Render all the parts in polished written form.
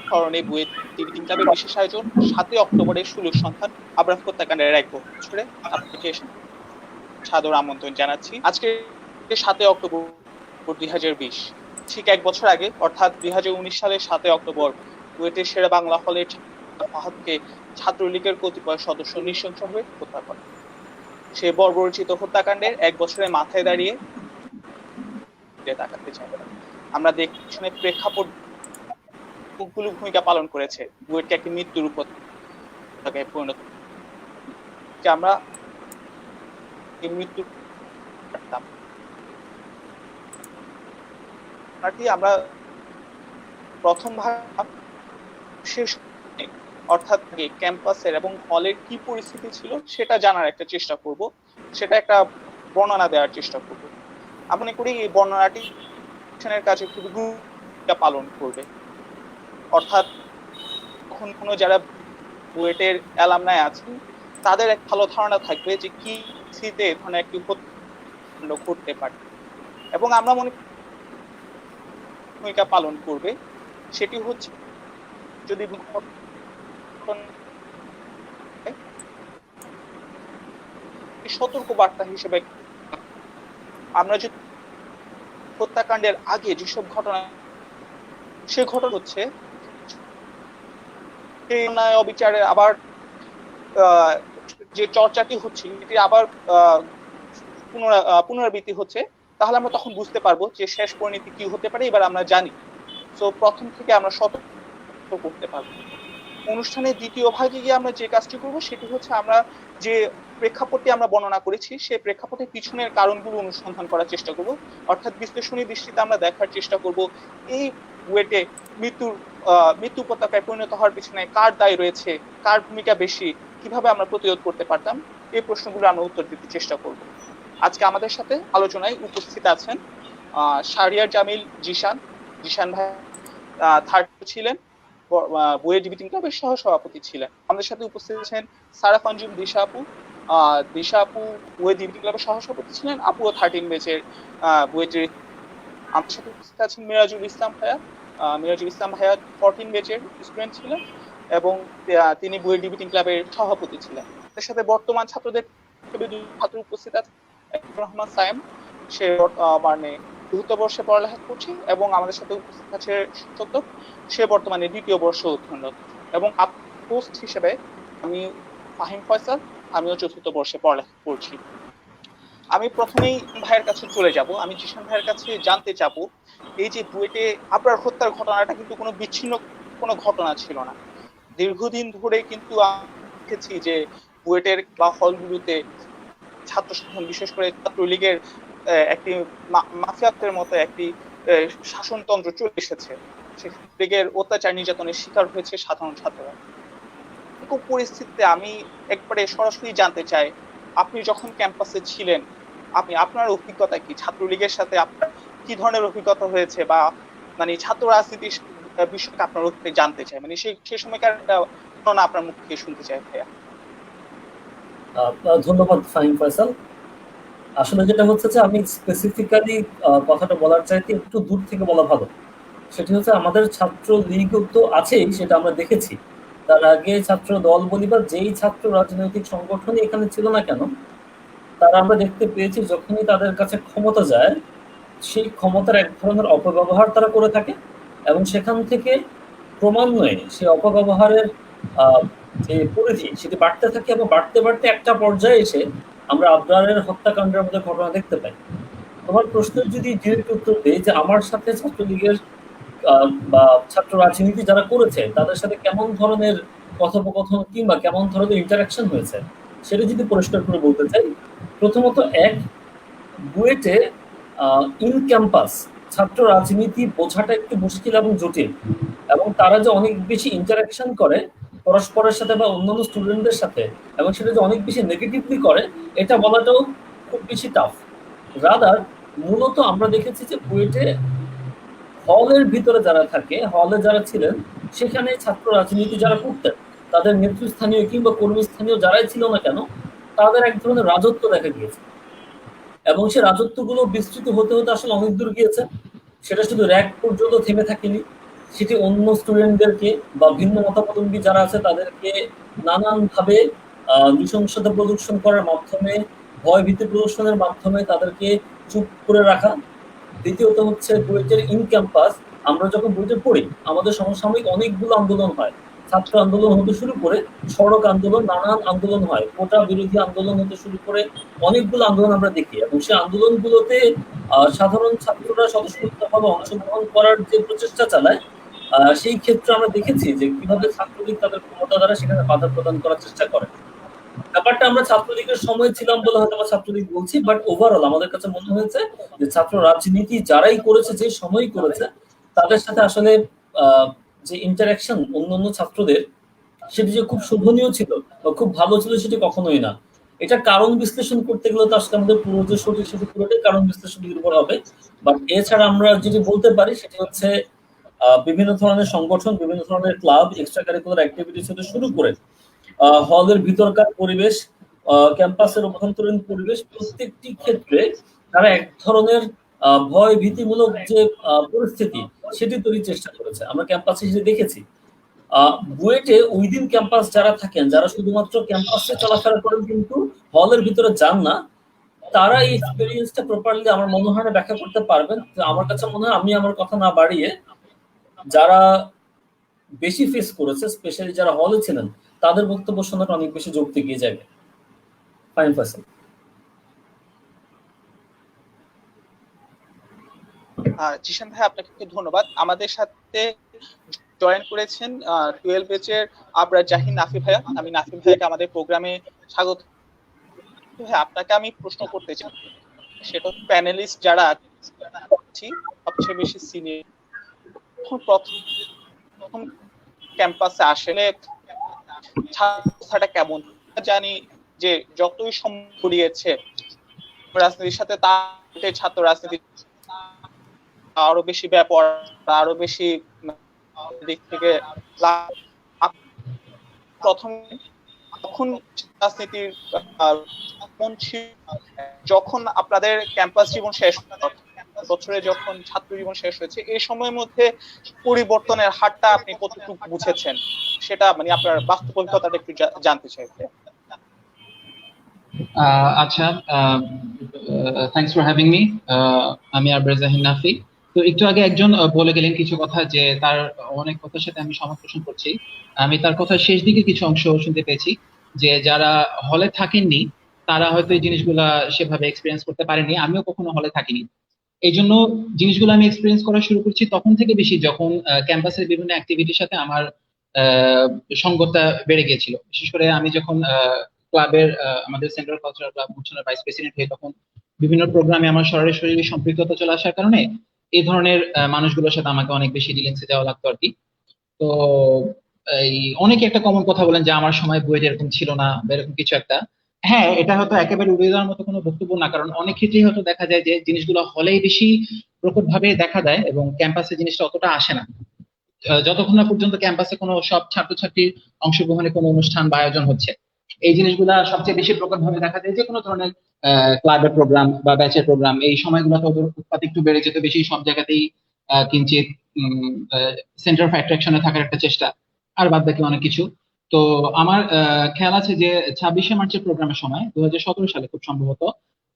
স্মরণে বুয়েট ডিবেটিং ক্লাবের বিশেষ আয়োজন 7 অক্টোবরের সুলুক সন্ধান আবরাম হত্যাকাণ্ডের 1 বছরে আপনাকে সাদর আমন্ত্রণ জানাচ্ছি। আজকে 7 অক্টোবর 2020, ঠিক 1 বছর আগে অর্থাৎ 2019 সালের 7 অক্টোবর বুয়েটের শেরে বাংলা হলের ফাহাদকে ছাত্রলীগের কতিপয় সদস্য নৃশংসভাবে হত্যা করে। সে বর্বরচিত হত্যাকাণ্ডের 1 বছরের মাথায় দাঁড়িয়ে তাকাতে চাই। আমরা দেখছি প্রেক্ষাপট গুলো ভূমিকা পালন করেছে বুয়েটকে একটি মৃত্যুর উপত্যকায় পরিণত। আমরা এই মৃত্যু আমরা প্রথম ভাগ শেষ অর্থাৎ ক্যাম্পাসের এবং হলের কি পরিস্থিতি ছিল সেটা জানার একটা চেষ্টা করব, সেটা একটা বর্ণনা দেওয়ার চেষ্টা করব। আমি মনে করি এই বর্ণনাটি কাজে খুবই ভূমিকা পালন করবে। অর্থাৎ এখন কোনো যারা বুয়েটের অ্যালামনাই আছেন তাদের এক ভালো ধারণা থাকবে যে কি স্থিতিতে এখানে একটি হত্যাকাণ্ড ঘটতে পারে, এবং আমরা মনে ভূমিকা পালন করবে সেটি হচ্ছে যদি সতর্ক বার্তা হিসেবে আমরা যদি হত্যাকাণ্ডের আগে যেসব ঘটনা, সে ঘটনা হচ্ছে অবিচারে আবার যে চর্চাটি হচ্ছে এটি আবার পুনরাবৃত্তি হচ্ছে, তাহলে আমরা তখন বুঝতে পারবো যে শেষ পরিণতি কি হতে পারে এবার আমরা জানি। তো প্রথম থেকে আমরা সতর্ক করতে পারবো। অনুষ্ঠানের দ্বিতীয় ভাগে গিয়ে আমরা যে কাজটি করব সেটি হচ্ছে আমরা যে প্রেক্ষাপটটি আমরা বর্ণনা করেছি সেই প্রেক্ষাপটের পিছনের কারণগুলো অনুসন্ধান করার চেষ্টা করব, অর্থাৎ বিশ্লেষণী দৃষ্টিতে আমরা দেখার চেষ্টা করব এই বুয়েটে মৃত্যু উপত্যকায় পরিণত হওয়ার পিছনে কার দায় রয়েছে, কার ভূমিকা বেশি, কিভাবে আমরা প্রতিরোধ করতে পারতাম, এই প্রশ্নগুলো আমরা উত্তর দিতে চেষ্টা করব। আজকে আমাদের সাথে আলোচনায় উপস্থিত আছেন শাহরিয়ার জামিল জিশান ভাই, থার্ড ছিলেন, বুয়েট ডিবেটিং ক্লাবের সহ সভাপতি ছিলেন। আমাদের সাথে উপস্থিত আছেন সারা ফানজুম দিশা আপু বুয়েট ডিবেটিং ক্লাবের সহ সভাপতি ছিলেন, আপুও 13 ব্যাচের বুয়েটের। আমাদের সাথে উপস্থিত আছেন মিরাজুল ইসলাম ভাইয়া 14 ব্যাচের স্টুডেন্ট ছিলেন এবং তিনি বুয়েট ডিবেটিং ক্লাবের সভাপতি ছিলেন। তার সাথে বর্তমান ছাত্রদের ছাত্র উপস্থিত আছে রহমান সায়েম, সে মানে 4th বর্ষে পড়ালেখা করছে, এবং আমাদের সাথে উপস্থিত আছে সত্যক, সে বর্তমানে 2য় বর্ষ অধ্যয়নরত, এবং পোস্ট হিসেবে আমি ফাহিম ফয়সাল, আমিও 4th বর্ষে পড়ালেখা করছি। আমি প্রথমেই ভাইয়ের কাছে চলে যাব, আমি জিশান ভাইয়ের কাছে জানতে চাবো এই যে বুয়েটে আপনার হত্যার ঘটনাটা কিন্তু কোনো বিচ্ছিন্ন কোনো ঘটনা ছিল না। দীর্ঘদিন ধরে কিন্তু দেখেছি যে বুয়েটের বা হলগুলোতে ছাত্র সংগঠন, বিশেষ করে ছাত্রলীগের একটি মাফিয়াতের মতো একটি শাসনতন্ত্র চলে এসেছে। লীগের অত্যাচার নির্যাতনের শিকার হয়েছে সাধারণ ছাত্ররা। পরিস্থিতিতে আমি একবারে সরাসরি জানতে চাই, আপনি যখন ক্যাম্পাসে ছিলেন আপনার অভিজ্ঞতা কি, ছাত্রলীগের সাথে আপনার কি ধরনের অভিজ্ঞতা হয়েছে, বা মানে ছাত্র রাজনীতির বিষয়টা আপনার জানতে চাই, মানে সেই সময়কার ঘটনা আপনার মুখ থেকে শুনতে চাই ভাইয়া। ধন্যবাদ ফাহিম ফয়সাল। আসলে যেটা হচ্ছে যে আমি স্পেসিফিক্যালি কথাটা বলার চাইতে একটু দূর থেকে বলা ভালো। সেটি হচ্ছে আমাদের ছাত্র লীগ তো আছেই, সেটা আমরা দেখেছি। তার আগে ছাত্র দল বলি বা যেই ছাত্র রাজনৈতিক সংগঠনই এখানে ছিল না কেন, তারা আমরা দেখতে পেয়েছি যখনই তাদের কাছে ক্ষমতা যায় সেই ক্ষমতার এক ধরনের অপব্যবহার তারা করে থাকে, এবং সেখান থেকে ক্রমান্বয়ে সেই অপব্যবহারের যে পরিধি সেটি বাড়তে থাকে, এবং বাড়তে বাড়তে একটা পর্যায়ে এসে আমরা আবরারের হত্যাকাণ্ডের মধ্যে ঘটনা দেখতে পাই। তোমার প্রশ্নের যদি ডিরেক্ট উত্তর দেই যে আমার সাথে ছাত্রলীগের বা ছাত্র রাজনীতি যারা করেছে তাদের সাথে কেমন ধরনের কথোপকথন কিংবা কেমন ধরনের ইন্টারাকশন হয়েছে, সেটা যদি পরিষ্কার করে বলতে চাই, প্রথমত বুয়েটে ইন ক্যাম্পাস ছাত্র রাজনীতি বোঝাটা একটু মুশকিল এবং জটিল, এবং তারা যে অনেক বেশি ইন্টারাকশন করে পরস্পরের সাথে বা অন্যান্য স্টুডেন্টদের সাথে, এবং সেটা যে অনেক বেশি নেগেটিভলি করে এটা বলাটাও খুব বেশি টাফ। রাদার মূলত আমরা দেখেছি যে বুয়েটে হলের ভিতরে যারা থাকে, হলে যারা ছিলেন, সেখানে ছাত্র রাজনীতি যারা করতেন তাদের নেতৃস্থানীয় কিংবা কর্মীস্থানীয় যারাই ছিল না কেন, তাদের এক ধরনের রাজত্ব দেখা গিয়েছে, এবং সে রাজত্বগুলো বিস্তৃত হতে হতে আসলে অনেক দূর গিয়েছে। সেটা শুধু র্যাক পর্যন্ত থেমে থাকেনি, সেটি অন্য স্টুডেন্টদেরকে বা ভিন্ন মতাবলম্বী যারা আছে তাদেরকে নানানভাবে নৃশংসতা প্রদর্শন করার মাধ্যমে, ভয় ভীতি প্রদর্শনের মাধ্যমে তাদেরকে চুপ করে রাখা। দ্বিতীয়ত হচ্ছে বুয়েটের ইন ক্যাম্পাস, আমরা যখন বুয়েটে পড়ি আমাদের সমসাময়িক অনেকগুলো আন্দোলন হয়, ছাত্র আন্দোলন হতে শুরু করে সড়ক আন্দোলন, নানান আন্দোলন হয়, কোটা বিরোধী আন্দোলন হতে শুরু করে অনেকগুলো আন্দোলন আমরা দেখি, এবং সেই আন্দোলনগুলোতে সাধারণ ছাত্ররা স্বতঃস্ফূর্তভাবে অংশগ্রহণ করার যে প্রচেষ্টা চালায়, সেই ক্ষেত্রে আমরা দেখেছি যে কিভাবে ছাত্রলীগ তাদের ক্ষমতা দ্বারা সেখানে বাধা প্রদান করার চেষ্টা করে। ব্যাপারটা আমরা ছাত্রলীগের সময় ছিলাম বলে হয়তো আমরা ছাত্রলীগ বলছি, বাট ওভারঅল আমাদের কাছে মনে হয়েছে যে ছাত্র রাজনীতি যারাই করেছে, যে সময়ই করেছে, তাদের সাথে আসলে যে ইন্টারাকশন অন্যান্য ছাত্রদের, সেটি যে খুব শোভনীয় ছিল বা খুব ভালো ছিল সেটি কখনোই না। এটা কারণ বিশ্লেষণ করতে গেলে তো আসলে আমাদের পুরো যে শরীর সেটি পুরোটাই কারণ বিশ্লেষণ নির্ভর হবে। বাট এছাড়া আমরা যেটি বলতে পারি সেটি হচ্ছে বিভিন্ন ধরনের সংগঠন, বিভিন্ন ধরনের ক্লাব, এক্সট্রা কারিকুলার অ্যাক্টিভিটিস হতে শুরু করে হলের ভিতরকার পরিবেশ, ক্যাম্পাসের অভ্যন্তরীণ পরিবেশ, প্রত্যেকটি ক্ষেত্রে তারা এক ধরনের ভয় ভীতিমূলক যে পরিস্থিতি সেটি তৈরির চেষ্টা করেছে। আমরা ক্যাম্পাসে এসে দেখেছি বুয়েটে উইদিন ক্যাম্পাস যারা থাকেন, যারা শুধুমাত্র ক্যাম্পাসে চলাফেরা করেন কিন্তু হলের ভিতরে যান না, তারা এই এক্সপেরিয়েন্সটা প্রপারলি আমার মনে হয় না ব্যাখ্যা করতে পারবেন। আমার কাছে মনে হয়, আমি আমার কথা না বাড়িয়ে, যারা বেশি ফেস করেছে, স্পেশালি যারা হলে ছিলেন, তাদের বক্তব্য শোনাটা অনেক বেশি যৌক্তিক গিয়ে যাবে। ফাইন ফাসল। জিশান ভাই, আপনাকে ধন্যবাদ। আমাদের সাথে জয়েন করেছেন 12 ব্যাচের আবরার জাহিন নাফি ভাইয়া। আমি নাফি ভাইয়াকে আমাদের প্রোগ্রামে স্বাগত। ভাই, আপনাকে আমি প্রশ্ন করতে চাই, সেটা প্যানেলিস্ট যারা আছি সবচেয়ে বেশি সিনিয়র, প্রথম ক্যাম্পাসে আসলে ছাত্রটা কেমন? জানি যে যতই সময় গড়িয়েছে রাজনীতির সাথে, তার ছাত্র রাজনীতি আরো বেশি ব্যাপার, আরো বেশি দিক থেকে প্রথম তখন রাজনীতির যখন আপনাদের ক্যাম্পাস জীবন শেষ বছরে, যখন ছাত্র জীবন শেষ হয়েছে, এই সময়ের মধ্যে পরিবর্তনের হারটা আপনি কতটুকু বুঝেছেন, সেটা মানে আপনার বাস্তব অভিজ্ঞতাটা একটু জানতে চাই। আচ্ছা, থ্যাঙ্কস ফর হ্যাভিং মি। আমি আবরার জাহিন নাফি। তো একটু আগে একজন বলে গেলেন কিছু কথা, যে তার অনেক কথার সাথে আমি সহমত পোষণ করছি। আমি তার কথা শেষ দিকে কিছু অংশ শুনতে পেয়েছি, যে যারা হলে থাকেননি তারা হয়তো এই জিনিসগুলা সেভাবে এক্সপিরিয়েন্স করতে পারেনি। আমিও কখনো হলে থাকিনি, এই জন্য জিনিসগুলো আমি এক্সপিরিয়েন্স করা শুরু করছি তখন থেকে বেশি, যখন ক্যাম্পাসের বিভিন্ন অ্যাক্টিভিটির সাথে আমার সঙ্গতটা বেড়ে গিয়েছিল। বিশেষ করে আমি যখন ক্লাবের আমাদের সেন্ট্রাল কালচারাল ক্লাব মুছনের ভাইস প্রেসিডেন্ট হয়ে, তখন বিভিন্ন প্রোগ্রামে আমার সরাসরি সম্পৃক্ততা চলে আসার কারণে এই ধরনের মানুষগুলোর সাথে আমাকে অনেক বেশি ডিলিংসে যাওয়া লাগতো আর কি। তো এই অনেকে একটা কমন কথা বলেন যে আমার সময় বইটা এরকম ছিল না বা এরকম কিছু একটা। হ্যাঁ, এটা হয়তো একেবারে উড়িয়ে দেওয়ার মতো কোনো বক্তব্য না, কারণ অনেক ক্ষেত্রেই হয়তো দেখা যায় যে জিনিসগুলো হলেই বেশি প্রকট ভাবে দেখা দেয় এবং ক্যাম্পাসে জিনিসটা অতটা আসে না। যতক্ষণ না পর্যন্ত ক্যাম্পাসে কোনো সব ছাত্রছাত্রীর অংশগ্রহণে কোনো অনুষ্ঠান বা আয়োজন হচ্ছে, এই জিনিসগুলা সবচেয়ে বেশি প্রকট ভাবে দেখা যায়। যে কোনো ধরনের ক্লাবের প্রোগ্রাম বা ব্যাচের প্রোগ্রাম, এই সময়গুলোতে ওদের উৎপাদ একটু বেড়ে যেত বেশি, সব জায়গাতেই কিঞ্চিত সেন্টার অফ অ্যাট্রাকশনে থাকার একটা চেষ্টা, আর বাদ বাকি অনেক কিছু। তো আমার খেয়াল আছে যে 26শে মার্চের প্রোগ্রামের সময় 2017 সালে খুব সম্ভবত,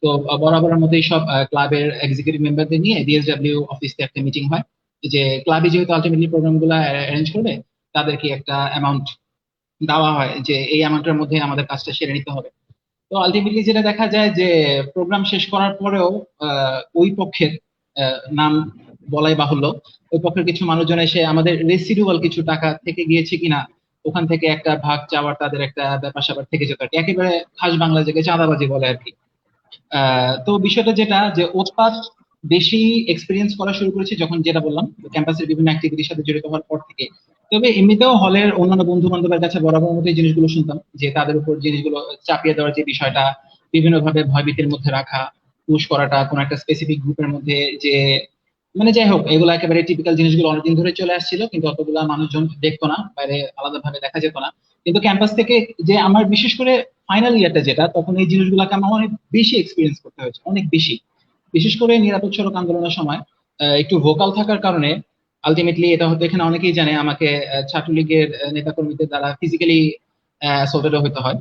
তো বরাবরের মধ্যেই সব ক্লাবের এক্সিকিউটিভ মেম্বারদের নিয়ে ডিএসডব্লিউ অফিসে একটা মিটিং হয়, যে ক্লাবে যেহেতু আলটিমেটলি প্রোগ্রাম গুলা অ্যারেঞ্জ করবে, তাদেরকে একটা অ্যামাউন্ট দেওয়া হয় যে এই অ্যামাউন্টের মধ্যে আমাদের কাজটা সেরে নিতে হবে। তো আলটিমেটলি যেটা দেখা যায় যে প্রোগ্রাম শেষ করার পরেও ওই পক্ষের নাম বলাই বাহুল্য, ওই পক্ষের কিছু মানুষজন এসে আমাদের রেসিডুয়াল কিছু টাকা থেকে গিয়েছে কিনা ওখান থেকে একটা ভাগ চাওয়ার তাদের একটা ব্যাপার স্যাপার থেকে যেত আর কি, একেবারে খাস বাংলা থেকে চাঁদাবাজি বলে আর কি। তো বিষয়টা যেটা, যে উৎপাত বেশি এক্সপিরিয়েন্স করা শুরু করেছি যখন, যেটা বললাম, ক্যাম্পাসের বিভিন্ন অ্যাক্টিভিটির সাথে জড়িত হওয়ার পর থেকে। তবে এমনিতেও হলের অন্যান্য বন্ধু বান্ধবের কাছে বরাবর মতো জিনিসগুলো শুনতাম, যে তাদের উপর জিনিসগুলো চাপিয়ে দেওয়ার যে বিষয়টা, বিভিন্ন ভাবে ভয়ভীতির মধ্যে রাখা, পুশ করাটা কোন একটা স্পেসিফিক গ্রুপের মধ্যে, যে মানে যাই হোক, এগুলো একেবারে টিপিক্যাল জিনিসগুলো অনেকদিন ধরে চলে আসছিল, কিন্তু অতগুলা মানুষজন দেখতো না, বাইরে আলাদাভাবে দেখা যেত না। কিন্তু ক্যাম্পাস থেকে, যে আমার বিশেষ করে ফাইনাল ইয়ারটা যেটা, তখন এই জিনিসগুলোকে আমার অনেক বেশি এক্সপিরিয়েন্স করতে হয়েছে, অনেক বেশি। বিশেষ করে নিরাপদ সড়ক আন্দোলনের সময় একটু ভোকাল থাকার কারণে আলটিমেটলি এটা হয়তো এখানে অনেকেই জানে আমাকে ছাত্রলীগের নেতাকর্মীদের দ্বারা ফিজিক্যালি অ্যাসল্টেড হতে হয়।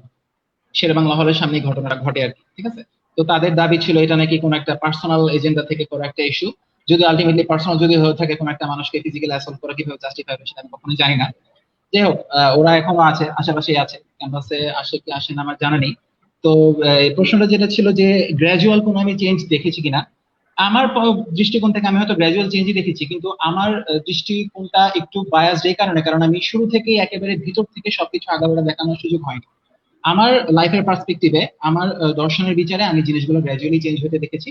শেরেবাংলা হলের সামনে ঘটনাটা ঘটে আর কি, ঠিক আছে। তো তাদের দাবি ছিল এটা নাকি কোনো একটা পার্সোনাল এজেন্ডা থেকে করা একটা ইস্যু। যদি আলটিমেটলি পার্সোনাল যদি হয়ে থাকে কোনো একটা মানুষকে ফিজিক্যালি অ্যাসল্ট করা কিভাবে জাস্টিফাই হবে সেটা আমি কখনোই জানি না। যাই হোক, ওরা এখনো আছে, আশেপাশেই আছে, ক্যাম্পাসে আসে কি আসে না আমার জানা নেই। তো এই প্রশ্নটা যেটা ছিল যে গ্র্যাজুয়াল কোনো আমি চেঞ্জ দেখেছি কিনা, আমার দৃষ্টিকোণ থেকে আমি হয়তো গ্র্যাজুয়াল চেঞ্জই দেখেছি, কিন্তু আমার দৃষ্টিকোণটা একটু বায়াসড এই কারণে, কারণ আমি শুরু থেকেই একেবারে ভিতর থেকে সবকিছু আগাগোড়া দেখানোর সুযোগ হয়নি। আমার লাইফের পার্সপেক্টিভে, আমার দর্শনের বিচারে আমি জিনিসগুলো গ্র্যাজুয়ালি চেঞ্জ হতে দেখেছি।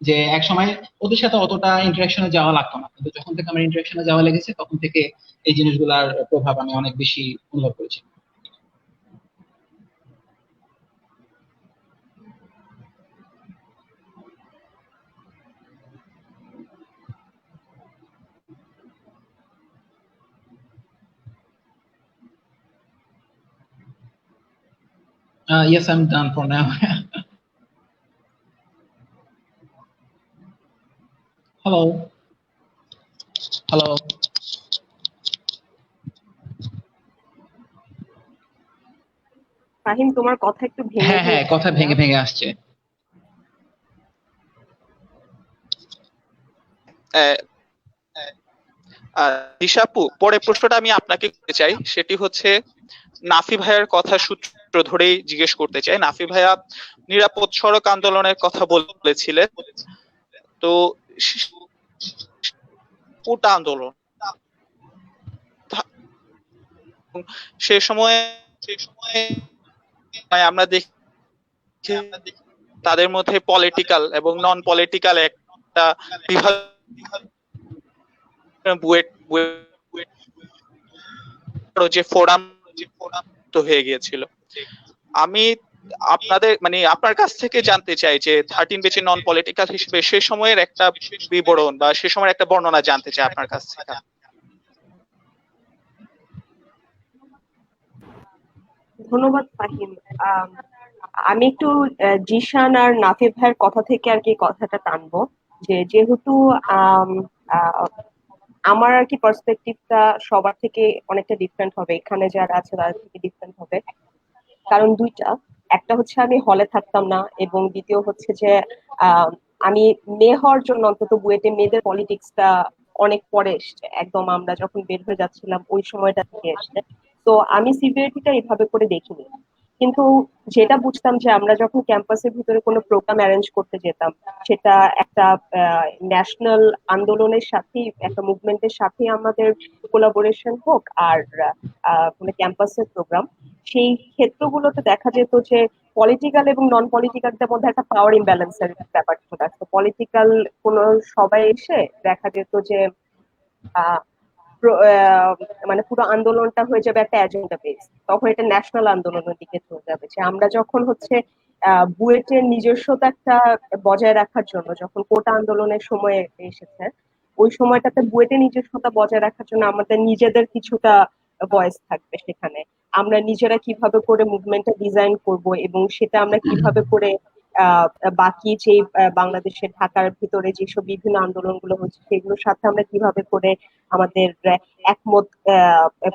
যে এক সময় ওদের সাথে অতটা ইন্টারাকশনে যাওয়া লাগতো না, কিন্তু যখন থেকে আমার ইন্টারাকশনে যাওয়া লেগেছে তখন থেকে এই জিনিসগুলোর প্রভাব আমি অনেক বেশি অনুভব করেছি। Yes, I'm done for now. Hello, hello. Fahim, তোমার কথা একটু ভেঙে হ্যাঁ ভেঙে হ্যাঁ, কথা আসছে। ভেঙে ভেঙে আসছে। আহ, দিশাপু, পরে প্রশ্নটা আমি আপনাকে করতে চাই, সেটি হচ্ছে নাফি ভাইয়ার কথা সূত্র ধরেই জিজ্ঞেস করতে চাই। নাফি ভাইয়া নিরাপদ সড়ক আন্দোলনের কথা বলেছিলেন, তো কোটা আন্দোলন সে সময়ে আমরা দেখি তাদের মধ্যে পলিটিক্যাল এবং নন পলিটিক্যাল একটা বিভাগ যে ফোরাম তো হয়ে গিয়েছিল। আমি আপনার কাছ থেকে জানতে চাই যে 13 বেচে নন পলিটিক্যাল হিসেবে সে সময়ের একটা বিবরণ বা সে সময়ের একটা বর্ণনা জানতে চাই আপনার কাছ থেকে। ধন্যবাদ ফাহিম। আমি একটু জিশান আর নাফি ভাইয়ের কথা থেকে আর কি কথাটা টানবো, যে যেহেতু আম, আহ, আমার আর কি পার্সপেক্টিভটা সবার থেকে অনেকটা ডিফারেন্ট হবে, এখানে যারা আছে তাদের থেকে ডিফারেন্ট হবে। কারণ দুইটা, একটা হচ্ছে আমি হলে থাকতাম না, এবং দ্বিতীয় হচ্ছে যে আহ, আমি মেয়ে হওয়ার জন্য অন্তত বুয়েটে মেয়েদের পলিটিক্সটা অনেক পরে এসছে, একদম আমরা যখন বের হয়ে যাচ্ছিলাম ওই সময়টা থেকে এসছে। তো আমি সিভিয়ারিটিটা এইভাবে করে দেখিনি। কিন্তু যেটা বুঝতাম যে আমরা যখন ক্যাম্পাসের ভিতরে কোনো প্রোগ্রাম অ্যারেঞ্জ করতে যেতাম, সেটা একটা ন্যাশনাল আন্দোলনের সাথে, একটা মুভমেন্টের সাথে আমাদের কোলাবোরেশন হোক, আর কোনো ক্যাম্পাসের প্রোগ্রাম, সেই ক্ষেত্রগুলোতে দেখা যেত যে পলিটিক্যাল এবং নন পলিটিক্যালদের মধ্যে একটা পাওয়ার ইমব্যালেন্সের ব্যাপার চলে আসতো। পলিটিক্যাল কোন সবাই এসে দেখা যেত যে আহ, মানে পুরো আন্দোলনটা হয়ে যাবে একটা এজেন্ডা বেস, তখন এটা ন্যাশনাল আন্দোলনের দিকে চলে যাবে। যে আমরা যখন হচ্ছে বুয়েটের নিজস্বতা একটা বজায় রাখার জন্য, যখন কোটা আন্দোলনের সময় এসেছে, ওই সময়টাতে বুয়েটের নিজস্বতা বজায় রাখার জন্য আমাদের নিজেদের কিছুটা ভয়েস থাকবে সেখানে। আমরা নিজেরা কিভাবে করে মুভমেন্টটা ডিজাইন করব, এবং সেটা আমরা কিভাবে করে আহ বাকি যে বাংলাদেশের ঢাকার ভিতরে যেসব বিভিন্ন আন্দোলনগুলো হচ্ছে সেগুলোর সাথে আমরা কিভাবে করে আমাদের একমত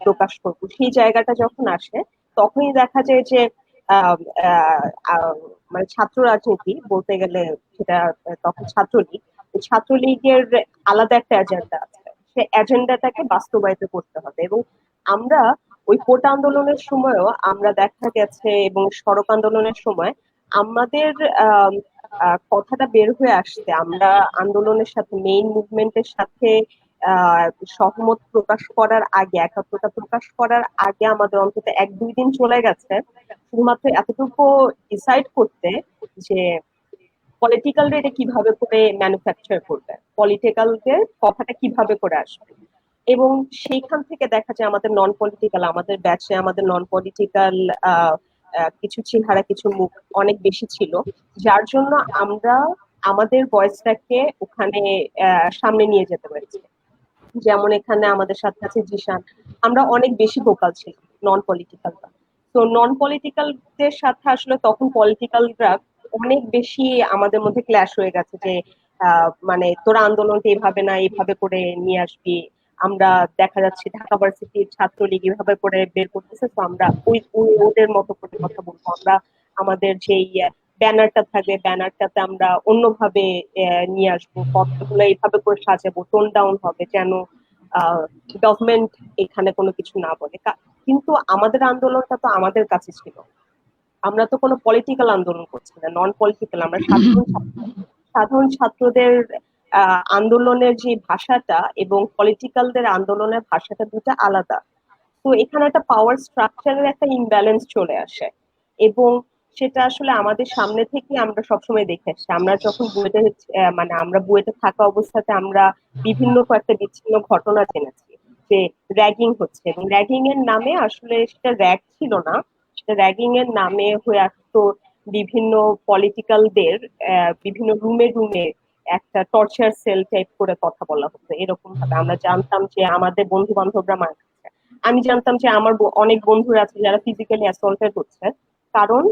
প্রকাশ করব, সেই জায়গাটা যখন আসে তখনই দেখা যায় যে আহ, আহ, আহ, মানে ছাত্র রাজনীতি বলতে গেলে, সেটা তখন ছাত্রলীগ, এই ছাত্রলীগের আলাদা একটা এজেন্ডা আছে, সে এজেন্ডাটাকে বাস্তবায়িত করতে হবে। এবং আমরা ওই কোটা আন্দোলনের সময়ও আমরা দেখা গেছে, এবং সড়ক আন্দোলনের সময় আমাদের আহ কথাটা বের হয়ে আসছে, আমরা আন্দোলনের সাথে, মেইন মুভমেন্টের সাথে আহ সহমত প্রকাশ করার আগে, একাত্মতা প্রকাশ করার আগে আমাদের অন্তত 1-2 দিন চলে গেছে শুধুমাত্র এতটুকু ডিসাইড করতে যে পলিটিক্যাল এটা কিভাবে করে ম্যানুফ্যাকচার করবে, পলিটিক্যাল কথাটা কিভাবে করে আসবে। এবং সেইখান থেকে দেখা যায় আমাদের নন পলিটিক্যাল, আমাদের ব্যাচে আমাদের নন পলিটিক্যাল কিছু চেহারা, কিছু মুখ অনেক বেশি ছিল, যার জন্য আমরা আমাদের ভয়েসটাকে ওখানে সামনে নিয়ে যেতে পেরেছি। যেমন এখানে আমাদের সাথে আছে জিশান, আমরা অনেক বেশি ভোকাল ছিল নন পলিটিক্যাল। তো নন পলিটিক্যালদের সাথে আসলে তখন পলিটিক্যালরা অনেক বেশি আমাদের মধ্যে ক্ল্যাশ হয়ে গেছে, যে মানে তোরা আন্দোলনটা এইভাবে না এইভাবে করে নিয়ে আসবি, আমরা দেখা যাচ্ছে ঢাকা ভার্সিটির ছাত্রলীগ এভাবে করে বের করতেছে, তো আমরা ওদের মতো করে কথা বলবো। আমরা আমাদের যেই ব্যানারটা থাকবে, ব্যানারটাতে আমরা অন্যভাবে নিয়ে আসবো, কথাগুলো এইভাবে করে সাজাবো, টোন ডাউন হবে যেন গভর্নমেন্ট এখানে কোনো কিছু না বলে। কিন্তু আমাদের আন্দোলনটা তো আমাদের কাছে ছিল, আমরা তো কোনো পলিটিক্যাল আন্দোলন করছি না, নন পলিটিক্যাল। আমরা সাধারণ ছাত্রদের আন্দোলনের যে ভাষাটা এবং পলিটিক্যালদের আন্দোলনের ভাষাটা দুটো আলাদা। তো এখানে একটা পাওয়ার স্ট্রাকচারের একটা ইমব্যালেন্স চলে আসে, এবং সেটা আসলে আমাদের সামনে থেকে আমরা সবসময় দেখে আসছি। আমরা যখন বুয়েটে মানে আমরা বুয়েটে থাকা অবস্থাতে আমরা বিভিন্ন কয়েকটা বিচ্ছিন্ন ঘটনা জেনেছি যে র্যাগিং হচ্ছে, এবং র্যাগিং এর নামে আসলে সেটা র্যাগ ছিল না, সেটা র্যাগিং এর নামে হয়ে আসতো বিভিন্ন পলিটিক্যালদের বিভিন্ন রুমে রুমে একটা টর্চার সেল টাইপ করে কথা বলা হতো। এরকম ভাবে আমরা জানতাম যে আমাদের বন্ধু বান্ধবরা মার খাচ্ছে, আমি জানতাম যে আমার অনেক বন্ধুরা আছে যারা ফিজিক্যালি অ্যাসল্টেড হচ্ছে, কারণ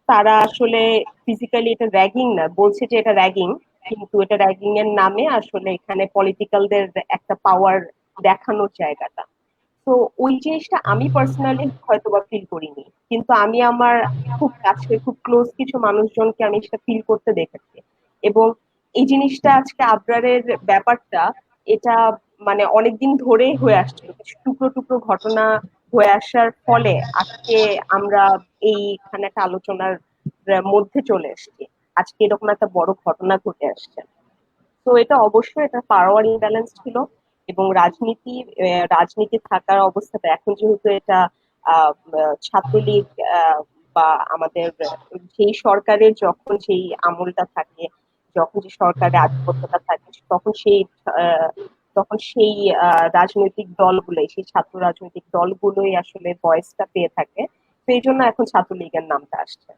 তারা আসলে ফিজিক্যালি এটা র্যাগিং না, বলছে যে এটা র্যাগিং, কিন্তু এটা র্যাগিং এর নামে আসলে এখানে পলিটিক্যালদের একটা পাওয়ার দেখানোর জায়গাটা। তো ওই জিনিসটা আমি পার্সোনালি হয়তো বা ফিল করিনি, কিন্তু আমি আমার খুব কাছে খুব ক্লোজ কিছু মানুষজনকে আমি সেটা ফিল করতে দেখেছি। এবং এই জিনিসটা আজকে আবরারের ব্যাপারটা, এটা মানে অনেকদিন ধরেই হয়ে আসছিল, কিছু টুকরো টুকরো ঘটনা হয়ে আসার ফলে আজকে আমরা এইখানে একটা আলোচনার মধ্যে চলে এসেছি, আজকে এরকম একটা বড় ঘটনা ঘটে আসছে। তো এটা অবশ্যই এটা পাওয়ার ইমব্যালেন্স ছিল, এবং রাজনীতি থাকার অবস্থাতে এখন যেহেতু এটা ছাত্রলীগ বা আমাদের যেই সরকারের যখন সেই আমলটা থাকে, যখন যে সরকারের আধিপত্যটা থাকে, তখন সেই রাজনৈতিক দলগুলোই, সেই ছাত্র রাজনৈতিক দলগুলোই আসলে ভয়েসটা পেয়ে থাকে। তো এই জন্য এখন ছাত্রলীগের নামটা আসছে।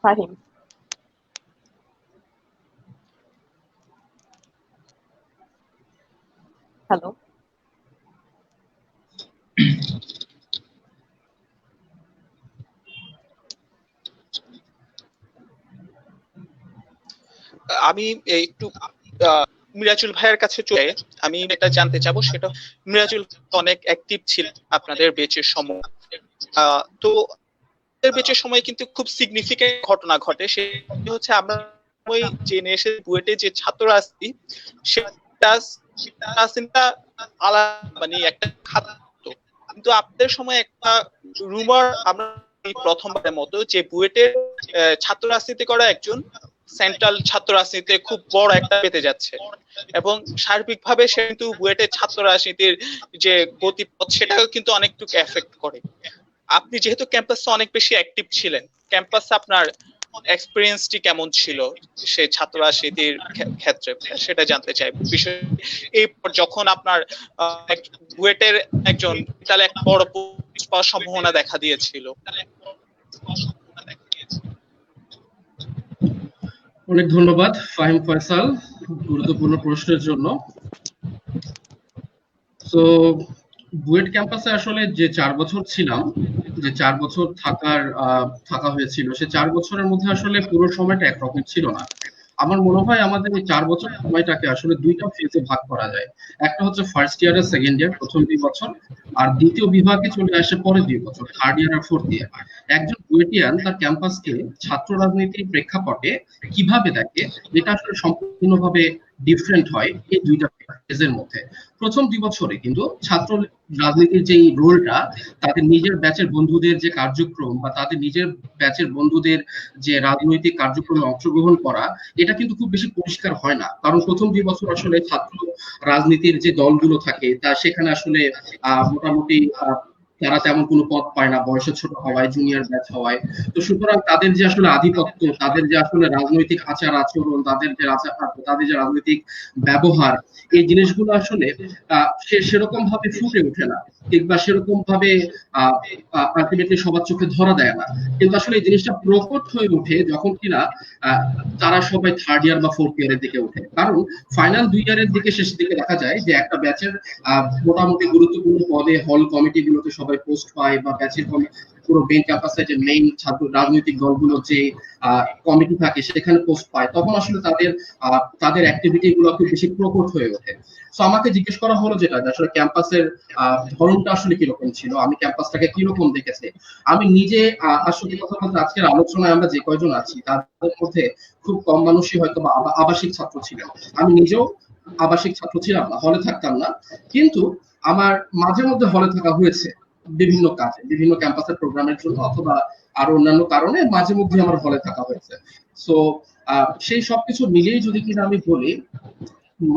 ফাহিম, হ্যালো। আমি একটু মিরাজুল ভাইয়ের কাছে চলে আমি এটা জানতে চাবো, সেটা মিরাজুল অনেক অ্যাক্টিভ ছিল আপনাদের বেচের সময়। তো বেচের সময় কিন্তু খুব সিগনিফিকেন্ট ঘটনা ঘটে, সেটা হচ্ছে আমরা ওই জেনে এসে বুয়েটে যে ছাত্র রাজনীতি, সেটা আলাদা মানে একটা খাত। কিন্তু আপনাদের সময় একটা রুমার আমরা প্রথমবারের মতো যে বুয়েটের ছাত্র রাজনীতি করা একজন সেন্ট্রাল ছাত্র রাজনীতিতে খুব বড় একটা পেতে যাচ্ছে, এবং সার্বিকভাবে সে কিন্তু বুয়েটের ছাত্র রাজনীতির যে গতিপথ সেটাকে কিন্তু অনেকটুকু এফেক্ট করে। আপনি যেহেতু ক্যাম্পাসে অনেক বেশি অ্যাক্টিভ ছিলেন, ক্যাম্পাসে আপনার এক্সপেরিয়েন্সটি কেমন ছিল সেই ছাত্র রাজনীতির ক্ষেত্রে, সেটা জানতে চাই। বিশেষ এই যখন আপনার বুয়েটের একজন তাহলে এক বড় পোস্ট পাওয়ার সম্ভাবনা দেখা দিয়েছিল। অনেক ধন্যবাদ ফাহিম ফয়সাল গুরুত্বপূর্ণ প্রশ্নের জন্য। তো বুয়েট ক্যাম্পাসে আসলে যে 4 বছর ছিলাম, যে 4 বছর থাকা হয়েছিল, সে 4 বছরের মধ্যে আসলে পুরো সময়টা একরকম ছিল না। আমার মনে হয় আমাদের এই 4 বছর সময়টাকে আসলে দুইটা ফেজে ভাগ করা যায়। একটা হচ্ছে ফার্স্ট ইয়ার আর সেকেন্ড ইয়ার, প্রথম 2 বছর, আর দ্বিতীয় বিভাগে চলে আসে পরে 2 বছর, থার্ড ইয়ার আর ফোর্থ ইয়ার। একজন বুয়েটিয়ান তার ক্যাম্পাসকে ছাত্র রাজনীতির প্রেক্ষাপটে কিভাবে দেখে, এটা আসলে সম্পূর্ণভাবে ডিফারেন্ট হয় এই দুইটা ফেজের মধ্যে। প্রথম 2 বছরে কিন্তু ছাত্র রাজনীতির যে রোলটা, তাদের নিজের ব্যাচের বন্ধুদের যে কার্যক্রম বা তাদের নিজের ব্যাচের বন্ধুদের যে রাজনৈতিক কার্যক্রমে অংশগ্রহণ করা, এটা কিন্তু খুব বেশি পরিষ্কার হয় না। কারণ প্রথম 2 বছর আসলে ছাত্র রাজনীতির যে দলগুলো থাকে তা সেখানে আসলে মোটামুটি তারা তেমন কোনো পদ পায় না, বয়সে ছোট হওয়ায়, জুনিয়র ব্যাচ হওয়ায়। তো সুতরাং তাদের যে আসলে আধিপত্য, তাদের যে আসলে রাজনৈতিক আচার আচরণ, তাদের যে রাজনৈতিক ব্যবহার, এই জিনিসগুলো আসলে সেরকম ভাবে ফুটে ওঠে না, কিংবা সেরকম ভাবে আলটিমেটলি সবার চোখে ধরা দেয় না। কিন্তু আসলে এই জিনিসটা প্রকট হয়ে ওঠে যখন কিনা তারা সবাই থার্ড ইয়ার বা ফোর্থ ইয়ারের দিকে ওঠে। কারণ ফাইনাল 2 ইয়ারের দিকে শেষের দিকে দেখা যায় যে একটা ব্যাচের মোটামুটি গুরুত্বপূর্ণ পদে হল কমিটি গুলোতে সবাই সবাই পোস্ট পায় বা ব্যাচের পুরো মেইন ক্যাম্পাসে যে মেইন ছাত্র রাজনৈতিক দলগুলোর যে কমিটি থাকে সেখানে পোস্ট পায়, তখন আসলে তাদের অ্যাক্টিভিটি গুলো খুব বেশি প্রকট হয়ে ওঠে। তো আমাকে জিজ্ঞেস করা হলো যেটা আসলে ক্যাম্পাসের ধরনটা আসলে কিরকম ছিল, আমি ক্যাম্পাসটাকে কিরকম দেখেছি। আমি নিজে আসলে কথা বলতে আজকের আলোচনায় আমরা যে কয়জন আছি তাদের মধ্যে খুব কম মানুষই হয়তো বা আবাসিক ছাত্র ছিলেন। আমি নিজেও আবাসিক ছাত্র ছিলাম না, হলে থাকতাম না, কিন্তু আমার মাঝে মধ্যে হলে থাকা হয়েছে বিভিন্ন কাজে, বিভিন্ন ক্যাম্পাসের প্রোগ্রামের জন্য অথবা আরো অন্যান্য কারণে মাঝে মধ্যে আমার হলে থাকা হয়েছে। সো সেই সবকিছু মিলিয়ে যদি কিনা আমি বলি,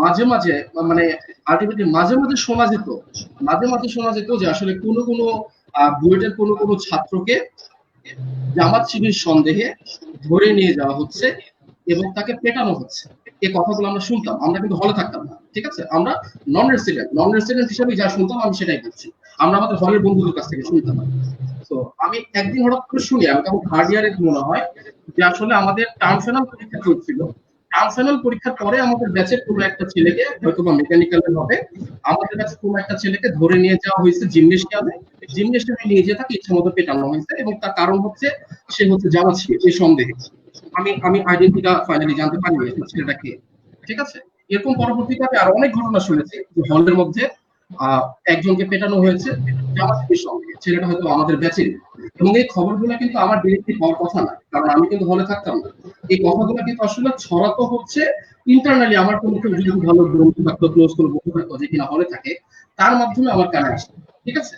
মাঝে মাঝে মানে আলটিমেটলি মাঝে মাঝে শোনা যেত যে আসলে কোনো বুয়েটের কোনো ছাত্রকে জামাত শিবির সন্দেহে ধরে নিয়ে যাওয়া হচ্ছে এবং তাকে পেটানো হচ্ছে। এই কথাগুলো আমরা শুনতাম, আমরা কিন্তু হলে থাকতাম না, ঠিক আছে, আমরা নন রেসিডেন্ট হিসেবে যা শুনতাম আমি সেটাই বলছি, আমরা আমাদের হলের বন্ধুদের কাছ থেকে শুনতাম। তো আমি একদিন হঠাৎ করে শুনি, আমি তখন থার্ড ইয়ারে মনে হয়, যে আসলে আমাদের টার্ম ফাইনাল পরীক্ষা চলছিল। টার্ম ফাইনাল পরীক্ষার পরে আমাদের ব্যাচের কোনো একটা ছেলেকে, হয়তো বা মেকানিক্যালের হবে, আমাদের কাছে কোনো একটা ছেলেকে ধরে নিয়ে যাওয়া হয়েছে জিমনেশিয়ামে নিয়ে যেয়ে তাকে ইচ্ছা মতো পেটানো হয়েছে, এবং তার কারণ হচ্ছে সে হচ্ছে জামাত শিবির এই সন্দেহে। আমি আইডেন্টিটা ফাইনালি জানতে পারিনি ছেলেটা কে, ঠিক আছে। এরকম পরবর্তীতে আমি আরো অনেক ঘটনা শুনেছি যে হলের মধ্যে একজনকে পেটানো হয়েছে জামাত শিবির সন্দেহে, ছেলেটা হয়তো আমাদের ব্যাচের। এবং এই খবরগুলো কিন্তু আমার ডিরেক্টলি হওয়ার কথা না, কারণ আমি কিন্তু হলে থাকতাম না। এই কথাগুলো কিন্তু আসলে ছড়াতো হচ্ছে ইন্টারনালি, আমার কোনো কেউ যদি ভালো বন্ধু থাকতো, ক্লোজ কোনো বন্ধু থাকতো যে কিনা হলে থাকে, তার মাধ্যমে আমার কানে আসে, ঠিক আছে।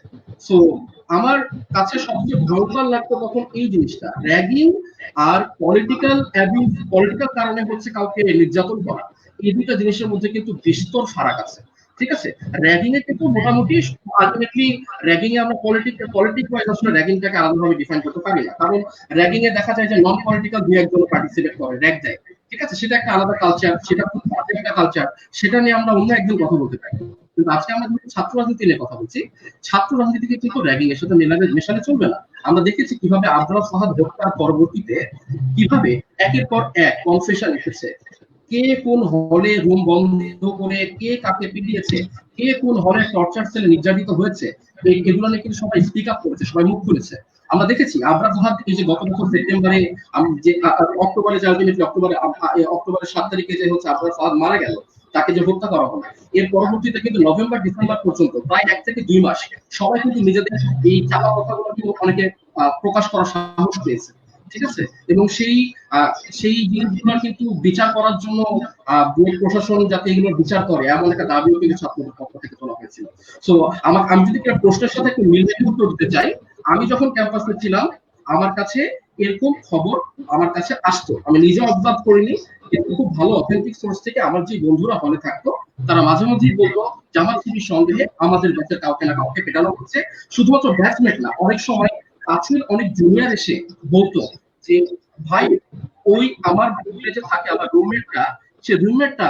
সো আমার কাছে সবচেয়ে ভয়ঙ্কর লাগতো তখন এই জিনিসটা, র্যাগিং আর পলিটিক্যাল কারণে হচ্ছে কাউকে নির্যাতন করা, এই দুইটা জিনিসের মধ্যে কিন্তু বিস্তর ফারাক আছে, ঠিক আছে। র্যাগিং এ কিন্তু মোটামুটি আলটিমেটলি র্যাগিং এ আমরা পলিটিক ওয়াইজ আসলে র্যাগিংটাকে আলাদাভাবে ডিফাইন করতে পারি না, কারণ র্যাগিং এ দেখা যায় যে নন পলিটিক্যাল দুই একজন পার্টিসিপেট করে, র্যাগ দেয়, ঠিক আছে, সেটা একটা আলাদা কালচার, সেটা খুব বাজে একটা কালচার, সেটা নিয়ে আমরা অন্য একদিন কথা বলতে পারি। কিন্তু আজকে আমরা যদি ছাত্র রাজনীতি নিয়ে কথা বলছি, ছাত্র রাজনীতিকে কিন্তু র্যাগিং এর সাথে মেশালে চলবে না। আমরা দেখেছি কিভাবে আব্দুল ফাহাদ হত্যার পরবর্তীতে কিভাবে একের পর এক কনফেশন এসেছে, কে কোন হলে রুম বন্ধ করে কে কাকে পিটিয়েছে, কে কোন হলে টর্চার সেলে নির্যাতিত হয়েছে, এগুলো নিয়ে কিন্তু সবাই স্পিক আপ করেছে, সবাই মুখ খুলেছে। আমরা দেখেছি আব্দুল ফাহাদ এই যে গত বছর সেপ্টেম্বরে যে অক্টোবরে যে আলটিমেটলি অক্টোবরের 7 তারিখে যে হচ্ছে আব্দুল ফাহাদ মারা গেল, তাকে যে হত্যা করা হলো, এর পরবর্তীতে কিন্তু নভেম্বর ডিসেম্বর পর্যন্ত প্রায় 1 থেকে 2 মাস সবাই কিন্তু নিজেদের এই চাপা কথাগুলো কিন্তু অনেকে প্রকাশ করার সাহস পেয়েছে, ঠিক আছে। এবং সেই জিনিসগুলো কিন্তু বিচার করার জন্য বোর্ড প্রশাসন যাতে এগুলো বিচার করে এমন একটা দাবিও কিন্তু ছাত্রদের পক্ষ থেকে তোলা হয়েছিল। সো আমি যদি একটা প্রশ্নের সাথে একটু মিল রেখে উত্তর দিতে চাই, আমি যখন ক্যাম্পাসে ছিলাম আমার কাছে এরকম খবর আমার কাছে আসতো, আমি নিজে অবজার্ভ করিনি, কিন্তু খুব ভালো অথেন্টিক সোর্স থেকে আমার যে বন্ধুরা হলে থাকতো তারা মাঝে মধ্যেই বলতো জামাত শিবির সন্দেহে আমাদের ব্যাচের কাউকে না কাউকে পেটানো হচ্ছে। শুধুমাত্র ব্যাচমেট না, অনেক সময় কাছের অনেক জুনিয়র এসে বলতো যে ভাই ওই আমার যে থাকে আমার রুমমেটটা, সে রুমমেটটা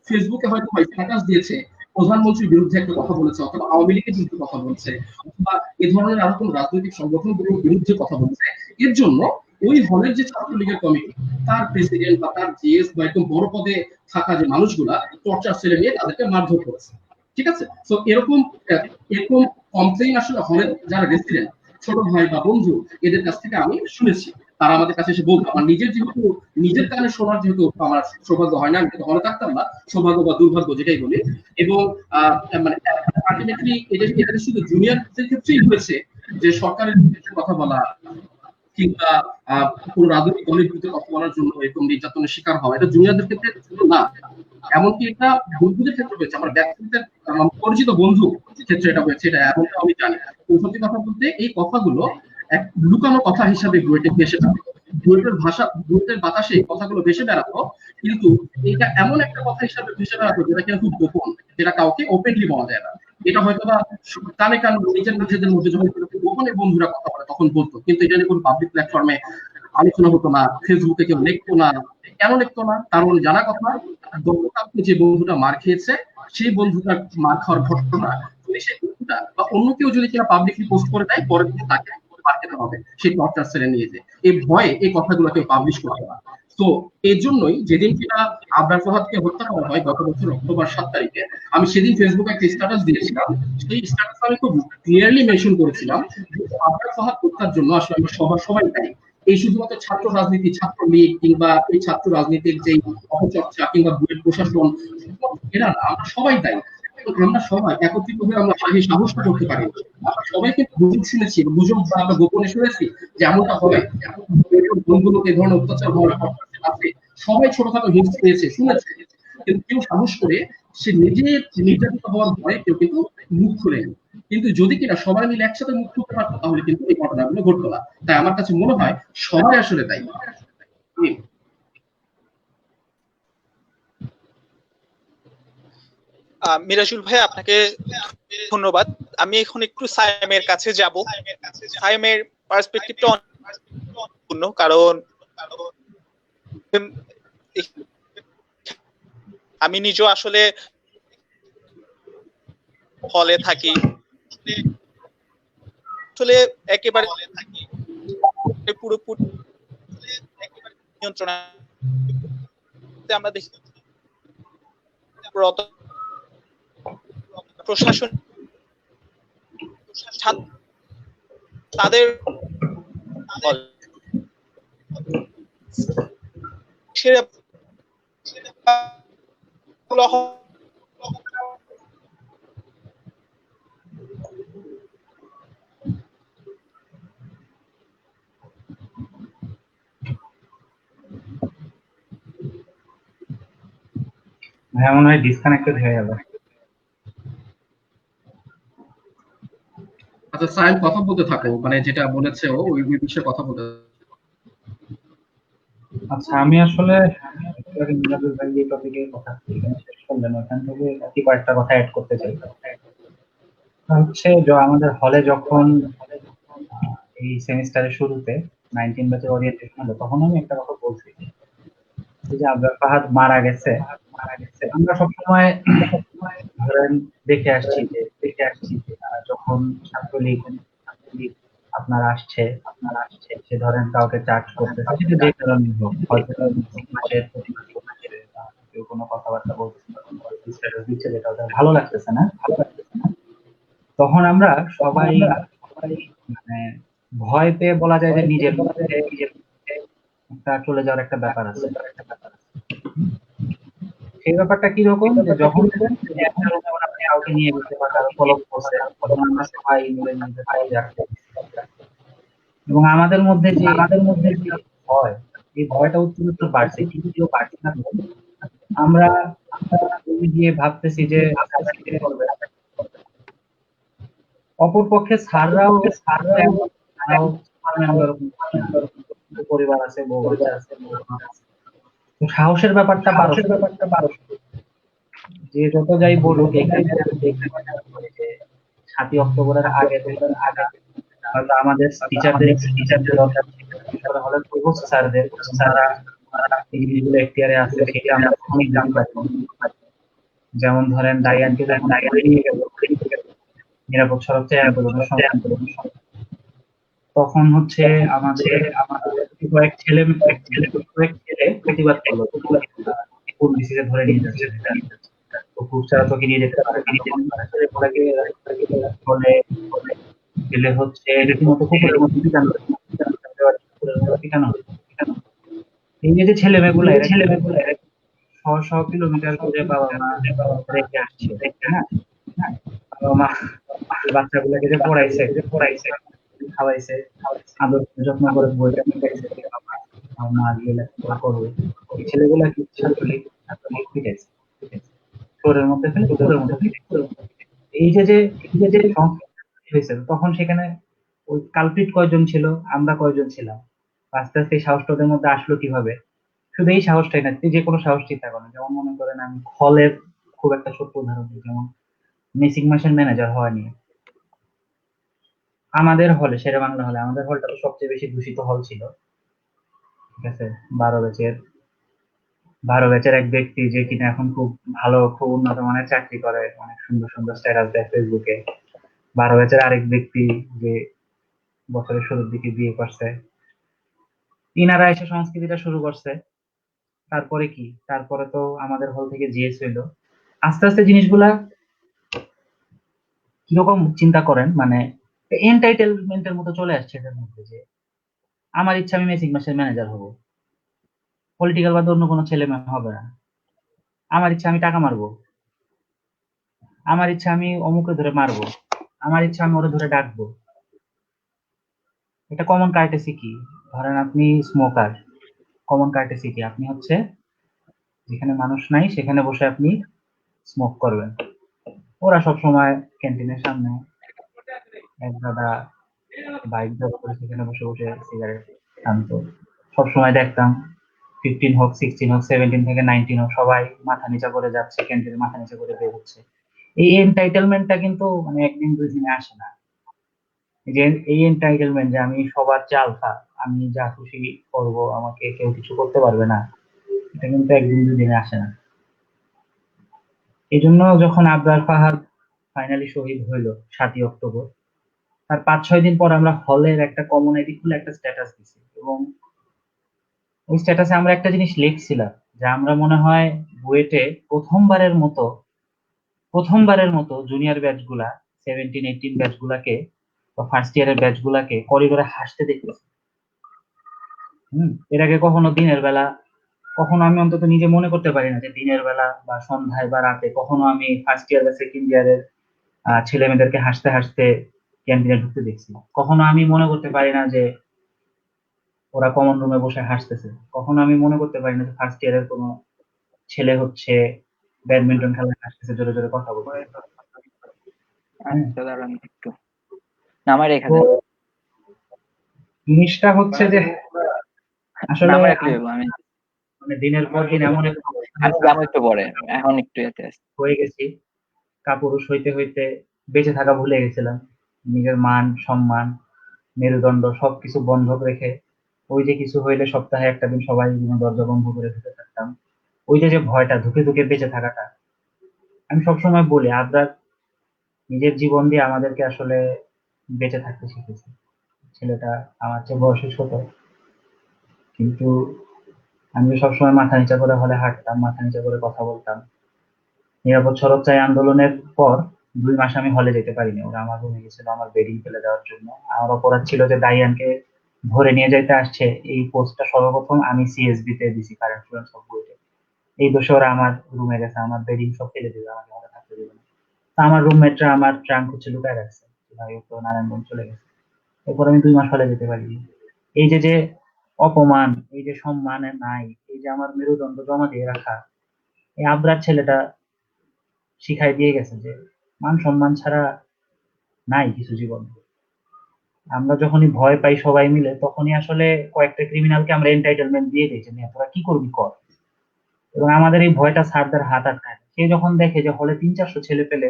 ফেসবুকে হয়তো স্ট্যাটাস দিয়েছে, প্রধানমন্ত্রীর বিরুদ্ধে একটা কথা বলেছে, অথবা আওয়ামী লীগের বিরুদ্ধে কথা বলছে, অথবা এ ধরনের আরো কোন রাজনৈতিক সংগঠনগুলোর বিরুদ্ধে কথা বলছে। এর জন্য ওই হলের যে ছাত্রলীগের কমিটি, তার প্রেসিডেন্ট বা তার জিএস বা একদম বড় পদে থাকা যে মানুষগুলা টর্চার সেলে নিয়ে তাদেরকে মারধর করেছে, ঠিক আছে। তো এরকম কমপ্লেইন আসলে হলের যারা রেসিডেন্ট, ছোট ভাই বা বন্ধু, এদের কাছ থেকে আমি শুনেছি। তারা আমাদের কাছে এসে বলতো, আমার নিজের কানে শোনার যেহেতু আমার সৌভাগ্য হয় না, আমি কিন্তু হলে থাকতাম না, সৌভাগ্য বা দুর্ভাগ্য যেটাই বলি। এবং মানে আলটিমেটলি এটা শুধু জুনিয়রদের ক্ষেত্রেই হয়েছে যে সরকারের কথা বলা কিংবা কোন রাজনৈতিক দলের বিরুদ্ধে কথা বলার জন্য এরকম নির্যাতনের শিকার হওয়া, এটা জুনিয়রদের ক্ষেত্রে না, এমনকি এটা বন্ধুদের ক্ষেত্রে হয়েছে, আমার ব্যক্তিগত পরিচিত বন্ধু ক্ষেত্রে এটা হয়েছে, এটা এমনটা আমি জানি। সত্যি কথা বলতে এই কথাগুলো এক লুকানো কথা হিসাবে বুয়েটে ভেসে বেড়াতো, বুয়েটের বাতাসে এই কথাগুলো ভেসে বেড়াতো, কিন্তু এটা এমন একটা কথা হিসাবে ভেসে বেড়াতো যেটা কিনা খুব গোপন, যেটা কাউকে ওপেনলি বলা যায় না। এটা হয়তো বা কানে নিজেদের মধ্যে যখন গোপনে বন্ধুরা কথা বলে তখন বলতো, কিন্তু এটা নিয়ে কোনো পাবলিক প্ল্যাটফর্মে আলোচনা হতো না, ফেসবুকে কেউ লিখতো না। কেন লিখতো না? কারণ জানা কথা, যে বন্ধুটা মার খেয়েছে সেই বন্ধুটার মার খাওয়ার ঘটনা সেই বন্ধুটা বা অন্য কেউ যদি কিনা পাবলিকলি পোস্ট করে দেয়, পরে কিন্তু তাকে মার খেতে হবে সেই টর্চার সেলে নিয়ে যে, এই ভয়ে এই কথাগুলো কেউ পাবলিশ করতো না। তো এর জন্যই যেদিন কিনা আবরার ফাহাদকে হত্যা করা হয় গত বছর অক্টোবর 7 তারিখে, আমি সেদিন ফেসবুকে একটা স্ট্যাটাস দিয়েছিলাম। সেই স্ট্যাটাস আমি খুব ক্লিয়ারলি মেনশন করেছিলাম যে আবরার ফাহাদ হত্যার জন্য আসলে আমরা সবাই দায়ী। এই শুধুমাত্র ছাত্র রাজনীতি, ছাত্র লীগ কিংবা এই ছাত্র রাজনীতির যে অপচর্চা কিংবা বুয়েট প্রশাসন, এরা না, আমরা সবাই দায়ী। আমরা সবাই একত্রিত হয়ে আমরা সেই সাহসটা করতে পারি। আমরা সবাই কিন্তু গুজব শুনেছি, গুজব বা আমরা গোপনে শুনেছি যে এমনটা হবে, বন্ধুগুলোকে এই ধরনের অত্যাচার হওয়ার আছে, সবাই ছোটখাটো হিংসা পেয়েছে, শুনেছে, কিন্তু কেউ সাহস করে সে নিজে নির্যাতিত হওয়ার ভয়ে কেউ কিন্তু মুখ খুলে। কিন্তু যদি কিনা সবাই মিলে একসাথে মুখ খুলতে পারতো তাহলে কিন্তু এই ঘটনাগুলো ঘটতো না। তাই আমার কাছে মনে হয় সবাই আসলে দায়ী। মিরাজুল ভাই, আপনাকে ধন্যবাদ। আমি এখন একটু সাইমের কাছে যাব। সাইমের পার্সপেক্টিভটা অন্য, কারণ আমি নিজেও আসলে হলে থাকি, আসলে একেবারে পুরোপুরি নিয়ন্ত্রণ আমরা দেখি প্রশাসন তাদের ভাই মনে হয় ডিসকানেক্টেড হয়ে গেল। আচ্ছা সাইম, কথা বলতে থাকো, মানে যেটা বলেছে ও ওই বিষয়ে কথা বলতে। আচ্ছা, আমি আসলে মিরাজুল ভাই এই টপিকে কথা শেষ করলেন, ওখান থেকে কি কয়েকটা কথা অ্যাড করতে চাই। হচ্ছে আমাদের হলে যখন এই সেমিস্টারের শুরুতে 19 ব্যাচের ওরিয়েন্টেশন হলো, তখন আমি একটা কথা বলছি যে আবরার ফাহাদ মারা গেছে। আমরা সবসময় ধরেন দেখে আসছি যে যখন ছাত্রলীগ আপনার আসছে সে ধরেন কাউকে চার্জ করতেছে, সেটা যে কারণে হোক, হয়তো মাসের প্রতি মাসে কেউ কোনো কথাবার্তা বলতেছে, স্ট্যাটাস দিচ্ছে যেটা ওদের ভালো লাগতেছে না, তখন আমরা সবাই মানে ভয় পেয়ে বলা যায় যে নিজের একটা চলে যাওয়ার একটা ব্যাপার আছে। সেই ব্যাপারটা কিরকম যে যখন আপনি কাউকে নিয়ে গেছে বা কারো ফলো করছে, তখন আমরা সবাই মিলে নিজে পাই রাখতে, এবং আমাদের মধ্যে যে ভয়, এই ভয়টা উত্তরোত্তর বাড়ছে, কিন্তু কেউ পারছে না। আমরা গিয়ে ভাবতেছি যে করবে, অপরপক্ষে স্যাররাও পরিবার আছে, বউ আছে, সাহসের ব্যাপারটা যে যত যাই বলুক, এখানে 7ই অক্টোবরের আগে হয়তো আমাদের টিচারদের হলে প্রভোস্ট স্যারদের যারা এই জিনিসগুলো এখতিয়ারে আছে, সেটা আমরা কখনোই জানতে পারবো। যেমন ধরেন ডায়ানকে যখন নিয়ে গেল নিরাপদ সড়ক আন্দোলন, তখন হচ্ছে আমাদের কয়েক ছেলে প্রতিবাদ করলো, পুলিশে ধরে নিয়ে যাচ্ছে, খুব সারা তোকে নিয়ে যেতে পারে গেলে হচ্ছে রীতিমতো কুকুরের মধ্যে পিটানো। এই যে ছেলে মেয়েগুলো শহ কিলোমিটার করে বাবা মা রেখে আসছে, হ্যাঁ, বাবা মা বাচ্চাগুলোকে যে পড়াইছে খাওয়াইছে, আদর যত্ন করে বইটা শিখাইছে, মা গিয়ে লেখাপড়া করবে, এই ছেলেগুলা কি ছাত্রলীগ শিখাইছে, চোরের মধ্যে ফেলে চোরের মধ্যে এই যে হয়েছে, তখন সেখানে ওই কালপিট কয়জন ছিল, আমরা কয়জন ছিলাম, আস্তে আস্তে এই সাহসটা ওদের মধ্যে আসলো কিভাবে? শুধু এই সাহসটাই না, যে কোনো সাহস চিন্তা করেন, যেমন মনে করেন আমি হলের খুব একটা সত্য উদাহরণ দিই, যেমন মেসিক মাসের ম্যানেজার হওয়া নিয়ে আমাদের হলে, শেরে বাংলা হলে, আমাদের হলটা তো সবচেয়ে বেশি দূষিত হল ছিল, ঠিক আছে, 12 ব্যাচের এক ব্যক্তি যে কিনা এখন খুব ভালো, খুব উন্নত মানের চাকরি করে, অনেক সুন্দর সুন্দর স্ট্যাটাস দেয় ফেসবুকে। 12 ব্যাচের আরেক ব্যক্তি যে বছরের শুরুর দিকে বিয়ে করছে, ইনারা এসে সংস্কৃতিটা শুরু করছে। তারপরে কি, তারপরে তো আমাদের হল থেকে জিএস হইলো। আস্তে আস্তে জিনিসগুলা কিরকম চিন্তা করেন, মানে এন্টাইটেলমেন্টের মতো চলে আসছে এদের মধ্যে, যে আমার ইচ্ছা আমি মেসিক মাসের ম্যানেজার হবো, পলিটিক্যাল বা অন্য কোনো ছেলে মেয়ে হবে না, আমার ইচ্ছা আমি টাকা মারবো, আমার ইচ্ছা আমি অমুকে ধরে মারবো, আমার ইচ্ছা আমি ওরে ধরে ডাকবো। এটা কমন কার্টেসি কি? ধরেন আপনি স্মোকার, কমন কার্টেসি কি? আপনি হচ্ছে যেখানে মানুষ নাই সেখানে বসে আপনি স্মোক করবেন। ওরা সব সময় ক্যান্টিনের সামনে এক দাদা বাইক ড্রাইভ করে সেখানে বসে বসে সিগারেট টানতো, সবসময় দেখতাম 15 হোক, 16 হোক, 17 থেকে 19 হোক, সবাই মাথা নিচা করে যাচ্ছে, ক্যান্টিনে মাথা নিচা করে বের হচ্ছে। এই এন্টাইটেলমেন্টটা কিন্তু মানে একদিন দুই দিনে আসে না। এই যে এই এন্টাইটেলমেন্ট যে আমি সবার চেয়ে আলফা, আমি যা খুশি করবো, আমাকে কেউ কিছু করতে পারবে না, এটা কিন্তু একদিন দুই দিনে আসে না। এই জন্য যখন আবরার ফাহাদ ফাইনালি শহীদ হইলো 7ই অক্টোবর, তার 5-6 দিন পর আমরা হলের একটা কমিউনিটি খুলে একটা স্ট্যাটাস দিছি, এবং ওই স্ট্যাটাসে আমরা একটা জিনিস লিখছিলাম যে আমরা মনে হয় বুয়েটে প্রথমবারের মতো জুনিয়র ব্যাচ গুলা 17-18 ব্যাচ গুলাকে বা ফার্স্ট ইয়ারের ব্যাচ গুলাকে করিডোরে হাসতে দেখতেছি। এর আগে কখনো দিনের বেলা, কখনো আমি অন্তত নিজে মনে করতে পারি না যে দিনের বেলা বা সন্ধ্যায় বা রাতে কখনো আমি ফার্স্ট ইয়ার বা সেকেন্ড ইয়ারের ছেলে মেয়েদেরকে হাসতে হাসতে ক্যান্টিনে ঢুকতে দেখছি। কখনো আমি মনে করতে পারি না যে ওরা কমন রুমে বসে হাসতেছে। কখনো আমি মনে করতে পারি না যে ফার্স্ট ইয়ারের কোনো ছেলে হচ্ছে ব্যাডমিন্টন খেলায় হাসতেছে, জোরে জোরে কথা বলতেছে। আচ্ছা দাঁড়ান একটু, আমার তো এখানে জিনিসটা হচ্ছে যে আসলে আমার একটু আমি মানে দিনের পর দিন এমন একটা আমি যাবো একটু পরে, এখন একটু এতে আছি। হয়ে গেছি, কাপুরুষ হইতে হইতে বেঁচে থাকা ভুলে গেছিলাম। নিজের মান সম্মান মেরুদণ্ড সবকিছু বন্ধক রেখে ওই যে কিছু হইলে সপ্তাহে একটা দিন সবাই দরজা বন্ধ করে ঢুকে থাকতাম। ওই যে যে ভয়টা, ধুকে ধুকে বেঁচে থাকাটা, আমি সবসময় বলি আবরার নিজের জীবন দিয়ে আমাদেরকে আসলে বেঁচে থাকতে শিখেছে। ছেলেটা আমার চেয়ে বয়সে ছোট, কিন্তু আমি যে সবসময় মাথা নিচা করে হলে হাঁটতাম, মাথা নিচা করে কথা বলতাম। নিরাপদ সড়ক চাই আন্দোলনের পর 2 মাস আমি হলে যেতে পারিনি, ওরা আমার রুমে গেছিল আমার বেডিং ফেলে দেওয়ার জন্য। আমার অপরাধ ছিল যে দাইয়ানকে ধরে নিয়ে যাইতে আসছে, এই পোস্টটা সর্বপ্রথম আমি সিএসবি তে দিছি, কারেন্ট স্টুডেন্টস অফ বুয়েটে। এই দোষে ওরা আমার রুমে গেছে, আমার বেডিং সব ফেলে দিবে, আমাকে ঘরে থাকতে দিবে না। তো আমার রুমমেটরা আমার ট্রাঙ্ক হচ্ছে লুকায় রাখছে, ভাই ও তো নারায়ণগঞ্জ চলে গেছে। এরপর আমি 2 মাস হলে যেতে পারিনি। এই যে যে অপমান, এই যে সম্মান নাই, এই যে আমার মেরুদণ্ড জমা দিয়ে রাখা, এই আবরার ছেলেটা শিখাই দিয়ে গেছে যে মান সম্মান ছাড়া নাই কিছু জীবনে। আমরা যখনই ভয় পাই সবাই মিলে, তখনই আসলে কয়েকটা ক্রিমিনালকে আমরা এন্টাইটেলমেন্ট দিয়ে দিই যে "নে, তোরা কি করবি কর"। এবং আমাদের এই ভয়টা স্যারদের হাত আটকায়। সে যখন দেখে যে হলে 300-400 ছেলে পেলে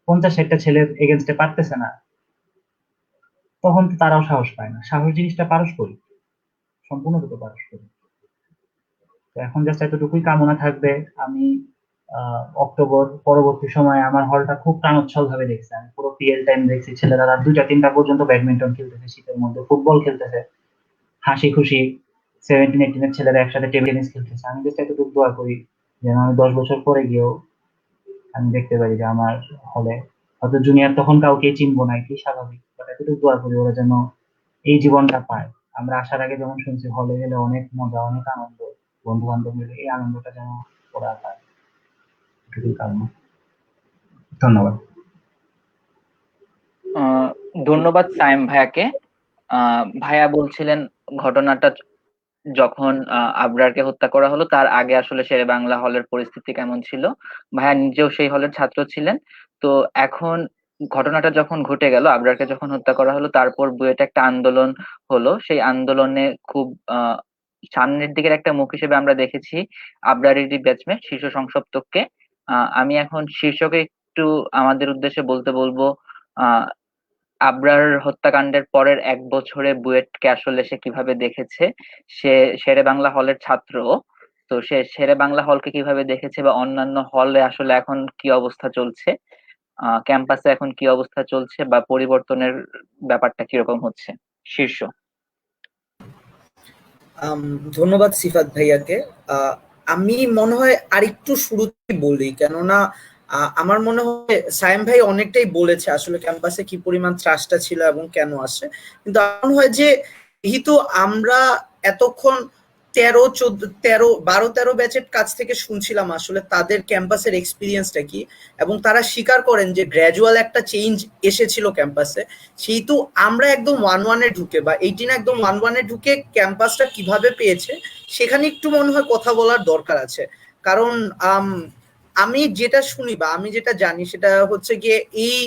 50-60টা ছেলের এগেনস্টে পারতেছে না, তখন তো তারাও সাহস পায় না। সাহস জিনিসটা পারস্পরিক, সম্পূর্ণরূপে পারস্পরিক। তো এখন জাস্ট এতটুকুই কামনা থাকবে, আমি অক্টোবর পরবর্তী সময়ে আমার হলটা খুব প্রাণোচ্ছল ভাবে দেখছি। আমি পুরো পিএল টাইম দেখছি, ছেলেরা রাত 2টা-3টা পর্যন্ত ব্যাডমিন্টন খেলতেছে, শীতের মধ্যে ফুটবল খেলতেছে, হাসি খুশি 17-18 এর ছেলেরা একসাথে টেবিল টেনিস খেলতেছে। আমি জাস্ট এতটুকু দোয়া করি যেন আমি 10 বছর পরে গিয়েও আমি দেখতে পারি যে আমার হলে, হয়তো জুনিয়র তখন কাউকে চিনবো না, কি স্বাভাবিক, বাট এতটুকু দোয়া করি ওরা যেন এই জীবনটা পায়। আমরা আসার আগে যেমন শুনছি হলে গেলে অনেক মজা, অনেক আনন্দ, বন্ধু বান্ধব মিলে, এই আনন্দটা যেন ওরা পায়। এটুকুই কামনা। ধন্যবাদ। ধন্যবাদ সাইম ভাইয়াকে। ভাইয়া বলছিলেন ঘটনাটা যখন আবরারকে হত্যা করা হলো তার আগে আসলে শেরে বাংলা হলের পরিস্থিতি কেমন ছিল। ভাইয়া নিজেও সেই হলের ছাত্র ছিলেন। তো এখন ঘটনাটা যখন ঘটে গেল, আবরারকে যখন হত্যা করা হলো, তারপর বুয়েটে একটা আন্দোলন হলো। সেই আন্দোলনে খুব সামনের দিকের একটা মুখ হিসেবে আমরা দেখেছি আবরারেরই ব্যাচমেট শীর্ষ সংসপ্তককে। আমি এখন শীর্ষকে একটু আমাদের উদ্দেশ্যে বলতে বলবো। আহ আবরার হত্যাকাণ্ডের পরের 1 বছরে বুয়েটকে আসলে সে কিভাবে দেখেছে। সে শেরে বাংলা হলের ছাত্র, তো সে শেরে বাংলা হলকে কিভাবে দেখেছে বা অন্যান্য হলে আসলে এখন কি অবস্থা চলছে, ক্যাম্পাসে এখন কি অবস্থা চলছে বা পরিবর্তনের ব্যাপারটা কিরকম হচ্ছে। শীর্ষ। ধন্যবাদ সিফাত ভাইয়াকে। আমি মনে হয় আরেকটু শুরুতেই বলি, কেননা আমার মনে হয় সায়েম ভাই অনেকটাই বলেছে আসলে ক্যাম্পাসে কি পরিমাণ ত্রাসটা ছিল এবং কেন আসে। কিন্তু আমার মনে হয় যে যেহেতু আমরা এতক্ষণ 13 ব্যাচের কাছ থেকে শুনছিলাম আসলে তাদের ক্যাম্পাসের এক্সপিরিয়েন্সটা কি, এবং তারা স্বীকার করেন যে গ্র্যাজুয়াল একটা চেঞ্জ এসেছিল ক্যাম্পাসে, সেহেতু আমরা একদম 1-1-এ ঢুকে বা 18 একদম 1-1-এ ঢুকে ক্যাম্পাসটা কিভাবে পেয়েছে সেখানে একটু মনে হয় কথা বলার দরকার আছে। কারণ আমি যেটা শুনি বা আমি যেটা জানি সেটা হচ্ছে গিয়ে এই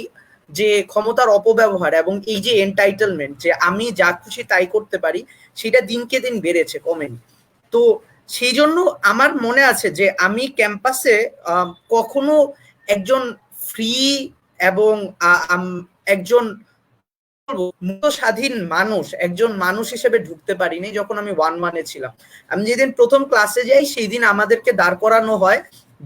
যে ক্ষমতার অপব্যবহার এবং এই যে এন্টাইটেলমেন্ট, যে আমি যা খুশি তাই করতে পারি, সেটা দিনকে দিন বেড়েছে, কমেনি। তো সেই জন্য আমার মনে আছে যে আমি ক্যাম্পাসে কখনো একজন ফ্রি এবং একজন মুক্ত স্বাধীন একজন মানুষ হিসেবে ঢুকতে পারিনি যখন আমি 1-1-এ ছিলাম। আমি যেদিন প্রথম ক্লাসে যাই সেই দিন আমাদেরকে দাঁড় করানো হয়,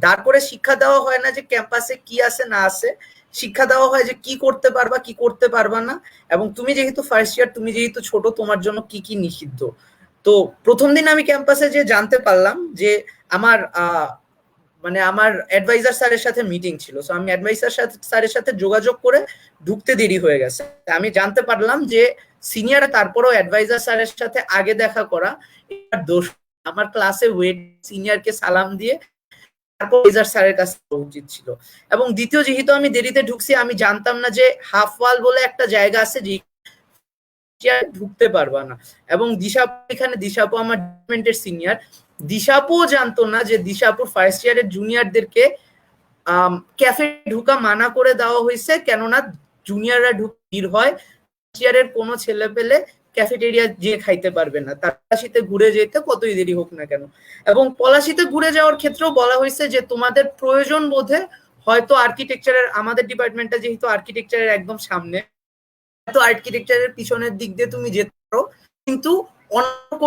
দাঁড় করে শিক্ষা দেওয়া হয় না যে ক্যাম্পাসে কি আছে না আছে, শিক্ষা দেওয়া হয় যে কি করতে পারবা কি করতে পারবা না, এবং তুমি যেহেতু ফার্স্ট ইয়ার, তুমি যেহেতু ছোট, তোমার জন্য কি কি নিষিদ্ধ। তো প্রথম দিন আমি ক্যাম্পাসে যে জানতে পারলাম যে আমার আমার অ্যাডভাইজার স্যারের সাথে মিটিং ছিল, সো আমি অ্যাডভাইজার স্যারের সাথে যোগাযোগ করে ঢুকতে দেরি হয়ে গেছে। আমি জানতে পারলাম যে সিনিয়র, তারপরও অ্যাডভাইজার স্যারের সাথে আগে দেখা করা এর দোষ। আমার ক্লাসে ওয়েট সিনিয়রকে সালাম দিয়ে তারপর অ্যাডভাইজার স্যারের কাছে উচিত ছিল। এবং দ্বিতীয়, যেহেতু আমি দেরিতে ঢুকছি, আমি জানতাম না যে হাফ ওয়াল বলে একটা জায়গা আছে যে ঢুকতে পারবা না। এবং দিশাপু আমার ডিপার্টমেন্টের সিনিয়র, দিশাপুও জানতো না যে দিশাপুর ফার্স্ট ইয়ারের জুনিয়রদেরকে ক্যাফে ঢুকা মানা করে দেওয়া হয়েছে, কেননা জুনিয়ররা ভিড় হয়, ফার্স্ট ইয়ারের কোনো ছেলে পেলে ক্যাফেটেরিয়া যেয়ে খাইতে পারবে না, পলাশীতে ঘুরে যেতে কতই দেরি হোক না কেন। এবং পলাশীতে ঘুরে যাওয়ার ক্ষেত্রেও বলা হয়েছে যে তোমাদের প্রয়োজন বোধে হয়তো আর্কিটেকচারের, আমাদের ডিপার্টমেন্টটা যেহেতু আর্কিটেকচারের একদম সামনে, হয়তো আর্কিটেকচারের পিছনের দিক দিয়ে তুমি যেতে পারো, কিন্তু অন্য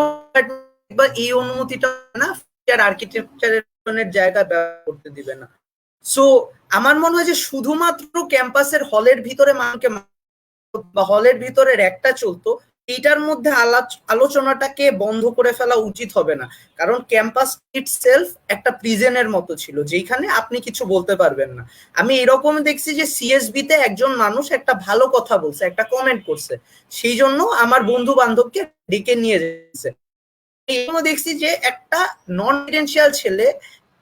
বা এই অনুমতিটা না, আর্কিটেকচারের জায়গা ব্যবহার করতে দিবে না। সো আমার মনে হয় যে শুধুমাত্র ক্যাম্পাসের হলের ভিতরে মানুষকে বা হলের ভিতরে একটা চলতো, এইটার মধ্যে আলোচনাটাকে বন্ধ করে ফেলা উচিত হবে না। কারণ ক্যাম্পাস ইটসেলফ একটা প্রিজনের মতো ছিল, যেখানে আপনি কিছু বলতে পারবেন না। আমি এরকম দেখছি যে সিএসবি তে একজন মানুষ একটা ভালো কথা বলছে, একটা কমেন্ট করছে, সেই জন্য আমার বন্ধু বান্ধবকে ডেকে নিয়ে যাচ্ছে। এরকম দেখছি যে একটা নন রেসিডেন্সিয়াল ছেলে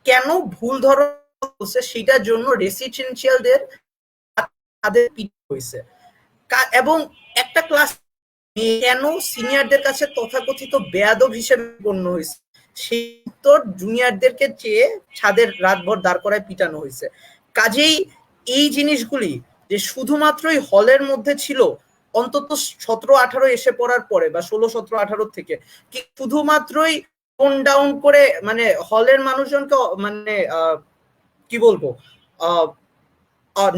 কেন ভুল ধরনের বলছে, সেটার জন্য রেসিডেন্সিয়ালদের তাদের পিট হয়েছে। এবং একটা ক্লাস কেন সিনিয়রদের কাছে তথাকথিত বেয়াদব হিসেবে গণ্য হয়েছে, সেই উত্তর জুনিয়রদেরকে চেয়ে ছাদের রাতভর দাঁড় করায় পিটানো হয়েছে। কাজেই এই জিনিসগুলি যে শুধুমাত্রই হলের মধ্যে ছিল, অন্তত 17-18 এসে পড়ার পরে বা 16-17-18 থেকে কি শুধুমাত্রই টোন ডাউন করে হলের মানুষজনকে কি বলবো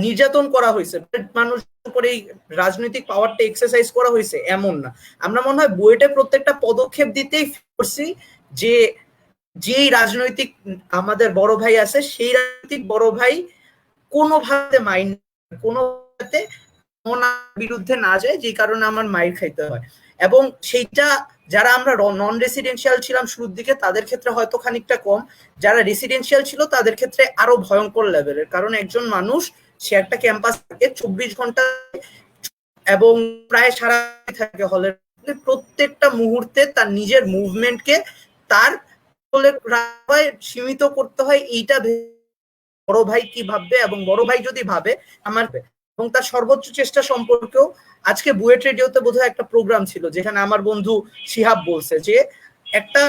নির্যাতন করা হয়েছে, মানুষ উপরে রাজনৈতিক পাওয়ারটা এক্সারসাইজ করা হয়েছে, এমন না। আমরা মনে হয় বুয়েটে প্রত্যেকটা পদক্ষেপ দিতেই করছি যে যেই রাজনৈতিক আমাদের বড় ভাই আছে, সেই রাজনৈতিক বড় ভাই কোনোভাবে কোনোভাবে বিরুদ্ধে না যায়, যে কারণে আমার মাইর খাইতে হয়। এবং সেইটা যারা আমরা নন রেসিডেন্সিয়াল ছিলাম শুরুর দিকে, তাদের ক্ষেত্রে হয়তো খানিকটা কম, যারা রেসিডেন্সিয়াল ছিল তাদের ক্ষেত্রে আরো ভয়ঙ্কর লেভেলের। কারণ একজন মানুষ, সে একটা ক্যাম্পাস থাকে 24 ঘন্টা এবং প্রায় সারা থাকে হলের, প্রত্যেকটা মুহূর্তে তার নিজের মুভমেন্টকে তার সীমিত করতে হয়। এইটা বড় ভাই কি ভাববে, এবং বড় ভাই যদি ভাবে আমার, এবং তার সর্বোচ্চ চেষ্টা সম্পর্কেও আজকে বুয়েট রেডিওতে বোধহয় একটা প্রোগ্রাম ছিল, যেখানে আমার বন্ধু শিহাব বলছে যে একটা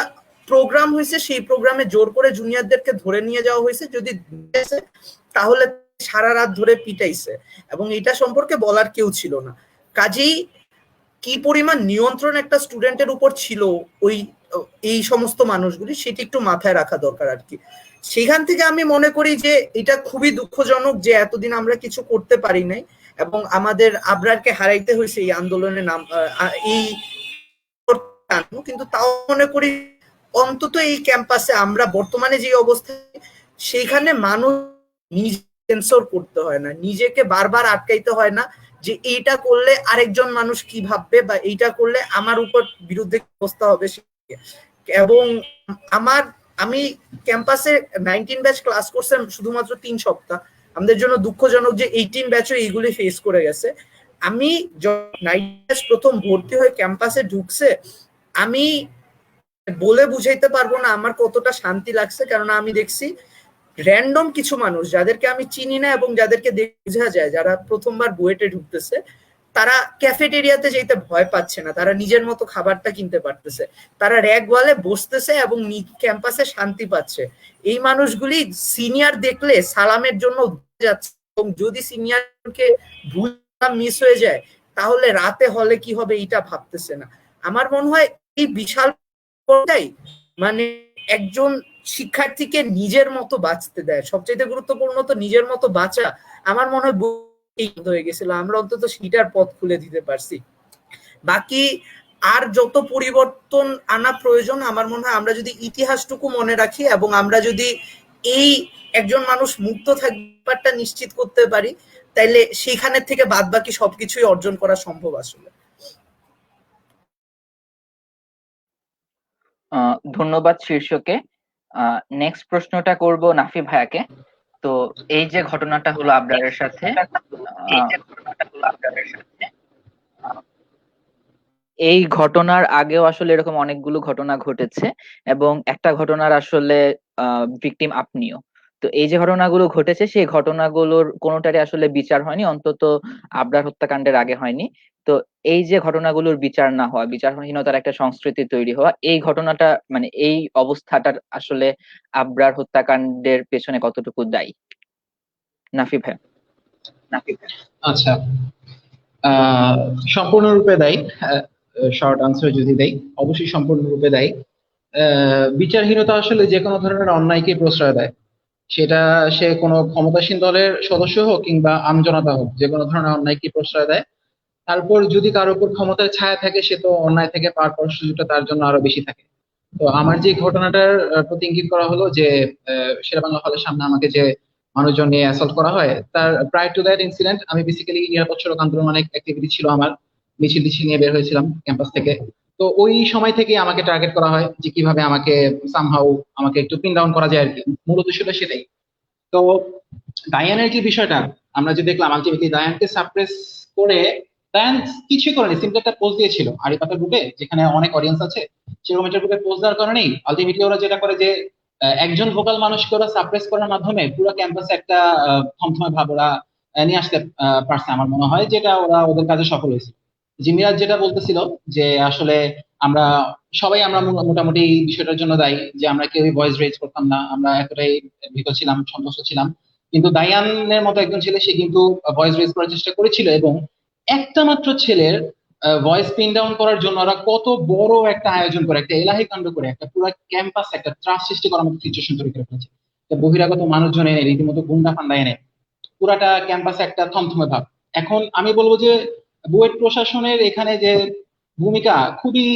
প্রোগ্রাম হয়েছে, সেই প্রোগ্রামে জোর করে জুনিয়রদেরকে ধরে নিয়ে যাওয়া হয়েছে, যদি তাহলে সারা রাত ধরে পিটাইছে, এবং এটা সম্পর্কে বলার কেউ ছিল না। কাজেই কি পরিমাণ নিয়ন্ত্রণ একটা স্টুডেন্টের উপর ছিল এই সমস্ত মানুষগুলি, সেটি একটু মাথায় রাখা দরকার আর কি। সেখান থেকে আমি মনে করি যে এটা খুবই দুঃখজনক যে এতদিন আমরা কিছু করতে পারি নাই, এবং আমাদের আবরারকে হারাইতে হয়েছে এই আন্দোলনের নাম, এই কিন্তু তাও মনে করি অন্তত এই ক্যাম্পাসে আমরা বর্তমানে যে অবস্থায়, সেইখানে মানুষ নিজে সেন্সর করতে হয় না, নিজেকে বারবার আটকাইতে হয় না যে এইটা করলে আরেকজন মানুষ কি ভাববে, বা এইটা করলে আমার উপর বিরুদ্ধে ব্যবস্থা হবে। এবং আমার আমি ক্যাম্পাসে 19 ব্যাচ ক্লাস করছে শুধুমাত্র 3 সপ্তাহ, আমাদের জন্য দুঃখজনক যে 18 ব্যাচও এইগুলি ফেস করে গেছে। আমি 19 ব্যাচ প্রথম ভর্তি হয়ে ক্যাম্পাসে ঢুকছে, আমি বলে বুঝাইতে পারবো না আমার কতটা শান্তি লাগছে, কারণ আমি দেখছি র্যান্ডম কিছু মানুষ যাদেরকে আমি চিনি না এবং যাদেরকে বোঝা যায় যারা প্রথমবার বুয়েটে ঢুকতেছে, তারা ক্যাফেটেরিয়াতে যেতে ভয় পাচ্ছে না, তারা নিজের মতো খাবারটা কিনতে পারতেছে, তারা র্যাক ওয়ালে বসতেছে এবং ক্যাম্পাসে শান্তি পাচ্ছে। এই মানুষগুলি সিনিয়র দেখলে সালামের জন্য যাচ্ছে, এবং যদি সিনিয়রকে ভুল মিস হয়ে যায় তাহলে রাতে হলে কি হবে এটা ভাবতেছে না। আমার মনে হয় এই বিশাল মানে একজন শিক্ষার্থীকে নিজের মতো বাঁচতে দেয়। সবচেয়ে গুরুত্বপূর্ণ তো নিজের মতো বাঁচা। আমার মনে হয় হয়ে গেছিল, আমরা অন্তত সেটার পথ খুলে দিতে পারছি। বাকি আর যত পরিবর্তন আনা প্রয়োজন, আমার মনে হয় আমরা যদি ইতিহাসটুকু মনে রাখি এবং আমরা যদি এই একজন মানুষ মুক্ত থাকবারটা নিশ্চিত করতে পারি, তাইলে সেইখানের থেকে বাদ বাকি সবকিছুই অর্জন করা সম্ভব আসলে। ধন্যবাদ শীর্ষকে। নেক্সট প্রশ্নটা করব নাফি ভাইয়াকে। তো এই যে ঘটনাটা হলো আবরারের সাথে, এই ঘটনার আগেও আসলে এরকম অনেকগুলো ঘটনা ঘটেছে এবং একটা ঘটনার আসলে ভিকটিম আপনিও। তো এই যে ঘটনাগুলো ঘটেছে সেই ঘটনাগুলোর কোনোটারই আসলে বিচার হয়নি, অন্তত আবরার হত্যাকাণ্ডের আগে হয়নি। তো এই যে ঘটনাগুলোর বিচার না হওয়া, বিচারহীনতার একটা সংস্কৃতি তৈরি হওয়া, এই ঘটনাটা মানে এই অবস্থাটার আসলে আবরার হত্যাকাণ্ডের পেছনে কতটুকু দায়ী? নাফি ভাই। আচ্ছা, সম্পূর্ণরূপে দায়ী। শর্ট আনসার যদি দেই, অবশ্যই সম্পূর্ণরূপে দায়ী। বিচারহীনতা আসলে যে কোনো ধরনের অন্যায়কে প্রশ্রয় দেয়, সেটা সে কোনো ক্ষমতাসীন দলের সদস্য হোক কিংবা আমজনতা হোক, যে কোনো ধরনের অন্যায়কে প্রশ্রয় দেয়। তারপর যদি কারোর উপর ক্ষমতার ছায়া থাকে, সে তো অন্যায় থেকে পার পাওয়ার সুযোগটা তার জন্য আরো বেশি থাকে। তো আমার যে ঘটনাটার প্রতি ইঙ্গিত করা হলো যে শেরেবাংলা হলের সামনে আমাকে যে মানুষজন নিয়ে অ্যাসল্ট করা হয়, তার প্রায় টু দ্যাট ইনসিডেন্ট আমি বেসিক্যালি নিরাপদ সড়ক আন্দোলন অনেক অ্যাক্টিভিটি ছিল আমার, মিছিল টিছিল নিয়ে বের হয়েছিলাম ক্যাম্পাস থেকে। তো ওই সময় থেকে আমাকে টার্গেট করা হয় যে কিভাবে আমাকে সামহাউ আমাকে একটু পিন ডাউন করা যায় আর কি, মূলত ছিল সেটাই। তো ডায়ানের যে বিষয়টা আমরা যে দেখলাম, আলটিমেটলি ডায়ানকে সাপ্রেস করে ডায়ান কিছুই করেনি, সিম্পলি একটা পোস্ট দিয়েছিল আরিপাতা গ্রুপে, যেখানে অনেক অডিয়েন্স আছে, সেরকম একটা গ্রুপে পোস্ট দেওয়ার কারণেই আলটিমেটলি ওরা যেটা করে যে একজন ভোকাল মানুষকে ওরা সাপ্রেস করার মাধ্যমে পুরো ক্যাম্পাসে একটা থমথমে ভাব ওরা নিয়ে আসতে পারছে। আমার মনে হয় যেটা ওরা ওদের কাজে সফল হয়েছে। জিমিরাজ যেটা বলতেছিল যে আসলে আমরা সবাই আমরা মোটামুটি এই বিষয়টার জন্য দায়ী, যে আমরা কেউই ভয়েস রেজ করতাম না, আমরা এতটাই ভীত ছিলাম, সন্তুষ্ট ছিলাম। কিন্তু দায়ানের মতো একজন ছেলে, সে কিন্তু ভয়েস রেজ করার চেষ্টা করেছিল, এবং একটা মাত্র ছেলের ভয়েস পিন ডাউন করার জন্য ওরা কত বড় একটা আয়োজন করে, একটা এলাহি কাণ্ড করে, একটা পুরো ক্যাম্পাস একটা ত্রাস সৃষ্টি করার মতো সিচুয়েশন তৈরি করে ফেলেছে। বহিরাগত মানুষজন এনে রীতিমতো গুন্ডা ফান্ডা এনে পুরাটা ক্যাম্পাসে একটা থমথমে ভাব। এখন আমি বলবো যে বুয়েট প্রশাসনের এখানে যে ভূমিকা খুবই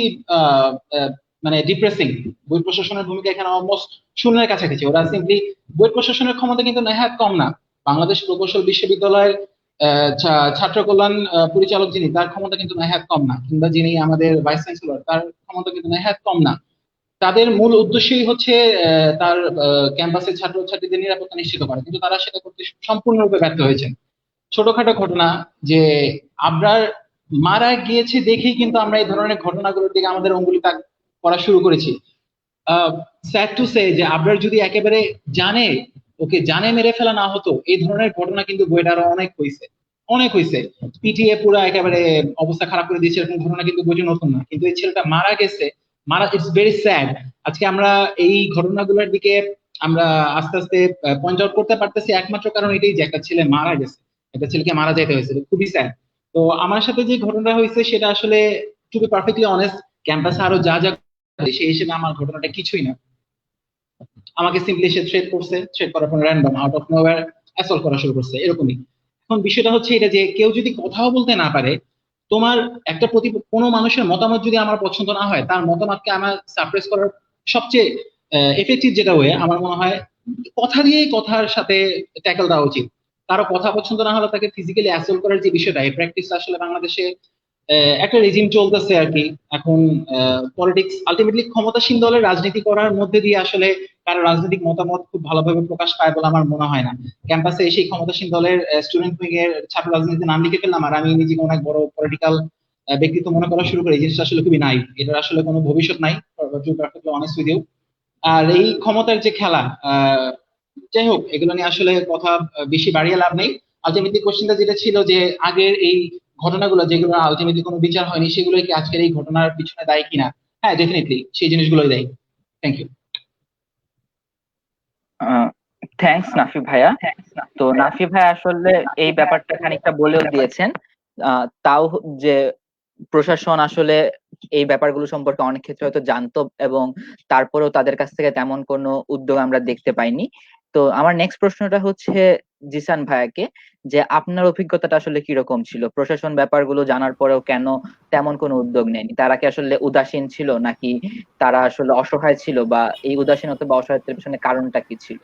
মানে ডিপ্রেসিং। বুয়েট প্রশাসনের ভূমিকা এখানে অলমোস্ট শূন্যের কাছাকাছি। ওরা সিম্পলি, বুয়েট প্রশাসনের ক্ষমতা কিন্তু নেহাত কম না। বাংলাদেশ প্রকৌশল বিশ্ববিদ্যালয়ের ছাত্র কল্যাণ পরিচালক যিনি, তার ক্ষমতা কিন্তু নেহাত কম না, কিংবা যিনি আমাদের ভাইস চ্যান্সেলর, তার ক্ষমতা কিন্তু নেহাত কম না। তাদের মূল উদ্দেশ্যই হচ্ছে তার ক্যাম্পাসের ছাত্রছাত্রীদের নিরাপত্তা নিশ্চিত করা, কিন্তু তারা সেটা করতে সম্পূর্ণরূপে ব্যর্থ হয়েছেন। ছোটখাটো ঘটনা, যে আবরার মারা গিয়েছে দেখেই কিন্তু আমরা এই ধরনের ঘটনাগুলোর দিকে আমাদের অঙ্গুলি তাক করা শুরু করেছি। স্যাড টু সে, যে আবরার যদি একেবারে ওকে জানে মেরে ফেলা না হতো, এই ধরনের ঘটনা কিন্তু বইটা আরো অনেক হয়েছে। পিটিএ পুরো একেবারে অবস্থা খারাপ করে দিয়েছে, এরকম ঘটনা কিন্তু বইটা নতুন না। কিন্তু এই ছেলেটা মারা গেছে, ইটস ভেরি স্যাড। আজকে আমরা এই ঘটনাগুলোর দিকে আমরা আস্তে আস্তে পয়েন্ট আউট করতে পারতেছি, একমাত্র কারণ এটাই যে একটা ছেলে মারা গেছে, একটা ছেলেকে মারা যেতে হয়েছে, খুবই স্যাড। তো আমার সাথে যে ঘটনাটা হয়েছে সেটা আসলে, টু বি পারফেক্টলি অনেস্ট, ক্যাম্পাসে আরো যা সেই হিসেবে আমার ঘটনাটা কিছুই না। আমাকে সিম্পলি সে থ্রেট করছে, থ্রেট করার পর random out of nowhere assault করা শুরু করছে, এরকমই। এখন বিষয়টা হচ্ছে এটা যে কেউ যদি কথাও বলতে না পারে, তোমার একটা কোনো মানুষের মতামত যদি আমার পছন্দ না হয়, তার মতামতকে আমার সাপ্রেস করার সবচেয়ে এফেক্টিভ যেটা ওয়ে আমার মনে হয়, কথা দিয়েই কথার সাথে ট্যাকল দেওয়া উচিত। কারো কথা পছন্দ না হলে তাকে ফিজিক্যালি অ্যাসল্ট করার যে বিষয়টা, এই প্র্যাকটিস আসলে বাংলাদেশে একটা রেজিম চলতেছে আর কি এখন। পলিটিক্স আলটিমেটলি ক্ষমতাসীন দলের রাজনীতি করার মধ্যে দিয়ে আসলে কারো রাজনৈতিক মতামত খুব ভালোভাবে প্রকাশ পায় বলে আমার মনে হয় না। ক্যাম্পাসে এসে ক্ষমতাসীন দলের স্টুডেন্ট উইং এর ছাত্র রাজনীতিতে নাম লিখে ফেললাম আর আমি নিজেকে অনেক বড় পলিটিক্যাল ব্যক্তিত্ব মনে করা শুরু করি, এই জিনিসটা আসলে খুবই নাই, এটার আসলে কোনো ভবিষ্যৎ নাই, অনেস্ট উইথ ইউ। আর এই ক্ষমতার যে খেলা, যাই হোক এগুলো নিয়ে আসলে কথা বেশি বাড়িয়ে লাভ নেই। আলটিমেটলি কোশ্চেনটা যেটা ছিল যে আগের এই ঘটনাগুলো যেগুলো আলটিমেটলি কোনো বিচার হয়নি সেগুলোই কি আজকের এই ঘটনার পিছনে দায়ী কিনা? হ্যাঁ, ডেফিনেটলি সেই জিনিসগুলোই দায়ী। Thank you. থ্যাঙ্কস নাফি ভাইয়া। তো নাফি ভাই আসলে এই ব্যাপারটা খানিকটা বলেও দিয়েছেন, তাও যে প্রশাসন আসলে এই ব্যাপারগুলো সম্পর্কে অনেক ক্ষেত্রে হয়তো জানতো এবং তারপরেও তাদের কাছ থেকে তেমন কোনো উদ্যোগ আমরা দেখতে পাইনি। তো আমার নেক্সট প্রশ্নটা হচ্ছে জিসান ভাইয়াকে, যে আপনার অভিজ্ঞতাটা আসলে কিরকম ছিল? প্রশাসন ব্যাপারগুলো জানার পরেও কেন তেমন কোনো উদ্যোগ নেয়নি? তারা কি আসলে উদাসীন ছিল নাকি তারা আসলে অসহায় ছিল, বা এই উদাসীনতা বা অসহায়তার পিছনে কারণটা কি ছিল?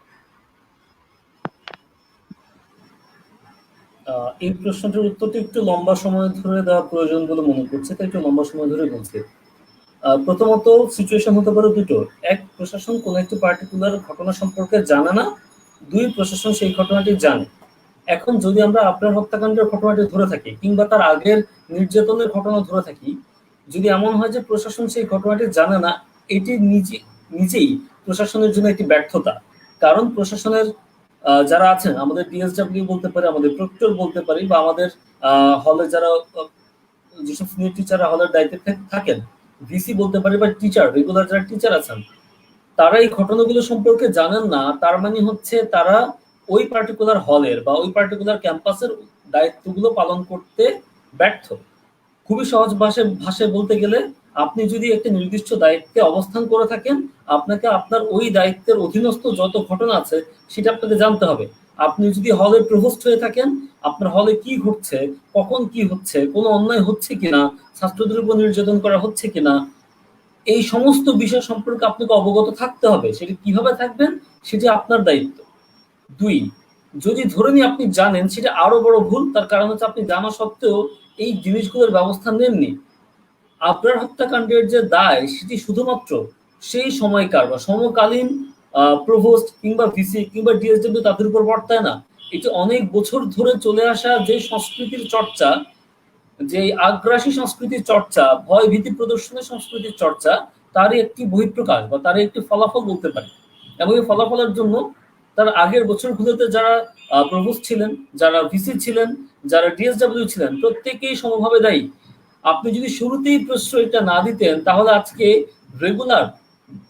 এই প্রশ্নটির উত্তরটি একটু লম্বা সময় ধরে দেওয়া প্রয়োজন বলে মনে করছে, তাই একটু লম্বা সময় ধরে বলছি। প্রথমত সিচুয়েশন হতে পারে দুটো। এক, প্রশাসন কোন একটি পার্টিকুলার ঘটনা সম্পর্কে জানে না। দুই, প্রশাসন সেই ঘটনাটি জানে। এখন যদি আমরা আপনার হত্যাকাণ্ডের ঘটনাটি ধরে থাকি কিংবা তার আগের নির্যাতনের ঘটনা ধরে থাকি, যদি এমন হয় যে প্রশাসন সেই ঘটনাটি জানে না, এটি নিজেই প্রশাসনের জন্য একটি ব্যর্থতা। কারণ প্রশাসনের যারা আছেন, আমাদের ডিএসডব্লিউ বলতে পারি, আমাদের প্রক্টর বলতে পারি, বা আমাদের হলে যারা যেসব সিনিয়র টিচাররা হলের দায়িত্বে থাকেন, ভিসি বলতে পারি, বা টিচার, রেগুলার যারা টিচার আছেন, তারা এই ঘটনাগুলো সম্পর্কে জানেন না। তার মানে হচ্ছে তারা ওই পার্টিকুলার হলের বা ওই পার্টিকুলার ক্যাম্পাসের দায়িত্বগুলো পালন করতে ব্যর্থ। খুবই সহজ ভাষায় বলতে গেলে, আপনি যদি একটি নির্দিষ্ট দায়িত্বে অবস্থান করে থাকেন, আপনাকে আপনার ওই দায়িত্বের অধীনস্থ যত ঘটনা আছে সেটা আপনাকে জানতে হবে। আপনি যদি হলের প্রভোস্ট হয়ে থাকেন, আপনার হলে কি ঘটছে, কখন কি হচ্ছে, কোনো অন্যায় হচ্ছে কিনা, ছাত্রদের উপর নির্যাতন করা হচ্ছে কিনা, এই সমস্ত বিষয় সম্পর্কে আপনাকে অবগত থাকতে হবে। সেটি কিভাবে থাকবেন সেটি আপনার দায়িত্ব। দুই, যদি ধরে নিই আপনি জানেন, সেটা আরো বড় ভুল। তার কারণ হচ্ছে আপনি জানা সত্ত্বেও এই জিনিসগুলোর ব্যবস্থা নেননি। আপনার হত্যাকাণ্ডের যে দায় সেটি শুধুমাত্র সেই সময়কার বা সমকালীন প্রভোস্ট কিংবা ভিসি কিংবা ডিএসডব্লিউ তাদের উপর বর্তায় না। এটি অনেক বছর ধরে চলে আসা যে সংস্কৃতির চর্চা, যে আগ্রাসী সংস্কৃতির চর্চা, ভয় ভীতি প্রদর্শনের সংস্কৃতির চর্চা, তারই একটি বহিঃপ্রকাশ বা তারই একটি ফলাফল বলতে পারি। এবং এই ফলাফলের জন্য তার আগের বছরগুলোতে যারা প্রভোস্ট ছিলেন, যারা ভিসি ছিলেন, যারা ডিএসডব্লিউ ছিলেন, প্রত্যেকেই সমভাবে দায়ী। আপনি যদি শুরুতেই প্রশ্রয়টা না দিতেন, তাহলে আজকে রেগুলার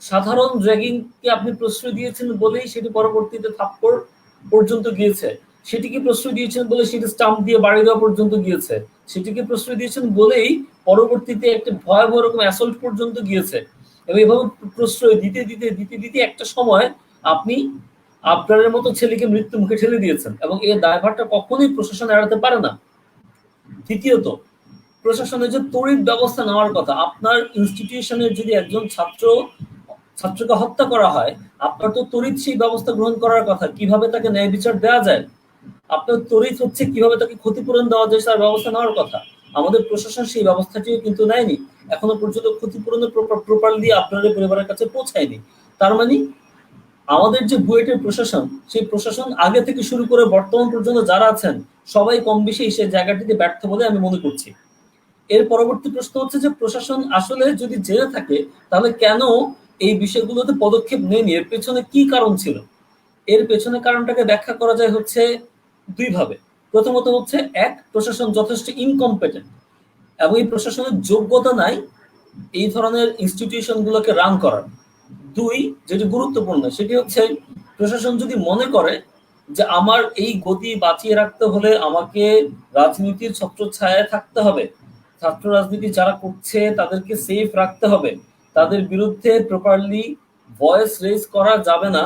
সাধারণ র্যাগিংকে আপনি প্রশ্রয় দিয়েছেন বলেই সেটি পরবর্তীতে থাপ্পড় পর্যন্ত গিয়েছে। সেটিকে প্রশ্রয় দিয়েছেন বলে সেটি স্টাম্প দিয়ে বাড়ি দেওয়া পর্যন্ত গিয়েছে। সেটিকে প্রশ্রয় দিয়েছেন বলেই পরবর্তীতে একটা ভয়াবহ রকম অ্যাসল্ট পর্যন্ত গিয়েছে। এবং এভাবে প্রশ্রয় দিতে দিতে দিতে দিতে একটা সময় আপনি আপনার মতো ছেলেকে মৃত্যু মুখে ঠেলে দিয়েছেন, এবং এর দায়ভারটা কখনোই প্রশাসন এড়াতে পারে না। দ্বিতীয়ত, প্রশাসনের যে তড়িৎ ব্যবস্থা নেওয়ার কথা, আপনার ইনস্টিটিউশনের যদি একজন ছাত্রকে হত্যা করা হয়, আপনার তো তড়িৎ সেই ব্যবস্থা গ্রহণ করার কথা, কিভাবে তাকে ন্যায় বিচার দেওয়া যায়। আপনার তড়িৎ হচ্ছে কিভাবে তাকে ক্ষতিপূরণ দেওয়া যায় তার ব্যবস্থা নেওয়ার কথা। আমাদের প্রশাসন সেই ব্যবস্থাটিও কিন্তু নেয়নি, এখনো পর্যন্ত ক্ষতিপূরণের প্রপারলি আপনাদের পরিবারের কাছে পৌঁছায়নি। তার মানে আমাদের যে বুয়েটের প্রশাসন, সেই প্রশাসন আগে থেকে শুরু করে বর্তমান পর্যন্ত যারা আছেন সবাই কম বেশি সেই জায়গাটিতে ব্যর্থ বলে আমি মনে করছি। এর পরবর্তী প্রশ্ন হচ্ছে যে প্রশাসন আসলে যদি জেনে থাকে, তাহলে কেন এই বিষয়গুলোতে পদক্ষেপ নেয়নি? এর পেছনে কি কারণ ছিল? এর পেছনে কারণটাকে ব্যাখ্যা করা যায় হচ্ছে দুই ভাবে। প্রথমত হচ্ছে, এক, প্রশাসন যথেষ্ট ইনকম্পিটেন্ট এবং এই প্রশাসনের যোগ্যতা নাই এই ধরনের ইনস্টিটিউশন গুলোকে রান করার। দুই, যেটি গুরুত্বপূর্ণ, সেটি হচ্ছে প্রশাসন যদি মনে করে যে আমার এই গতি বাঁচিয়ে রাখতে হলে আমাকে রাজনীতির ছত্রছায়ায় থাকতে হবে, ছাত্র রাজনীতি যারা করছে তাদেরকে সেফ রাখতে হবে, তাদের বিরুদ্ধে প্রপারলি ভয়েস রেজ করা যাবে না,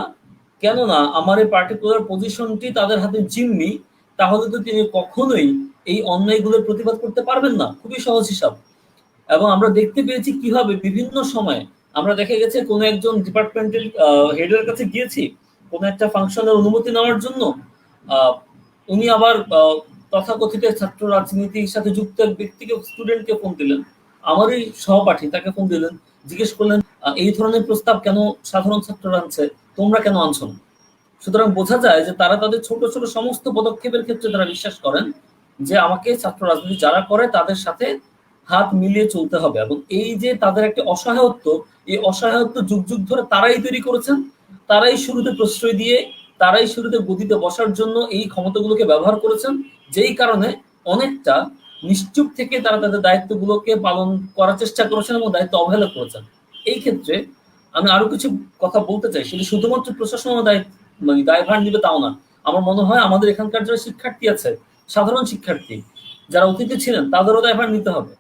কেননা আমার এই পার্টিকুলার পজিশনটি তাদের হাতে জিম্মি, তাহলে তো তিনি কখনোই এই অন্যায়গুলোর প্রতিবাদ করতে পারবেন না। খুবই সহজ হিসাব। এবং আমরা দেখতে পেয়েছি কিভাবে বিভিন্ন সময়ে আমরা দেখা গেছে কোনো একজন ডিপার্টমেন্টের হেডের কাছে গিয়েছি কোনো একটা ফাংশনের অনুমতি নেওয়ার জন্য, উনি আবার তথাকথিত ছাত্র রাজনীতির সাথে যুক্ত এক ব্যক্তিকে, স্টুডেন্টকে ফোন দিলেন, আমারই সহপাঠী, তাকে ফোন দিলেন, জিজ্ঞেস করলেন এই ধরনের প্রস্তাব কেন সাধারণ ছাত্ররা আনছে, তোমরা কেন আনছো না? সুতরাং বোঝা যায় যে তারা তাদের ছোট ছোট সমস্ত পদক্ষেপের ক্ষেত্রে তারা বিশ্বাস করেন যে আমাকে ছাত্র রাজনীতি যারা করে তাদের সাথে হাত মিলিয়ে চলতে হবে। এবং এই যে তাদের একটা অসহায়ত্ব, এই অসহায়ত্ব যুগ যুগ ধরে তারাই তৈরি করেছেন, তারাই শুরুতে প্রশ্রয় দিয়ে, তারাই শুরুতে গদিতে বসার জন্য এই ক্ষমতাগুলোকে ব্যবহার করেছেন, যেই কারণে অনেকটা নিশ্চুপ থেকে তারা তাদের দায়িত্বগুলোকে পালন করার চেষ্টা করেছেন এবং দায়িত্ব অবহেলা করেছেন। এই ক্ষেত্রে আমি আরো কিছু কথা বলতে চাই, সেটা শুধুমাত্র প্রশাসনের দায়ভার নিবে তাও না। আমার মনে হয় আমাদের এখানকার যারা শিক্ষার্থী আছে, সাধারণ শিক্ষার্থী যারা অতিথি ছিলেন, তাদেরও দায়ভার নিতে হবে।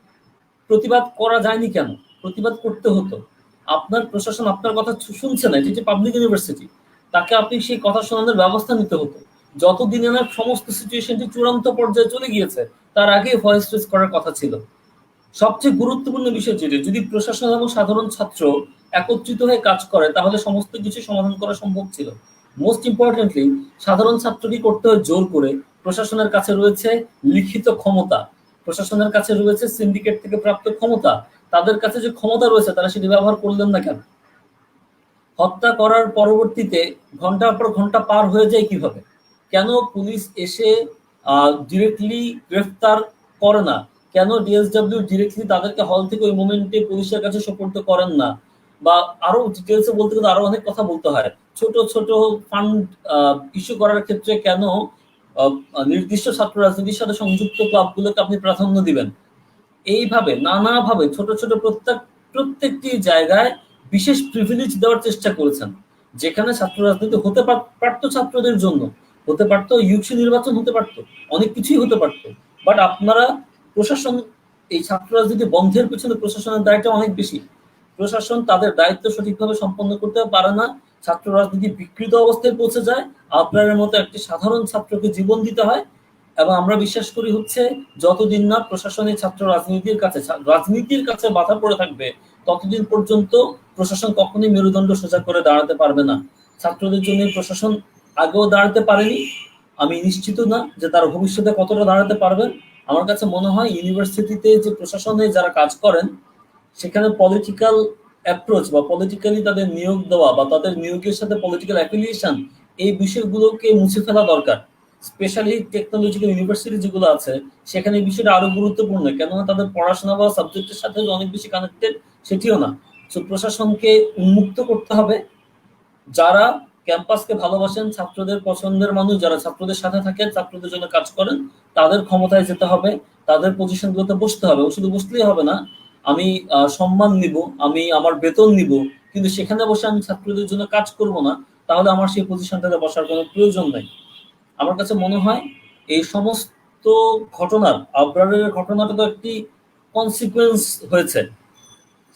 প্রতিবাদ করা যায়নি কেন? প্রতিবাদ করতে হতো। আপনার প্রশাসন আপনার কথা শুনছে না, এটি যে পাবলিক ইউনিভার্সিটি, তাকে আপনি সেই কথা শোনানোর ব্যবস্থা নিতে হতো। যতদিনে না সমস্ত সিচুয়েশনটি চূড়ান্ত পর্যায়ে চলে গিয়েছে, তার আগে ভয়েস রেজ করার কথা ছিল। সবচেয়ে গুরুত্বপূর্ণ বিষয় যেটি, যদি প্রশাসন এবং সাধারণ ছাত্র একত্রিত হয়ে কাজ করে তাহলে সমস্ত কিছু সমাধান করা সম্ভব ছিল। মোস্ট ইম্পর্টেন্টলি, সাধারণ ছাত্রকে করতে হয় জোর করে, প্রশাসনের কাছে রয়েছে লিখিত ক্ষমতা, প্রশাসনের কাছে রয়েছে সিন্ডিকেট থেকে প্রাপ্ত ক্ষমতা, তাদের কাছে যে ক্ষমতা রয়েছে তারা সেটি ব্যবহার করলেন না কেন? হত্যা করার পরবর্তীতে ঘন্টার পর ঘন্টা পার হয়ে যায় কিভাবে? কেন পুলিশ এসে ডিরেক্টলি গ্রেফতার করে না? কেন ডিএসডব্লিউ ডিরেক্টলি তাদেরকে হল থেকে ওই মোমেন্টে পুলিশের কাছে সোপর্দ করেন না? বা আরো ডিটেলসে বলতে গেলে আরো অনেক কথা বলতে হয়। ছোট ছোট ফান্ড ইস্যু করার ক্ষেত্রে কেন নির্দিষ্ট ছাত্র রাজনীতির সাথে সংযুক্ত ক্লাবগুলোকে আপনি প্রাধান্য দিবেন? এইভাবে নানাভাবে ছোট ছোট প্রত্যেকটি জায়গায় বিশেষ প্রিভিলেজ দেওয়ার চেষ্টা করেছেন, যেখানে ছাত্র রাজনীতি হতে পারতো ছাত্রদের জন্য, হতে পারতো ইউসি নির্বাচন হতে পারতো, অনেক কিছুই হতে পারতো। বাট আপনারা প্রশাসন, এই ছাত্র রাজনীতি বন্ধের পিছনে প্রশাসনের দায়টা অনেক বেশি। প্রশাসন তাদের দায়িত্ব সঠিকভাবে সম্পন্ন করতে পারে না, ছাত্র রাজনীতি বিকৃত অবস্থায় পৌঁছে যায়, আপনার মতো একটি সাধারণ ছাত্রকে জীবন দিতে হয়। এবং আমরা বিশ্বাস করি হচ্ছে যতদিন না প্রশাসনের ছাত্র রাজনীতির কাছে বাধা পড়ে থাকবে, ততদিন পর্যন্ত প্রশাসন কখনোই মেরুদণ্ড সোজা করে দাঁড়াতে পারবে না। ছাত্রদের জন্য প্রশাসন আগেও দাঁড়াতে পারেনি, আমি নিশ্চিত না যে তার ভবিষ্যতে কতটা দাঁড়াতে পারবেন। আমার কাছে মনে হয় ইউনিভার্সিটিতে যে প্রশাসনে যারা কাজ করেন, সেখানে পলিটিক্যাল অ্যাপ্রোচ বা পলিটিক্যালি তাদের নিয়োগ দেওয়া বা তাদের নিয়োগের সাথে পলিটিক্যাল অ্যাফিলিয়েশন, এই বিষয়গুলোকে মুছে ফেলা দরকার। স্পেশালি টেকনোলজিক্যাল ইউনিভার্সিটি যেগুলো আছে, সেখানে এই বিষয়টা আরো গুরুত্বপূর্ণ, কেননা তাদের পড়াশোনা বা সাবজেক্টের সাথে অনেক বেশি কানেক্টেড, সেটিও না। তো প্রশাসনকে উন্মুক্ত করতে হবে। যারা ক্যাম্পাসকে ভালোবাসেন, ছাত্রদের পছন্দের মানুষ, যারা ছাত্রদের সাথে থাকেন, ছাত্রদের জন্য কাজ করেন, তাদের ক্ষমতায় যেতে হবে, তাদের পজিশনগুলোতে বসতে হবে। শুধু বসলেই হবে না, আমি সম্মান নিব, আমি আমার বেতন নিব, কিন্তু সেখানে বসে আমি ছাত্রদের জন্য কাজ করব না, তাহলে আমার সেই পজিশনটাতে বসার কোনো প্রয়োজন নাই। আমার কাছে মনে হয় এই সমস্ত ঘটনার, আবরারের ঘটনাটা তো একটি কনসিকুয়েন্স হয়েছে,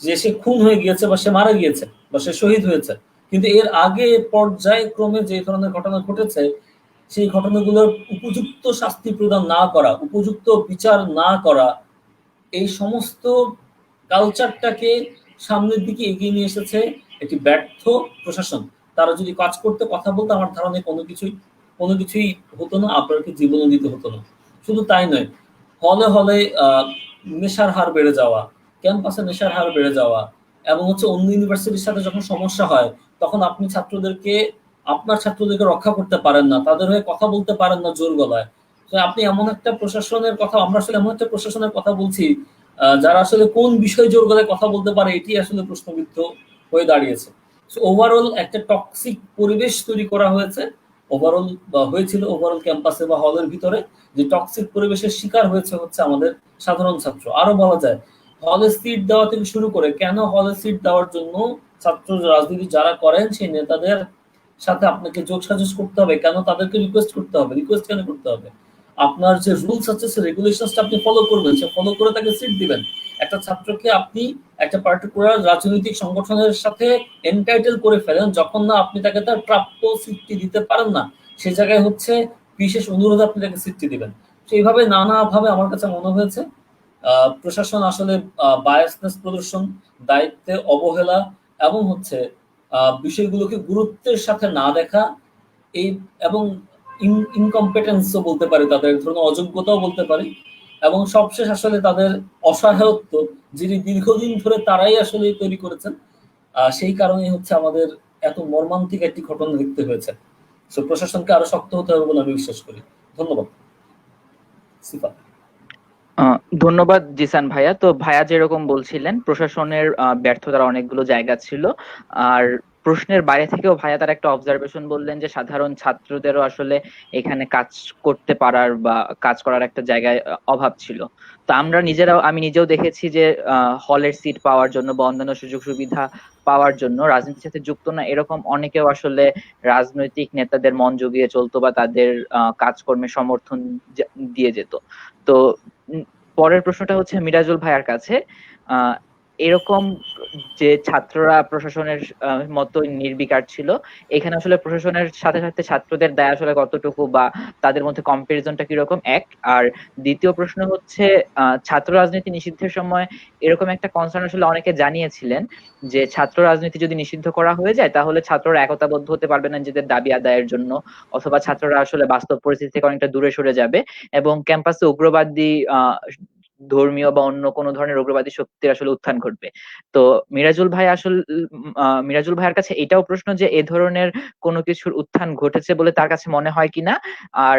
যে সে খুন হয়ে গিয়েছে বা সে মারা গিয়েছে বা সে শহীদ হয়েছে, কিন্তু এর আগে পর্যায়ক্রমে যে ধরনের ঘটনা ঘটেছে, সেই ঘটনাগুলোর উপযুক্ত শাস্তি প্রদান না করা, উপযুক্ত বিচার না করা, এই সমস্ত কালচারটাকে সামনের দিকে এগিয়ে নিয়ে এসেছে একটি ব্যর্থ প্রশাসন। তারা যদি কাজ করতে, কথা বলতে, আমার ধারণায় কোনো কিছুই হতো না, আপনাকে জীবনও দিতে হতো না। শুধু তাই নয়, হলে হলে নেশার হার বেড়ে যাওয়া, ক্যাম্পাসে নেশার হার বেড়ে যাওয়া, এবং হচ্ছে অন্য ইউনিভার্সিটির সাথে যখন সমস্যা হয়, তখন আপনি আপনার ছাত্রদেরকে রক্ষা করতে পারেন না, তাদের হয়ে কথা বলতে পারেন না জোর গলায়। তো আপনি এমন একটা প্রশাসনের কথা, আমরা আসলে এমন একটা প্রশাসনের কথা বলছি যারা আসলে কোন বিষয় জোর গলায় কথা বলতে পারে, এটি আসলে প্রশ্নবিদ্ধ হয়ে দাঁড়িয়েছে। ওভারঅল একটা টক্সিক পরিবেশ তৈরি করা হয়েছে, ওভারঅল ক্যাম্পাসে বা হলের ভিতরে, যে টক্সিক পরিবেশের শিকার হয়েছে হচ্ছে আমাদের সাধারণ ছাত্র। আরো বলা যায়, হলে সিট দেওয়া থেকে শুরু করে, কেন হলে সিট দেওয়ার জন্য ছাত্র রাজনীতি যারা করেন সেই নেতাদের সাথে আপনাকে যোগসাজশ করতে হবে, কেন তাদেরকে রিকোয়েস্ট করতে হবে, রিকোয়েস্ট কেন করতে হবে? আপনার যে রুলস আছে, সে রেগুলেশনসটা আপনি ফলো করবেন, সে ফলো করে তাকে সিট দিবেন। একটা ছাত্রকে আপনি একটা পার্টিকুলার রাজনৈতিক সংগঠনের সাথে এনটাইটেল করে ফেলেন, যখন না আপনি তাকে তার প্রাপ্য সিটটি দিতে পারেন না, সে জায়গায় হচ্ছে বিশেষ অনুরোধ আপনি তাকে সিটটি দিবেন। তো এইভাবে নানাভাবে আমার কাছে মনে হয়েছে প্রশাসন আসলে বায়াসনেস প্রদর্শন, দায়িত্বে অবহেলা, এবং হচ্ছে বিষয়গুলোকে গুরুত্বের সাথে না দেখা, এবং ইনকম্পিটেন্সও বলতে পারি, তাদের ধরুন অযোগ্যতাও বলতে পারি, এবং সবশেষ আসলে তাদের অসহায়ত্ব, যিনি দীর্ঘদিন ধরে তারাই আসলে তৈরি করেছেন, সেই কারণেই হচ্ছে আমাদের এত মর্মান্তিক একটি ঘটনা দেখতে হয়েছে। তো প্রশাসনকে আরো শক্ত হতে হবে বলে আমি বিশ্বাস করি। ধন্যবাদ। সিফা। ধন্যবাদ জিসান ভাইয়া। তো ভাইয়া যেরকম বলছিলেন প্রশাসনের ব্যর্থতার অনেকগুলো জায়গা ছিল, আর প্রশ্নের বাইরে থেকেও ভাইয়া তার একটা অবজারভেশন বললেন যে সাধারণ ছাত্রদেরও আসলে এখানে কাজ করতে পারার বা কাজ করার একটা জায়গায় অভাব ছিল। তো আমি নিজেও দেখেছি যে হলের সিট পাওয়ার জন্য বা অন্যান্য সুযোগ সুবিধা পাওয়ার জন্য রাজনীতির সাথে যুক্ত না এরকম অনেকেও আসলে রাজনৈতিক নেতাদের মন জুগিয়ে চলতো বা তাদের কাজকর্মে সমর্থন দিয়ে যেত। তো পরের প্রশ্নটা হচ্ছে মিরাজুল ভাইয়ার কাছে। এরকম যে ছাত্ররা প্রশাসনের মতো নির্বিকার ছিল, এখানে আসলে প্রশাসনের সাথে সাথে ছাত্রদের দায় আসলে কতটুকু বা তাদের মধ্যে কম্পারিজনটা কিরকম, এক? আর দ্বিতীয় প্রশ্ন হচ্ছে ছাত্র রাজনীতি নিষিদ্ধের সময় এরকম একটা কনসার্ন আসলে অনেকে জানিয়েছিলেন যে ছাত্র রাজনীতি যদি নিষিদ্ধ করা হয়ে যায় তাহলে ছাত্ররা একতাবদ্ধ হতে পারবে না নিজেদের দাবি আদায়ের জন্য, অথবা ছাত্ররা আসলে বাস্তব পরিস্থিতি থেকে অনেকটা দূরে সরে যাবে এবং ক্যাম্পাসে উগ্রবাদী ধর্মীয় বা অন্য কোনো ধরনের উগ্রবাদী শক্তির আসলে উত্থান ঘটবে। তো মিরাজুল ভাইয়ের কাছে এটাও প্রশ্ন যে এ ধরনের কোনো কিছুর উত্থান ঘটেছে বলে তার কাছে মনে হয় কিনা, আর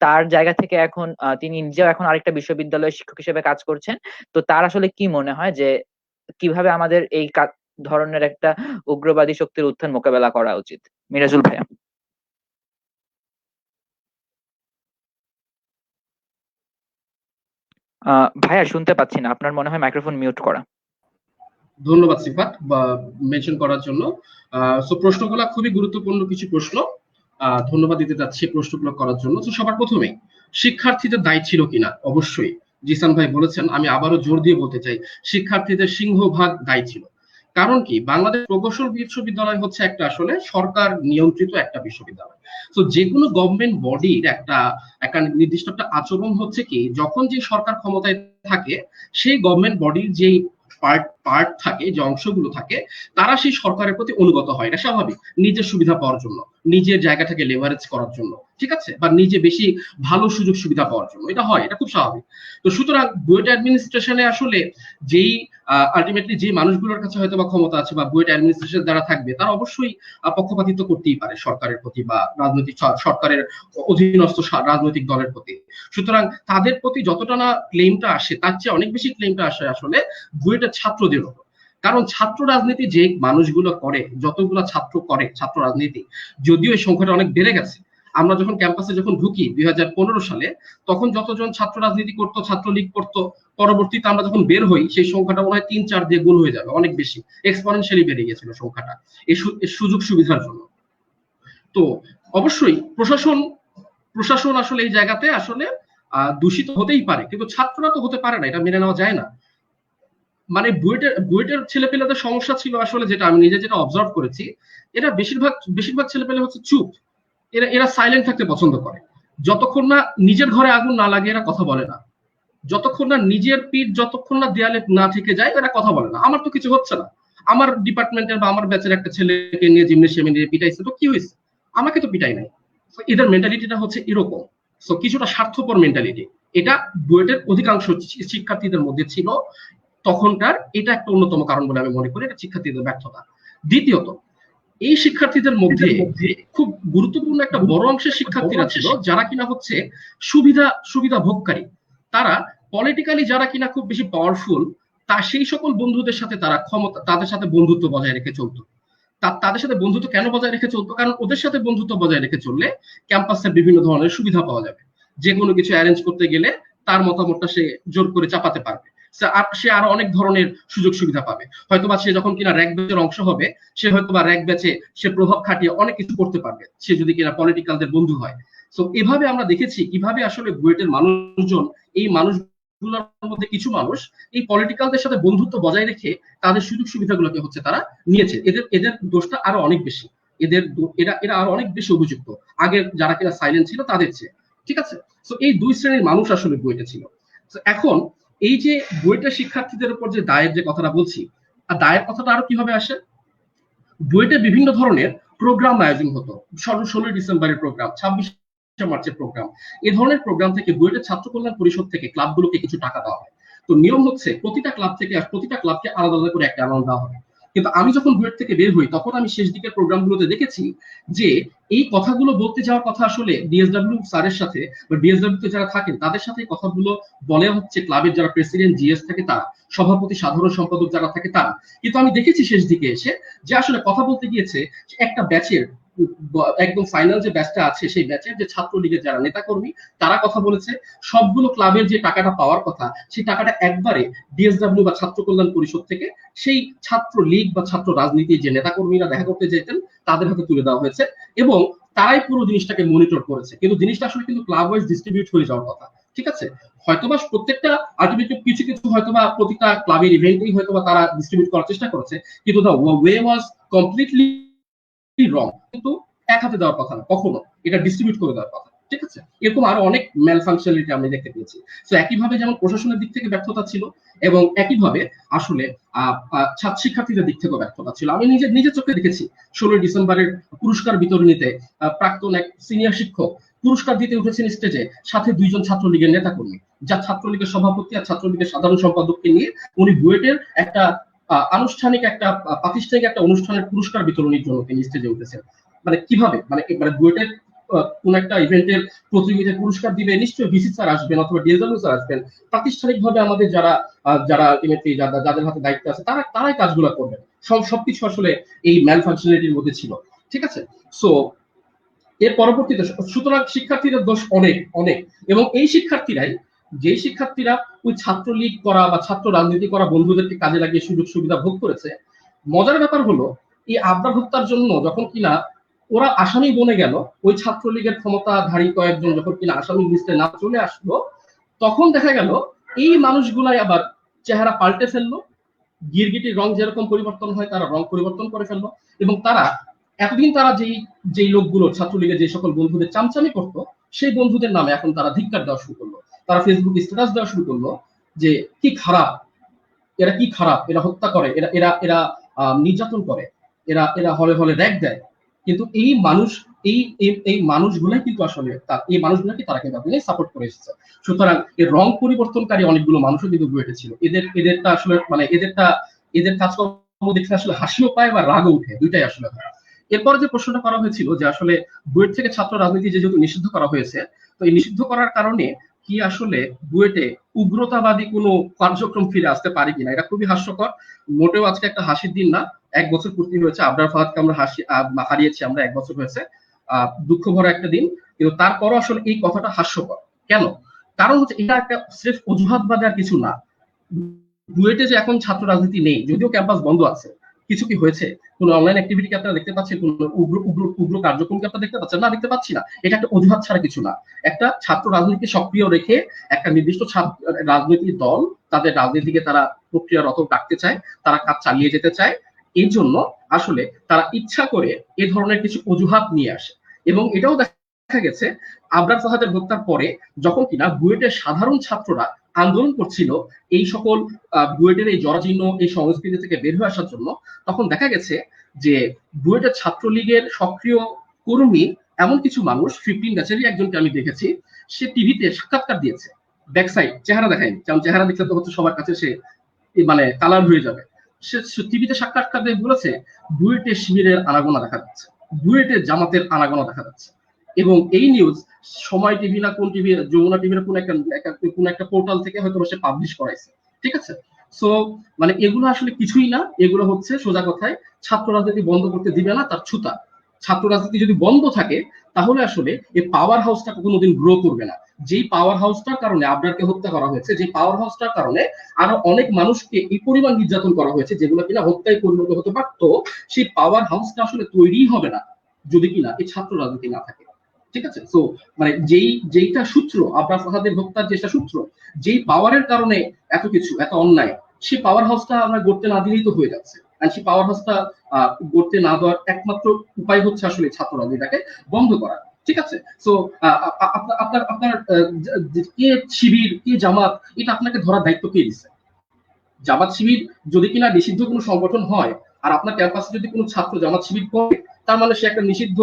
তার জায়গা থেকে এখন তিনি নিজেও এখন আরেকটা বিশ্ববিদ্যালয়ে শিক্ষক হিসেবে কাজ করছেন। তো তার আসলে কি মনে হয় যে কিভাবে আমাদের এই ধরনের একটা উগ্রবাদী শক্তির উত্থান মোকাবেলা করা উচিত? মিরাজুল ভাইয়া। ভাইয়া শুনতে পাচ্ছি না, আপনার মনে হয় মাইক্রোফোন মিউট করা। ধন্যবাদ সিফাত বা মেনশন করার জন্য। সো প্রশ্নগুলো খুবই গুরুত্বপূর্ণ কিছু প্রশ্ন, ধন্যবাদ দিতে চাচ্ছি প্রশ্নগুলো করার জন্য। তো সবার প্রথমেই শিক্ষার্থীদের দায়ী ছিল কিনা, অবশ্যই জিসান ভাই বলেছেন, আমি আবারও জোর দিয়ে বলতে চাই শিক্ষার্থীদের সিংহভাগ দায়ী ছিল। কারণ কি, বাংলাদেশ প্রকৌশল বিশ্ববিদ্যালয় হচ্ছে একটা আসলে সরকার নিয়ন্ত্রিত একটা বিশ্ববিদ্যালয়। তো যে কোনো গভর্নমেন্ট বডির একটা নির্দিষ্ট একটা আচরণ হচ্ছে কি, যখন যে সরকার ক্ষমতায় থাকে সেই গভর্নমেন্ট বডির যেই পার্ট থাকে, যে অংশগুলো থাকে, তারা সেই সরকারের প্রতি অনুগত হয়। এটা স্বাভাবিক, নিজের সুবিধা পাওয়ার জন্য, নিজের জায়গাটাকে লেভারেজ করার জন্য, ঠিক আছে, বা নিজে বেশি ভালো সুযোগ সুবিধা পাওয়ার জন্য, এটা হয়, এটা খুব স্বাভাবিক। তো সুতরাং বুয়েট অ্যাডমিনিস্ট্রেশনে আসলে যেই আলটিমেটলি যে মানুষগুলোর কাছে হয়তো বা ক্ষমতা আছে বা বুয়েট অ্যাডমিনিস্ট্রেশন যারা থাকবে তারা অবশ্যই পক্ষপাতিত্ব করতেই পারে সরকারের প্রতি বা রাজনৈতিক সরকারের অধীনস্থ রাজনৈতিক দলের প্রতি। সুতরাং তাদের প্রতি যতটা না ক্লেমটা আসে তার চেয়ে অনেক বেশি ক্লেমটা আসে আসলে বুয়েটের ছাত্রদের উপর। কারণ ছাত্র রাজনীতি যে মানুষগুলো করে, যতগুলো ছাত্র করে ছাত্র রাজনীতি, যদিও এই সংখ্যাটা অনেক বেড়ে গেছে। আমরা যখন ক্যাম্পাসে যখন ঢুকি 2015 সালে, তখন যতজন ছাত্র রাজনীতি করতো, ছাত্রলীগ করতো, পরবর্তীতে আমরা যখন বের হই সেই সংখ্যাটা মনে হয় 3-4 দিয়ে গুণ হয়ে যাবে, অনেক বেশি এক্সপোনেনশিয়ালি বেড়ে গেছিল সংখ্যাটা এই সুযোগ সুবিধার জন্য। তো অবশ্যই প্রশাসন আসলে এই জায়গাতে আসলে দূষিত হতেই পারে, কিন্তু ছাত্ররা তো হতে পারে না, এটা মেনে নেওয়া যায় না। মানে বুয়েটের ছেলেপেলেদের সমস্যা ছিল আসলে, যেটা আমি নিজে যেটা অবজার্ভ করেছি, এরা বেশিরভাগ ছেলেপেলে হচ্ছে চুপ, এরা সাইলেন্ট থাকতে পছন্দ করে। যতক্ষণ না নিজের ঘরে আগুন না লাগে এরা কথা বলে না, যতক্ষণ না নিজের পিঠ যতক্ষণ না দেয়ালে না থেকে যায় এরা কথা বলে না। আমার তো কিছু হচ্ছে না, আমার ডিপার্টমেন্টের বা আমার ব্যাচের একটা ছেলেকে নিয়ে জিমনেশিয়ামে নিয়ে পিটাইছে, তো কি হয়েছে, আমাকে তো পিটাই নাই। এদের মেন্টালিটিটা হচ্ছে এরকম, সো কিছুটা স্বার্থপর মেন্টালিটি, এটা বুয়েটের অধিকাংশ শিক্ষার্থীদের মধ্যে ছিল তখনকার। এটা একটা অন্যতম কারণ বলে আমি মনে করি, এটা শিক্ষার্থীদের ব্যর্থতা। দ্বিতীয়ত, এই শিক্ষার্থীদের মধ্যে খুব গুরুত্বপূর্ণ একটা বড় অংশের শিক্ষার্থীরা ছিল যারা কিনা হচ্ছে সুবিধা ভোগকারী। তারা পলিটিক্যালি যারা কিনা খুব বেশি পাওয়ারফুল, সেই সকল বন্ধুদের সাথে তারা তাদের সাথে বন্ধুত্ব বজায় রেখে চলতো। তাদের সাথে বন্ধুত্ব কেন বজায় রেখে চলতো? কারণ ওদের সাথে বন্ধুত্ব বজায় রেখে চললে ক্যাম্পাসের বিভিন্ন ধরনের সুবিধা পাওয়া যাবে, যে কোনো কিছু অ্যারেঞ্জ করতে গেলে তার মতামতটা সে জোর করে চাপাতে পারবে, সে আরো অনেক ধরনের সুযোগ সুবিধা পাবে। হয়তোবা সে যখন কিনা র্যাক ব্যাচের অংশ হবে, সে হয়তোবা র্যাক ব্যাচে সে প্রভাব খাটিয়ে অনেক কিছু করতে পারবে, সে যদি কিনা পলিটিক্যালদের বন্ধু হয়। সো এভাবে আমরা দেখেছি কিভাবে আসলে বুয়েটের মানুষজন, এই মানুষগুলোর মধ্যে কিছু মানুষ এই পলিটিক্যালদের সাথে বন্ধুত্ব বজায় রেখে তাদের সুযোগ সুবিধাগুলোকে হচ্ছে তারা নিয়েছে। এদের দোষটা আরো অনেক বেশি, এরা আরো অনেক বেশি অভিযুক্ত আগের যারা কিনা সাইলেন্ট ছিল তাদের চেয়ে, ঠিক আছে। সো এই দুই শ্রেণীর মানুষ আসলে বুয়েটে ছিল। এখন এই যে বুয়েটের শিক্ষার্থীদের উপর যে দায়ের যে কথাটা বলছি, আর দায়ের কথাটা আরো কিভাবে আসে, বুয়েটে বিভিন্ন ধরনের প্রোগ্রাম আয়োজন হতো। 16 ডিসেম্বরের প্রোগ্রাম, 26 মার্চের প্রোগ্রাম, এই ধরনের প্রোগ্রাম থেকে বুয়েটের ছাত্র কল্যাণ পরিষদ থেকে ক্লাবগুলোকে কিছু টাকা দেওয়া হয়। তো নিয়ম হচ্ছে প্রতিটা ক্লাব থেকে প্রতিটা ক্লাবকে আলাদা আলাদা করে একটা অ্যামাউন্ট দেওয়া হবে। কিন্তু আমি যখন বুয়েট থেকে বের হই তখন আমি শেষ দিকের প্রোগ্রামগুলোতে দেখেছি যে এই কথাগুলো বলতে যাওয়ার কথা আসলে ডিএসডব্লিউ স্যারের সাথে বা ডিএসডব্লিউ তে যারা থাকেন তাদের সাথে কথাগুলো বলে হচ্ছে ক্লাবের যারা প্রেসিডেন্ট জিএস থাকে তারা, সভাপতি সাধারণ সম্পাদক যারা থাকে তারা। কিন্তু আমি দেখেছি শেষ দিকে এসে যে আসলে কথা বলতে গিয়েছে একটা ব্যাচের একদম ফাইনাল যে ব্যাচটা আছে সেই ব্যাচের যে ছাত্রলীগের যারা নেতাকর্মী তারা কথা বলেছে, সবগুলো ক্লাবের যে টাকাটা পাওয়ার কথা সেই টাকাটা একবারে ডিএসডব্লিউ বা ছাত্র কল্যাণ পরিষদ থেকে সেই ছাত্র লীগ বা ছাত্র রাজনীতির যে নেতাকর্মীরা দেখা করতে যেতেন তাদের হাতে তুলে দেওয়া হয়েছে এবং তারাই পুরো জিনিসটাকে মনিটর করেছে। কিন্তু জিনিসটা আসলে কিন্তু ক্লাব ওয়াইজ ডিস্ট্রিবিউট হয়ে যাওয়ার কথা, ঠিক আছে? হয়তোবা প্রত্যেকটা আলটিমেটলি কিছু কিছু হয়তোবা প্রতিটা ক্লাবের ইভেন্টেই হয়তোবা তারা ডিস্ট্রিবিউট করার চেষ্টা করেছে, কিন্তু দ্য ওয়ে ওয়াজ কমপ্লিটলি রং। কিন্তু এক হাতে দেওয়ার কথা না, কখনো এটা ডিস্ট্রিবিউট করে দেওয়ার কথা, ঠিক আছে? এরকম আরো অনেক ম্যাল ফাংশনালিটি আমি দেখতে পেয়েছি। তো একইভাবে যেমন প্রশাসনের দিক থেকে ব্যর্থতা ছিল এবং একইভাবে আসলে ছাত্র শিক্ষার্থীদের দিক থেকেও ব্যর্থতা ছিল। আমি নিজের চোখে দেখেছি 16 ডিসেম্বরের পুরস্কার বিতরণীতে প্রাক্তন এক সিনিয়র শিক্ষক পুরস্কার দিতে উঠেছেন স্টেজে, সাথে 2 জন ছাত্রলীগের নেতাকর্মী, যা ছাত্রলীগের সভাপতি আর ছাত্রলীগের সাধারণ সম্পাদককে নিয়ে উনি বুয়েটের একটা আনুষ্ঠানিক একটা প্রাতিষ্ঠানিক একটা অনুষ্ঠানের পুরস্কার বিতরণীর জন্য তিনি স্টেজে উঠেছেন। মানে কিভাবে মানে বুয়েটের কোন একটা ইভেন্টের প্রতিযোগিতায় পুরস্কার দিবে, নিশ্চয়ই ভিসি স্যার আসবেন অথবা ডিএসডব্লিউ স্যার আসবেন, প্রাতিষ্ঠানিকভাবে আমাদের যারা আলটিমেটলি যাদের হাতে দায়িত্ব আছে তারাই কাজগুলো করবেন। সবকিছু আসলে এই ম্যাল ফাংশনালিটির মধ্যে ছিল, ঠিক আছে? সো এর পরবর্তীতে সুতরাং শিক্ষার্থীদের দোষ অনেক অনেক, এবং এই শিক্ষার্থীরাই যে শিক্ষার্থীরা ওই ছাত্রলীগ করা বা ছাত্র রাজনীতি করা বন্ধুদেরকে কাজে লাগিয়ে সুযোগ সুবিধা ভোগ করেছে। মজার ব্যাপার হলো এই আবরার হত্যার জন্য যখন কিনা ওরা আসামি বনে গেল, ওই ছাত্রলীগের ক্ষমতাধারী কয়েকজন যখন কিনা আসামি লিস্টে না চলে আসলো, তখন দেখা গেল এই মানুষগুলাই আবার চেহারা পাল্টে ফেললো, গিরগিটির রং যেরকম পরিবর্তন হয় তারা রং পরিবর্তন করে ফেললো, এবং তারা এতদিন তারা যেই লোকগুলো ছাত্রলীগের যে সকল বন্ধুদের চামচামি করতো সেই বন্ধুদের নামে এখন তারা ধিক্কার দেওয়া শুরু করলো, তারা ফেসবুকে স্ট্যাটাস দেওয়া শুরু করলো যে কি খারাপ, এরা কি খারাপ, এরা হত্যা করে, এরা এরা এরা নির্যাতন করে, এরা এরা হলে হলে র্যাগ দেয়। কিন্তু এই মানুষ এই মানুষগুলাই কিন্তু আসলে এই মানুষগুলোকে তারা কিন্তু আপনি সাপোর্ট করে এসেছে। সুতরাং এর রং পরিবর্তনকারী অনেকগুলো মানুষও কিন্তু বুয়েটে ছিল। এদেরটা আসলে মানে এদের কাজকর্ম দেখলে আসলে হাসিও পায় বা রাগও উঠে, দুইটাই আসলে হয়। এরপরে যে প্রশ্নটা করা হয়েছিল যে আসলে বুয়েট থেকে ছাত্র রাজনীতি যেহেতু নিষিদ্ধ করা হয়েছে, তো এই নিষিদ্ধ করার কারণে কি আসলে বুয়েটে উগ্রতাবাদী কোনো কার্যক্রম ফিরে আসতে পারে কিনা, এটা খুবই হাস্যকর। মোটেও আজকে একটা হাসির দিন না, 1 বছর পূর্তি হয়েছে আবরার ফাহাদকে আমরা হারিয়েছি, আমরা 1 বছর হয়েছে, দুঃখ ভরা একটা দিন। কিন্তু তারপরও আসলে এই কথাটা হাস্যকর কেন? কারণ হচ্ছে এটা একটা স্রেফ অজুহাত বাদে আর কিছু না। বুয়েটে যে এখন ছাত্র রাজনীতি নেই, যদিও ক্যাম্পাস বন্ধ আছে, কিছু কি হয়েছে? কোন অনলাইন অ্যাক্টিভিটি আপনারা দেখতে পাচ্ছেন? কোন উগ্র কার্যক্রম আপনারা দেখতে পাচ্ছেন? না, দেখতে পাচ্ছি না। এটা একটা অজুহাত ছাড়া কিছু না। একটা ছাত্র রাজনীতি সক্রিয় রেখে একটা নির্দিষ্ট রাজনৈতিক দল তাদের রাজনীতিকে তারা প্রক্রিয়ারত রাখতে চায়, তারা কাজ চালিয়ে যেতে চায়, এই জন্য আসলে তারা ইচ্ছা করে এ ধরনের কিছু অজুহাত নিয়ে আসে। এবং এটাও দেখা গেছে আবরার ফাহাদের হত্যার পরে যখন কিনা বুয়েটের সাধারণ ছাত্ররা আন্দোলন করছিল এই সকল বুয়েটের এই জরাজীর্ণ এই সংস্কৃতি থেকে বের হয়ে আসার জন্য, তখন দেখা গেছে যে বুয়েটের ছাত্রলীগের সক্রিয় কর্মী এমন কিছু মানুষ, 15 ব্যাচেরই একজনকে আমি দেখেছি, সে টিভিতে সাক্ষাৎকার দিয়েছে, ব্যাকসাইড চেহারা দেখায়নি, কারণ চেহারা দেখলে তো হচ্ছে সবার কাছে সে মানে কালার হয়ে যাবে। সে টিভিতে সাক্ষাৎকার দিয়ে বলেছে বুয়েটের শিবিরের আনাগোনা দেখা যাচ্ছে, বুয়েটের জামাতের আনাগোনা দেখা যাচ্ছে। এবং এই নিউজ সময় টিভি না কোন টিভি, যমুনা টিভির কোন একটা পোর্টাল থেকে হয়তো সে পাবলিশ করাইছে, ঠিক আছে? সো মানে এগুলো আসলে কিছুই না, এগুলো হচ্ছে সোজা কথায় ছাত্র রাজনীতি বন্ধ করতে দিবে না তার ছুতা। ছাত্র রাজনীতি যদি বন্ধ থাকে তাহলে আসলে এই পাওয়ার হাউসটা কোনোদিন গ্রো করবে না। যেই পাওয়ার হাউসটার কারণে আবরারকে হত্যা করা হয়েছে, যে পাওয়ার হাউসটার কারণে আরো অনেক মানুষকে এই পরিমাণ নির্যাতন করা হয়েছে যেগুলো কিনা হত্যায় পরিণত হতে পারত, সেই পাওয়ার হাউসটা আসলে তৈরি হবে না যদি কিনা এই ছাত্র রাজনীতি না থাকে, ঠিক আছে? সো মানে যেইটা সূত্র আবরার ফাহাদের হত্যার যেটা সূত্র, যেই পাওয়ারের কারণে এত কিছু এত অন্যায়, সেই পাওয়ার হাউসটা আমরা গড়তে না দিলেই তো হয়ে যাচ্ছে। আর সেই পাওয়ার হাউসটা গড়তে না দেওয়ার একমাত্র উপায় হচ্ছে আসলে ছাত্র রাজনীতিটাকে বন্ধ করা, ঠিক আছে? সো আপনার কে শিবির কে জামাত, এটা আপনাকে ধরার দায়িত্ব কে দিচ্ছে? জামাত শিবির যদি কিনা নিষিদ্ধ কোনো সংগঠন হয় আর আপনার ক্যাম্পাসে যদি কোনো ছাত্র জামাত শিবির করে, তার মানে সে একটা নিষিদ্ধ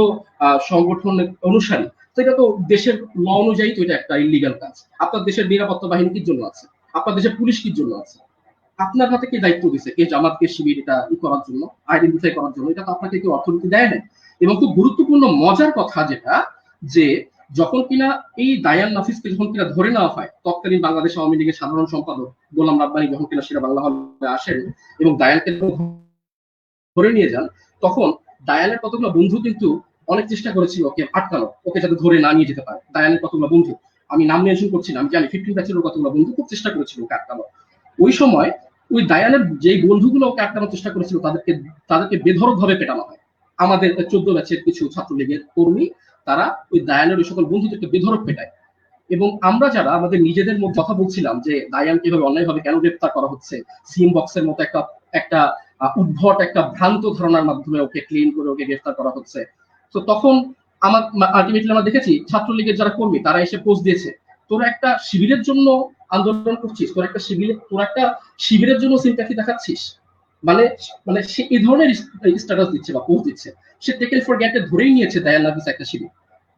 সংগঠনের অনুসারী, তো এটা তো দেশের ল অনুযায়ী তো এটা একটা ইলিগাল কাজ। আপনার দেশের নিরাপত্তা বাহিনী কির জন্য আছে, আপনার দেশের পুলিশ কির জন্য আছে, আপনার হাতে কে দায়িত্ব দিচ্ছে কে জামাত কে শিবির এটা করার জন্য, আইডেন্টিফাই করার জন্য? এটা তো আপনাকে কেউ অথরিটি দেয় না। এবং খুব গুরুত্বপূর্ণ মজার কথা যেটা, যে যখন কিনা এই দায়ান নাফিসকে যখন কিনা ধরে নেওয়া হয়, তৎকালীন বাংলাদেশ আওয়ামী লীগের সাধারণ সম্পাদক গোলাম রাব্বানী যখন কিনা সেটা বাংলা হলে আসেন এবং দায়ানকে ধরে নিয়ে যান, তখন দায়ানের কতগুলো বন্ধু কিন্তু অনেক চেষ্টা করেছিল ওকে আটকানো, ওকে যাতে ধরে না নিয়ে যেতে পারে। দায়ানের কতগুলো বন্ধু, আমি নাম মেনশন করছি না, আমি জানি 15 ব্যাচের কতগুলো বন্ধু খুব চেষ্টা করেছিল ওকে আটকানো। ওই সময় ওই দায়ানের যে বন্ধুগুলো ওকে আটকানোর চেষ্টা করেছিল তাদেরকে বেধড়ক ভাবে পেটানো হয়। আমাদের 14 ব্যাচের কিছু ছাত্রলীগের কর্মী তারা ওই দায়ানের ওই সকল বন্ধুদেরকে বেধড়ক পেটায়। এবং আমরা যারা আমাদের নিজেদের মধ্যে কথা বলছিলাম যে দায়ানকে এভাবে অন্যায়ভাবে কেন গ্রেপ্তার করা হচ্ছে, সিম বক্সের মতো একটা উদ্ভট একটা ভ্রান্ত ধারণার মাধ্যমে ওকে ক্লিন করে ওকে গ্রেফতার করা হচ্ছে, তো তখন আলটিমেটলি আমরা দেখেছি ছাত্রলীগের যারা কর্মী তারা এসে পোস্ট দিয়েছে, তোরা একটা শিবিরের জন্য আন্দোলন করছিস, তোরা একটা শিবিরের জন্য সিম্প্যাথি দেখাচ্ছিস, মানে মানে সে এই ধরনের স্ট্যাটাস দিচ্ছে বা পোস্ট দিচ্ছে। সে টেকেন ফর গ্রান্টেড ধরেই নিয়েছে দায়ান নাফিস একটা শিবির।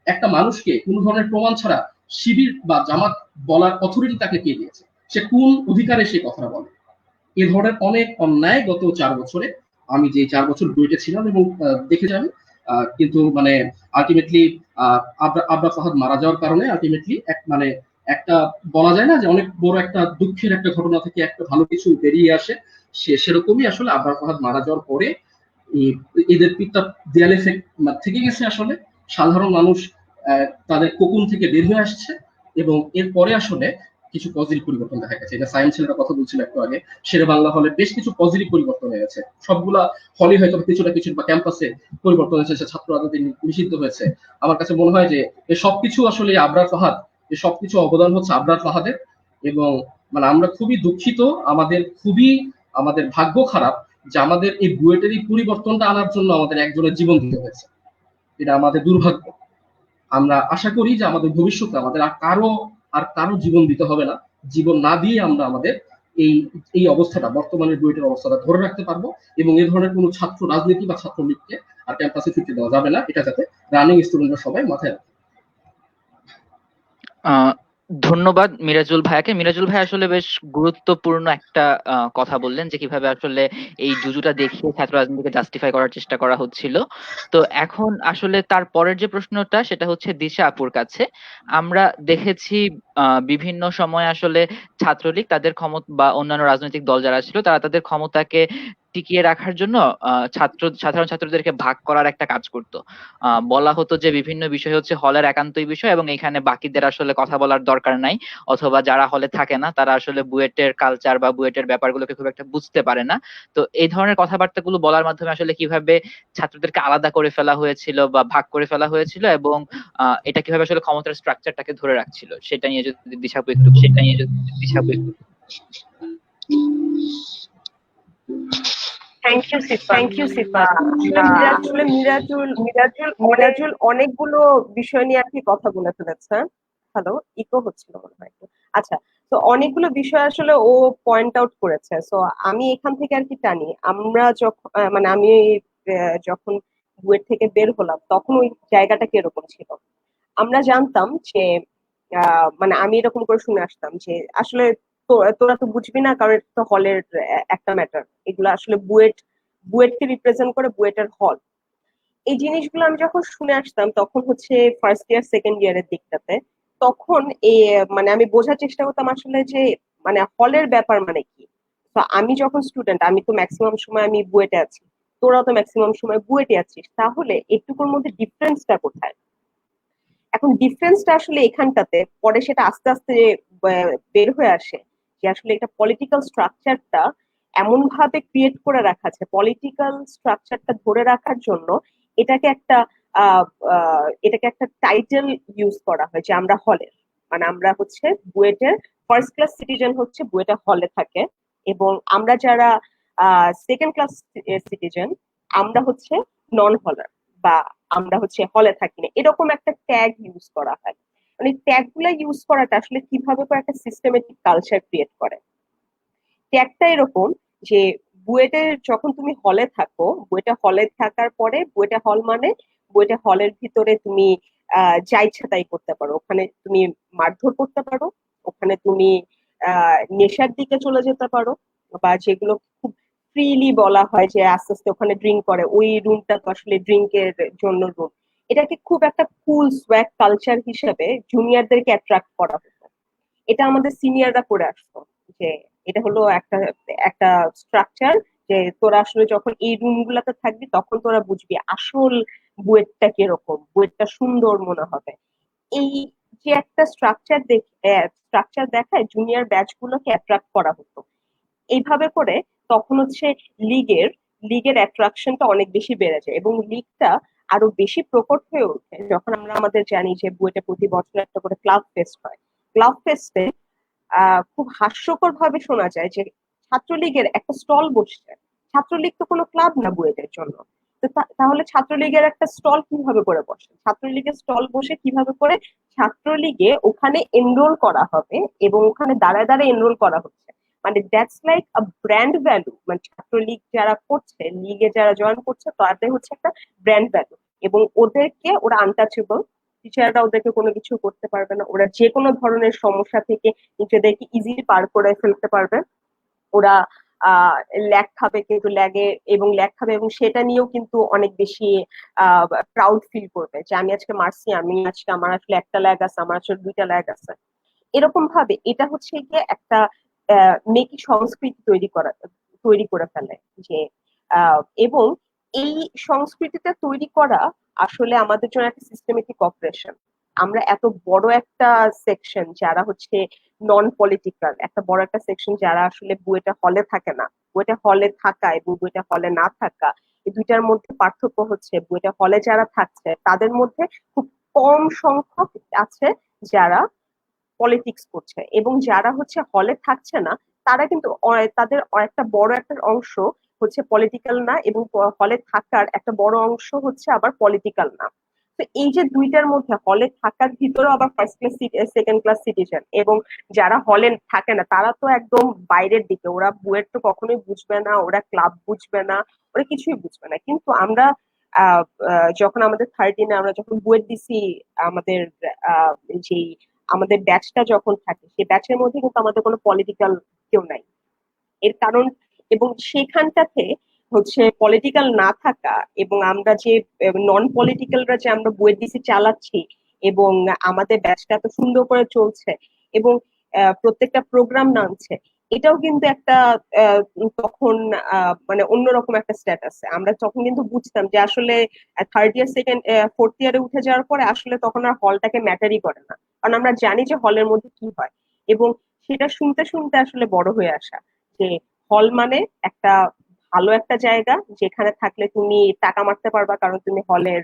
একটা মানুষকে কোনো ধরনের প্রমাণ ছাড়া শিবির বা জামাত বলার অথরিটি তাকে কে দিয়েছে? সে কোন অধিকারে সেই কথাটা বলে? এ ধরনের অনেক অন্যায় গত 4 বছরে, আমি যে 4 বছর বুয়েটে ছিলাম এবং দেখে যাবে, কিন্তু মানে আলটিমেটলি আবরার ফাহাদ মারা যাওয়ার কারণে আলটিমেটলি মানে একটা বলা যায় না যে অনেক বড় একটা দুঃখের একটা ঘটনা থেকে একটা ভালো কিছু বেরিয়ে আসে, সেরকমই আসলে আবরার ফাহাদ মারা যাওয়ার পরে এদের পিতা দেয়ালে থেকে গেছে। আসলে সাধারণ মানুষ তাদের কোকুন থেকে বের হয়ে আসছে এবং এরপরে আসলে কিছু পজিটিভ পরিবর্তন দেখা গেছে। এটা সায়েন্স ছেলেরা কথা বলছিল একটু আগে, শেরে বাংলা হলে বেশ কিছু পজিটিভ পরিবর্তন হয়ে গেছে। সবগুলা হলে হয়তো কিছুটা কিছু বা ক্যাম্পাসে পরিবর্তন হয়েছে, ছাত্র রাজনীতি নিষিদ্ধ হয়েছে। আমার কাছে মনে হয় যে এই সবকিছু আসলে আবরার ফাহাদ, এই সবকিছু অবদান হচ্ছে আবরার ফাহাদের। এবং মানে আমরা খুবই দুঃখিত, আমাদের ভাগ্য খারাপ যে আমাদের এই বুয়েটের এই পরিবর্তনটা আনার জন্য আমাদের একজনের জীবন দিতে হয়েছে। এটা আমাদের দুর্ভাগ্য। আমরা আশা করি যে আমাদের ভবিষ্যতে আমাদের আর কারো জীবন দিতে হবে না। জীবন না দিয়ে আমরা আমাদের এই অবস্থাটা, বর্তমানের বুয়েটের অবস্থাটা ধরে রাখতে পারবো এবং এই ধরনের কোনো ছাত্র রাজনীতি বা ছাত্রলীগকে আর ক্যাম্পাসে ফিরতে দেওয়া যাবে না। এটা যাতে রানিং স্টুডেন্টরা সবাই মাথায় রাখে। ধন্যবাদ মিরাজুল ভাইয়াকে। মিরাজুল ভাই আসলে বেশ গুরুত্বপূর্ণ একটা কথা বললেন যে কিভাবে আসলে এই জুজুটা দেখিয়ে ছাত্র রাজনীতিকে জাস্টিফাই করার চেষ্টা করা হচ্ছিল। তো এখন আসলে তার পরের যে প্রশ্নটা সেটা হচ্ছে দিশা আপুর কাছে। আমরা দেখেছি বিভিন্ন সময় আসলে ছাত্রলীগ তাদের ক্ষমতা বা অন্যান্য রাজনৈতিক দল যারা ছিল তারা তাদের ক্ষমতাকে টিকিয়ে রাখার জন্য সাধারণ ছাত্রদেরকে ভাগ করার একটা কাজ করতো। বলা হতো যে বিভিন্ন বিষয় হচ্ছে হলের একান্তই বিষয় এবং এখানে বাকিদের আসলে কথা বলার দরকার নাই, অথবা যারা হলে থাকে না তারা আসলে বুয়েটের কালচার বা বুয়েটের ব্যাপারগুলোকে খুব একটা বুঝতে পারে না। তো এই ধরনের কথাবার্তাগুলো বলার মাধ্যমে আসলে কিভাবে ছাত্রদেরকে আলাদা করে ফেলা হয়েছিল বা ভাগ করে ফেলা হয়েছিল এবং এটা কিভাবে আসলে ক্ষমতার স্ট্রাকচারটাকে ধরে রাখছিল সেটা নিয়ে যদি দিশাপু একটু থ্যাংক ইউ সিফা। আসলে মিরাজুল অনেকগুলো বিষয় নিয়ে আর কি কথা বলে ফেলেছে। হ্যালো, ইকো হচ্ছিল মনে হয়। আচ্ছা, তো অনেকগুলো বিষয় আসলে ও পয়েন্ট আউট করেছে। সো আমি এখান থেকে আর কি টানি, আমরা যখন মানে আমি যখন বুয়েট থেকে বের হলাম তখন ওই জায়গাটা কিরকম ছিল আমরা জানতাম যে মানে আমি এরকম করে শুনে আসতাম যে আসলে তোরা তো বুঝবি না, কারণ এটা তো হলের একটা ম্যাটার, এগুলো আসলে বুয়েটকে রিপ্রেজেন্ট করে বুয়েটের হল। এই জিনিসগুলো আমি যখন শুনে আসতাম তখন হচ্ছে ফার্স্ট ইয়ার সেকেন্ড ইয়ারের দিকটাতে, তখন এই মানে আমি বোঝার চেষ্টা করতাম আসলে যে মানে হলের ব্যাপার মানে কি। তো আমি যখন স্টুডেন্ট, আমি তো ম্যাক্সিমাম সময় আমি বুয়েটে আছি, তোরাও তো ম্যাক্সিমাম সময় বুয়েটে আছিস, তাহলে এটুকুর মধ্যে ডিফারেন্সটা কোথায়? এখন ডিফারেন্সটা আসলে এখানটাতে পরে সেটা আস্তে আস্তে বের হয়ে আসে যে আসলে এটা পলিটিক্যাল স্ট্রাকচারটা এমন ভাবে ক্রিয়েট করে রাখা আছে, পলিটিক্যাল স্ট্রাকচারটা ধরে রাখার জন্য এটাকে একটা টাইটেল ইউজ করা হয় যে আমরা হলের, মানে আমরা হচ্ছে বুয়েটের ফার্স্ট ক্লাস সিটিজেন হচ্ছে বুয়েটে হলে থাকে, এবং আমরা যারা সেকেন্ড ক্লাস সিটিজেন আমরা হচ্ছে নন হলার বা আমরা হচ্ছে হলে থাকি না, এরকম একটা ট্যাগ ইউজ করা হয়। মানে ট্যাগ গুলা ইউজ করাটা আসলে কিভাবে করে একটা সিস্টেমেটিক কালচার ক্রিয়েট করে। ট্যাগটা এরকম যে বুয়েটে যখন তুমি হলে থাকো, বুয়েটে হলে থাকার পরে বুয়েটে হল মানে বুয়েটে হলের ভিতরে তুমি যা ইচ্ছা তাই করতে পারো, ওখানে তুমি মারধর করতে পারো, ওখানে তুমি নেশার দিকে চলে যেতে পারো, বা যেগুলো খুব ফ্রিলি বলা হয় যে আস্তে আস্তে ওখানে ড্রিঙ্ক করে, ওই রুমটা তো আসলে ড্রিঙ্কের জন্য রুম। এটাকে খুব একটা কুল সোয়াগ কালচার হিসেবে জুনিয়রদেরকে অ্যাট্রাক্ট করা হতো। এটা আমাদের সিনিয়ররা করে আসতো, যে এটা হলো একটা একটা স্ট্রাকচার, যে তোরা আসলে যখন এই রুম গুলাতে থাকবি তখন তোরা বুঝবি আসল বুয়েটটা কিরকম, বুয়েটটা সুন্দর মনে হবে। এই যে একটা স্ট্রাকচার দেখায় জুনিয়র ব্যাচ গুলোকে অ্যাট্রাক্ট করা হতো। এইভাবে করে তখন হচ্ছে লিগের লিগের অ্যাট্রাকশনটা অনেক বেশি বেড়ে যায়, এবং লিগটা আরো বেশি প্রকট হয়ে ওঠে যখন আমরা আমাদের জানি যে বুয়েটে প্রতি বছর একটা করে ক্লাব ফেস্ট হয়। ক্লাব ফেস্টে খুব হাস্যকর ভাবে শোনা যায় যে ছাত্রলীগের একটা স্টল বসছে। ছাত্রলীগ তো কোনো ক্লাব না বুয়েটের জন্য। তো তাহলে ছাত্রলীগের একটা স্টল কিভাবে করে বসে, ছাত্রলীগের স্টল বসে কিভাবে করে ছাত্রলীগে ওখানে এনরোল করা হবে এবং ওখানে দাঁড়ায় দাঁড়ায় এনরোল করা হচ্ছে। মানে that's like a brand value. মানে ছাত্রলীগ যারা করছে, লিগে যারা জয়েন করছে, তাদের হচ্ছে একটা ব্র্যান্ড ভ্যালু, এবং ওরা আনটাচেবল। টিচাররা ওদেরকে কোনো কিছু করতে পারবে না, ওরা যে কোনো ধরনের সমস্যা থেকে নিজেদেরকে ইজিলি পার করে ফেলতে পারবে। ওরা আহ ল্যাগ খাবে, কিন্তু ল্যাগ খাবে এবং সেটা নিয়েও কিন্তু অনেক বেশি প্রাউড ফিল করবে যে আমি আজকে মারছি, আমার আসলে একটা ল্যাগ আছে, আমার আসলে দুইটা ল্যাগ আছে। এরকম ভাবে এটা হচ্ছে গিয়ে একটা মেকি সংস্কৃতি তৈরি করে ফেলে, যে এবং এই সংস্কৃতিটা তৈরি করা আসলে আমাদের জন্য একটা সিস্টেমেটিক অপারেশন। আমরা এত বড় একটা সেকশন যারা হচ্ছে নন পলিটিক্যাল, একটা বড় একটা সেকশন যারা আসলে বুয়েটে হলে থাকে না, বুয়েটে হলে থাকা এবং বুয়েটে হলে না থাকা, এই দুইটার মধ্যে পার্থক্য হচ্ছে বুয়েটে হলে যারা থাকছে তাদের মধ্যে খুব কম সংখ্যক আছে যারা পলিটিক্স করছে, এবং যারা হচ্ছে হলে থাকছে না তারা কিন্তু তাদের একটা বড় একটা অংশ হচ্ছে পলিটিক্যাল না, এবং হলে থাকার একটা বড় অংশ হচ্ছে আবার পলিটিক্যাল না। তো এই যে দুইটার মধ্যে হলে থাকার ভিতরেও আবার first class second class citizen, এবং যারা হলে থাকে না তারা তো একদম বাইরের দিকে, ওরা বুয়েট তো কখনোই বুঝবে না, ওরা ক্লাব বুঝবে না, ওরা কিছুই বুঝবে না। কিন্তু আমরা যখন আমাদের 13-এ আমরা যখন বুয়েট দিছি, আমাদের যে আমাদের ব্যাচটা যখন থাকে সেই ব্যাচের মধ্যে কিন্তু আমাদের কোনো পলিটিক্যাল কেউ নাই। এর কারণ, এবং সেখানটাতে হচ্ছে পলিটিক্যাল না থাকা, এবং আমরা যে নন পলিটিক্যালরা যে আমরা বুয়েট দিসি চালাচ্ছি, এবং আমাদের ব্যাচটা এত সুন্দর করে চলছে, এবং প্রত্যেকটা প্রোগ্রাম নামছে, এটাও কিন্তু একটা তখন মানে অন্যরকম একটা স্ট্যাটাস। আমরা তখন কিন্তু বুঝতাম যে আসলে থার্ড ইয়ার সেকেন্ড ফোর্থ ইয়ারে উঠে যাওয়ার পরে আসলে তখন আর হলটাকে ম্যাটারই করে না, কারণ আমরা জানি যে হলের মধ্যে কি হয়। এবং সেটা শুনতে শুনতে আসলে বড় হয়ে আসা, যে হল মানে একটা ভালো একটা জায়গা যেখানে থাকলে তুমি টাকা মারতে পারবা, কারণ তুমি হলের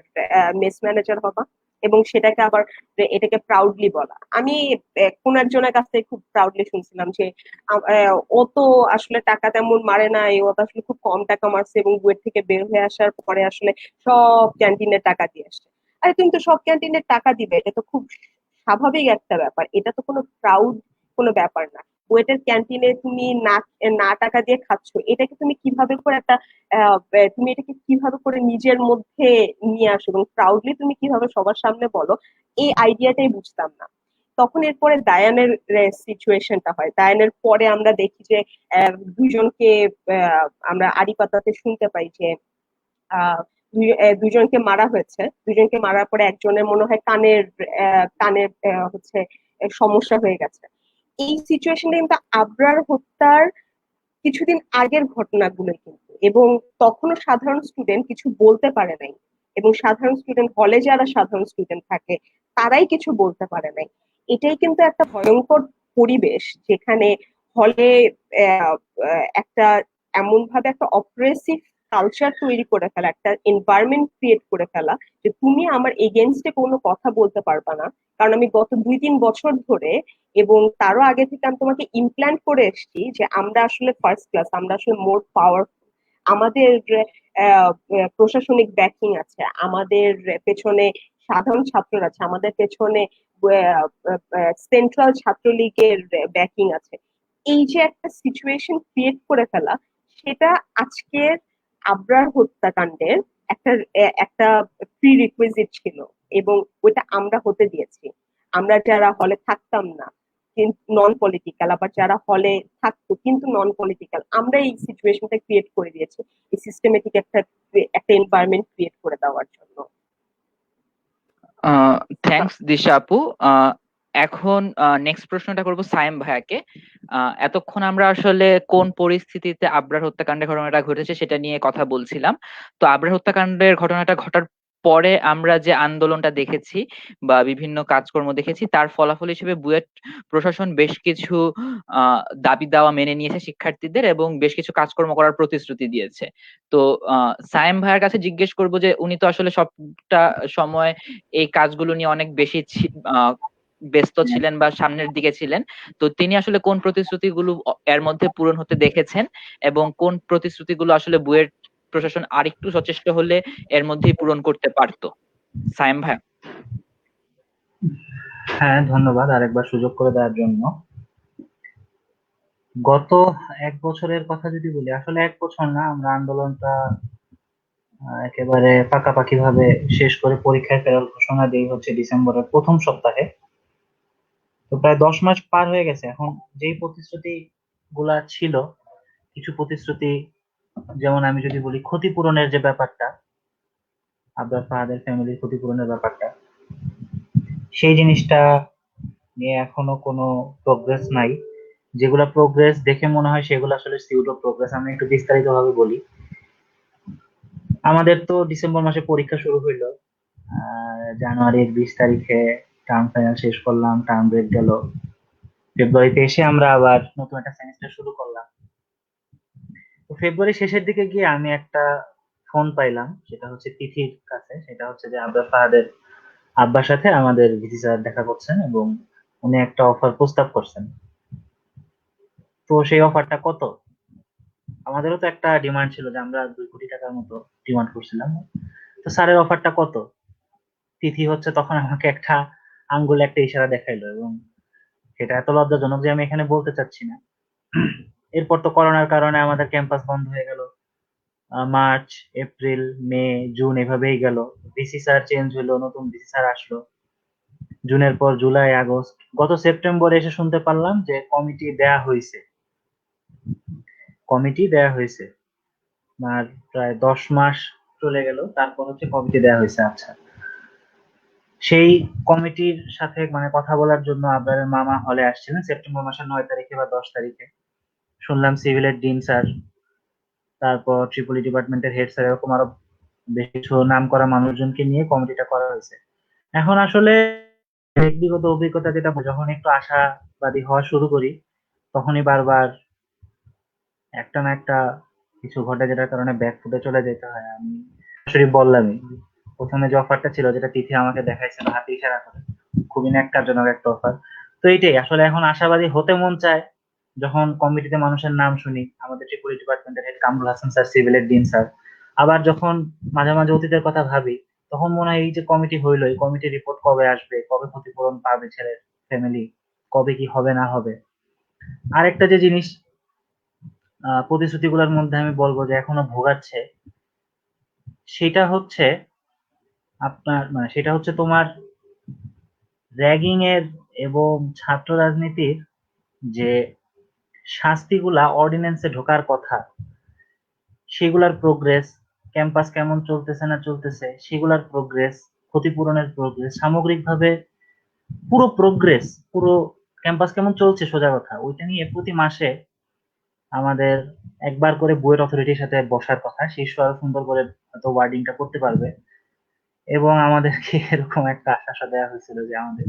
মেস ম্যানেজার হবা, এবং সেটাকে আবার এটাকে প্রাউডলি বলা। আমি কোন একজনের কাছ থেকে খুব প্রাউডলি শুনছিলাম যে ও তো আসলে টাকা তেমন মারে না, ও তো আসলে খুব কম টাকা মারছে, এবং বুয়েট থেকে বের হয়ে আসার পরে আসলে সব ক্যান্টিনের টাকা দিয়ে আসছে। আরে তুমি তো সব ক্যান্টিনের টাকা দিবে, এটা তো খুব স্বাভাবিক একটা ব্যাপার, এটা তো কোনো প্রাউড কোনো ব্যাপার না। বুয়েটের ক্যান্টিনে তুমি না না টাকা দিয়ে খাচ্ছ, এটাকে তুমি কিভাবে করে একটা তুমি এটাকে কিভাবে করে নিজের মধ্যে নিয়ে আসো এবং প্রাউডলি তুমি কিভাবে সবার সামনে বলো, এই আইডিয়াটাই বুঝতাম না। তখন এরপরে দায়ানের সিচুয়েশনটা হয়, দায়ানের পরে আমরা দেখি যে দুইজনকে আমরা আড়ি পাতাতে শুনতে পাই যে আহ দুজনকে মারা হয়েছে। দুজনকে মারার পরে একজনের মনে হয় কানের হচ্ছে সমস্যা হয়ে গেছে। এই সিচুয়েশনটা কিন্তু আবরার হত্যার কিছুদিন আগের ঘটনাগুলো কিন্তু, এবং তখনও সাধারণ স্টুডেন্ট কিছু বলতে পারে নাই, এবং সাধারণ স্টুডেন্ট হলে যারা সাধারণ স্টুডেন্ট থাকে তারাই কিছু বলতে পারে নাই। এটাই কিন্তু একটা ভয়ঙ্কর পরিবেশ, যেখানে হলে একটা এমন ভাবে একটা অপ্রেসিভ কালচার তৈরি করে ফেলা, একটা এনভায়রনমেন্ট ক্রিয়েট করে ফেলা যে তুমি আমার এগেনস্টে কোনো কথা বলতে পারবা না, কারণ আমি গত 2-3 বছর ধরে এবং তারও আগে থেকে আমি তোমাকে ইমপ্ল্যান্ট করে এসেছি যে আমরা আসলে ফার্স্ট ক্লাস, আমরা আসলে মোর পাওয়ারফুল, আমাদের প্রশাসনিক ব্যাকিং আছে, আমাদের পেছনে সাধারণ ছাত্ররা আছে, আমাদের পেছনে সেন্ট্রাল ছাত্রলীগের ব্যাকিং আছে। এই যে একটা সিচুয়েশন ক্রিয়েট করে ফেলা, সেটা আজকের আবরার হত্যাকাণ্ডের একটা একটা প্রি রিকুইজিট ছিল। এবং ওইটা আমরা হতে দিয়েছি। আমরা যারা হলে থাকতাম না কিন্তু নন পলিটিক্যাল, আবার যারা হলে থাকতো কিন্তু নন পলিটিক্যাল, আমরা এই সিচুয়েশনটা ক্রিয়েট করে দিয়েছি এই সিস্টেমেটিক একটা এনভায়রনমেন্ট ক্রিয়েট করে দেওয়ার জন্য। থ্যাঙ্কস দিশা আপু। এখন নেক্সট প্রশ্নটা করব সায়েম ভাইয়াকে। এতক্ষণ আমরা আসলে কোন পরিস্থিতিতে আবরার হত্যাকাণ্ডের ঘটনাটা ঘটেছে সেটা নিয়ে কথা বলছিলাম। তো আবরার হত্যাকাণ্ডের ঘটনাটা ঘটার পরে আমরা যে আন্দোলনটা দেখেছি বা বিভিন্ন কাজকর্ম দেখেছি, তার ফলাফল হিসেবে বুয়েট প্রশাসন বেশ কিছু দাবি দাওয়া মেনে নিয়েছে শিক্ষার্থীদের এবং বেশ কিছু কাজকর্ম করার প্রতিশ্রুতি দিয়েছে। তো সায়েম ভাইয়ের কাছে জিজ্ঞেস করবো যে উনি তো আসলে সবটা সময় এই কাজগুলো নিয়ে অনেক বেশি ব্যস্ত ছিলেন বা সামনের দিকে ছিলেন। তো তিনি আসলে কোন প্রতিশ্রুতিগুলো এর মধ্যে পূরণ হতে দেখেছেন এবং কোন প্রতিশ্রুতিগুলো আসলে বুয়েট প্রশাসন আরেকটু সচেষ্ট হলে এর মধ্যেই পূরণ করতে পারতো? সায়েম ভাই। হ্যাঁ, ধন্যবাদ আরেকবার সুযোগ করে দেওয়ার জন্য। গত 1 বছরের কথা যদি বলি, আসলে 1 বছর না, আমরা আন্দোলনটা একেবারে পাকাপাকি ভাবে শেষ করে পরীক্ষায় ফেরার ঘোষণা দিই হচ্ছে ডিসেম্বরের প্রথম সপ্তাহে। তো প্রায় 10 মাস পার হয়ে গেছে। এখন যেই প্রতিশ্রুতি গুলা ছিল, কিছু প্রতিশ্রুতি, যেমন আমি যদি বলি ক্ষতিপূরণের যে ব্যাপারটা, আবরার ফাহাদের ফ্যামিলির ক্ষতিপূরণের ব্যাপারটা, সেই জিনিসটা নিয়ে এখনো কোনো প্রোগ্রেস নাই। যেগুলা প্রোগ্রেস দেখে মনে হয় সেগুলো আসলে সিউডো প্রোগ্রেস। আমি একটু বিস্তারিত ভাবে বলি। আমাদের তো ডিসেম্বর মাসে পরীক্ষা শুরু হইলো, জানুয়ারির 20 তারিখে টার্ম ফাইনাল শেষ করলাম, টার্ম ব্রেক গেল, ফেব্রুয়ারিতে এসে আমরা আবার নতুন একটা সেমিস্টার শুরু করলাম। তো ফেব্রুয়ারি শেষের দিকে গিয়ে আমি একটা ফোন পাইলাম, সেটা হচ্ছে তিথির কাছে। সেটা হচ্ছে যে আবরার ফাহাদের আব্বার সাথে আমাদের ভিসি স্যার দেখা করছেন এবং উনি একটা অফার প্রস্তাব করছেন। তো সেই অফারটা কত? আমাদেরও তো একটা ডিমান্ড ছিল যে আমরা 2 কোটি টাকার মতো ডিমান্ড করছিলাম। তো স্যারের অফারটা কত? তিথি হচ্ছে তখন আমাকে একটা আঙ্গুলে একটা ইশারা দেখাইলো এবং সেটা এত লজ্জাজনক যে আমি এখানে বলতে চাচ্ছি না। এরপর তো করোনার কারণে আমাদের ক্যাম্পাস বন্ধ হয়ে গেল। মার্চ, এপ্রিল, মে, জুন এভাবেই গেল। ভিসি স্যার চেঞ্জ হলো, নতুন ভিসি স্যার আসলো। জুনের পর জুলাই, আগস্ট, গত সেপ্টেম্বরে এসে শুনতে পারলাম যে কমিটি দেয়া হয়েছে। আর প্রায় 10 মাস চলে গেল, তারপর হচ্ছে কমিটি দেয়া হয়েছে। আচ্ছা, সেই কমিটির সাথে মানে কথা বলার জন্য আবরারের মামা হলে আসছিলেন সেপ্টেম্বর মাসের 9 তারিখে বা 10 তারিখে। শুনলাম সিভিলের ডিন স্যার, তারপর ট্রিপলি ডিপার্টমেন্টের হেড স্যার, এরকম আরো বেশ কিছু নাম করা মানুষজনকে নিয়ে কমিটিটা করা হয়েছে। এখন আসলে ব্যক্তিগত অভিজ্ঞতা যেটা, যখন একটু আশাবাদী হওয়া শুরু করি তখনই বারবার একটা না একটা কিছু ঘটে, যেটার কারণে ব্যাক ফুটে চলে যেতে হয়। আমি সরাসরি বললামই, প্রথমে যে অফারটা ছিল, যেটা তিথি আমাকে দেখাইছিল হাতে ইশারা করে, খুবই ন্যাক্কারজনক একটা অফার। তো এইটাই আসলে এখন আশাবাদী হতে মন চায় যখন কমিটিতে মানুষের নাম শুনি, আমাদের ট্রিপলি ডিপার্টমেন্টের হেড কামরুল হাসান স্যার, সিভিলের ডিন স্যার। আবার যখন মাঝে মাঝে অতীতের কথা ভাবি, তখন মনে হয় এই যে কমিটি হইলো, এই কমিটির রিপোর্ট কবে আসবে, কবে ক্ষতিপূরণ পাবে ছেলের ফ্যামিলি, কবে কি হবে না হবে। আরেকটা যে জিনিস প্রতিশ্রুতিগুলোর মধ্যে আমি বলবো যে এখনো ভোগাচ্ছে, সেটা হচ্ছে তোমার র্যাগিং এর এবং ছাত্র রাজনীতির যে শাস্তিগুলা অর্ডিন্যান্সে ঢোকার কথা, সেগুলার প্রোগ্রেস, ক্যাম্পাস কেমন চলতেছে না চলতেছে সেগুলার প্রোগ্রেস, ক্ষতিপূরণের প্রোগ্রেস, সামগ্রিকভাবে পুরো ক্যাম্পাস কেমন চলছে, সোজা কথা, ওইটা নিয়ে প্রতি মাসে আমাদের একবার করে বুয়েট অথরিটির সাথে বসার কথা। শিশু আরো সুন্দর করে হয়তো ওয়ার্ডিংটা করতে পারবে। এবং আমাদেরকে এরকম একটা আশ্বাস দেওয়া হয়েছিল যে আমাদের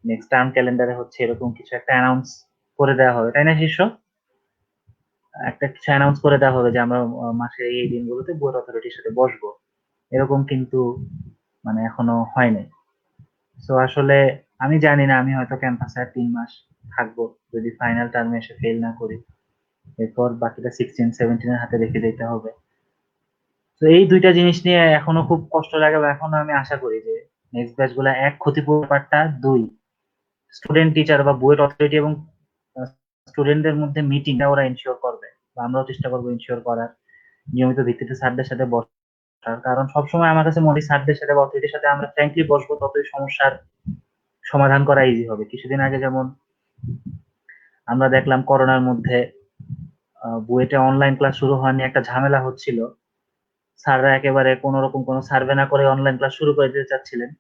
নেক্সট টার্ম ক্যালেন্ডারে হচ্ছে এরকম কিছু একটা অ্যানাউন্স করে দেওয়া হবে, তাই না শিষ্য? একটা কিছু অ্যানাউন্স করে দেওয়া হবে যে আমরা মাসের এই দিনগুলোতে বুয়েট অথরিটির সাথে বসবো। এরকম কিন্তু মানে এখনো হয়নি। তো আসলে আমি জানি না, আমি হয়তো ক্যাম্পাসে আর 3 মাস থাকবো যদি ফাইনাল টার্মে এসে ফেল না করি। এরপর বাকিটা 16-17 এর হাতে রেখে দিতে হবে। তো এই দুইটা জিনিস নিয়ে এখনো খুব কষ্ট লাগে। এখনো আমি আশা করি যে নেক্সট ব্যাচ গুলা, 1 ক্ষতিপূরণ ব্যাপারটা, 2 স্টুডেন্ট টিচার বা বুয়েট অথরিটি এবং স্টুডেন্টদের মধ্যে মিটিংটা ওরা ইনশিওর করবে, বা আমরাও চেষ্টা করবো ইনশিওর করার, নিয়মিত ভিত্তিতে স্যারদের সাথে বসা, তার কারণ সবসময় আমার কাছে মনে হয় স্যারদের সাথে বা অথরিটির সাথে আমরা ফ্র্যাঙ্কলি বসবো, ততই সমস্যার সমাধান করা ইজি হবে। কিছুদিন আগে যেমন আমরা দেখলাম করোনার মধ্যে বুয়েটে অনলাইন ক্লাস শুরু হওয়া নিয়ে একটা ঝামেলা হচ্ছিল। স্যাররা একেবারে কোনো রকম কোনো সার্ভে না করে অনলাইন ক্লাস শুরু করে দিতে চাচ্ছিলেন।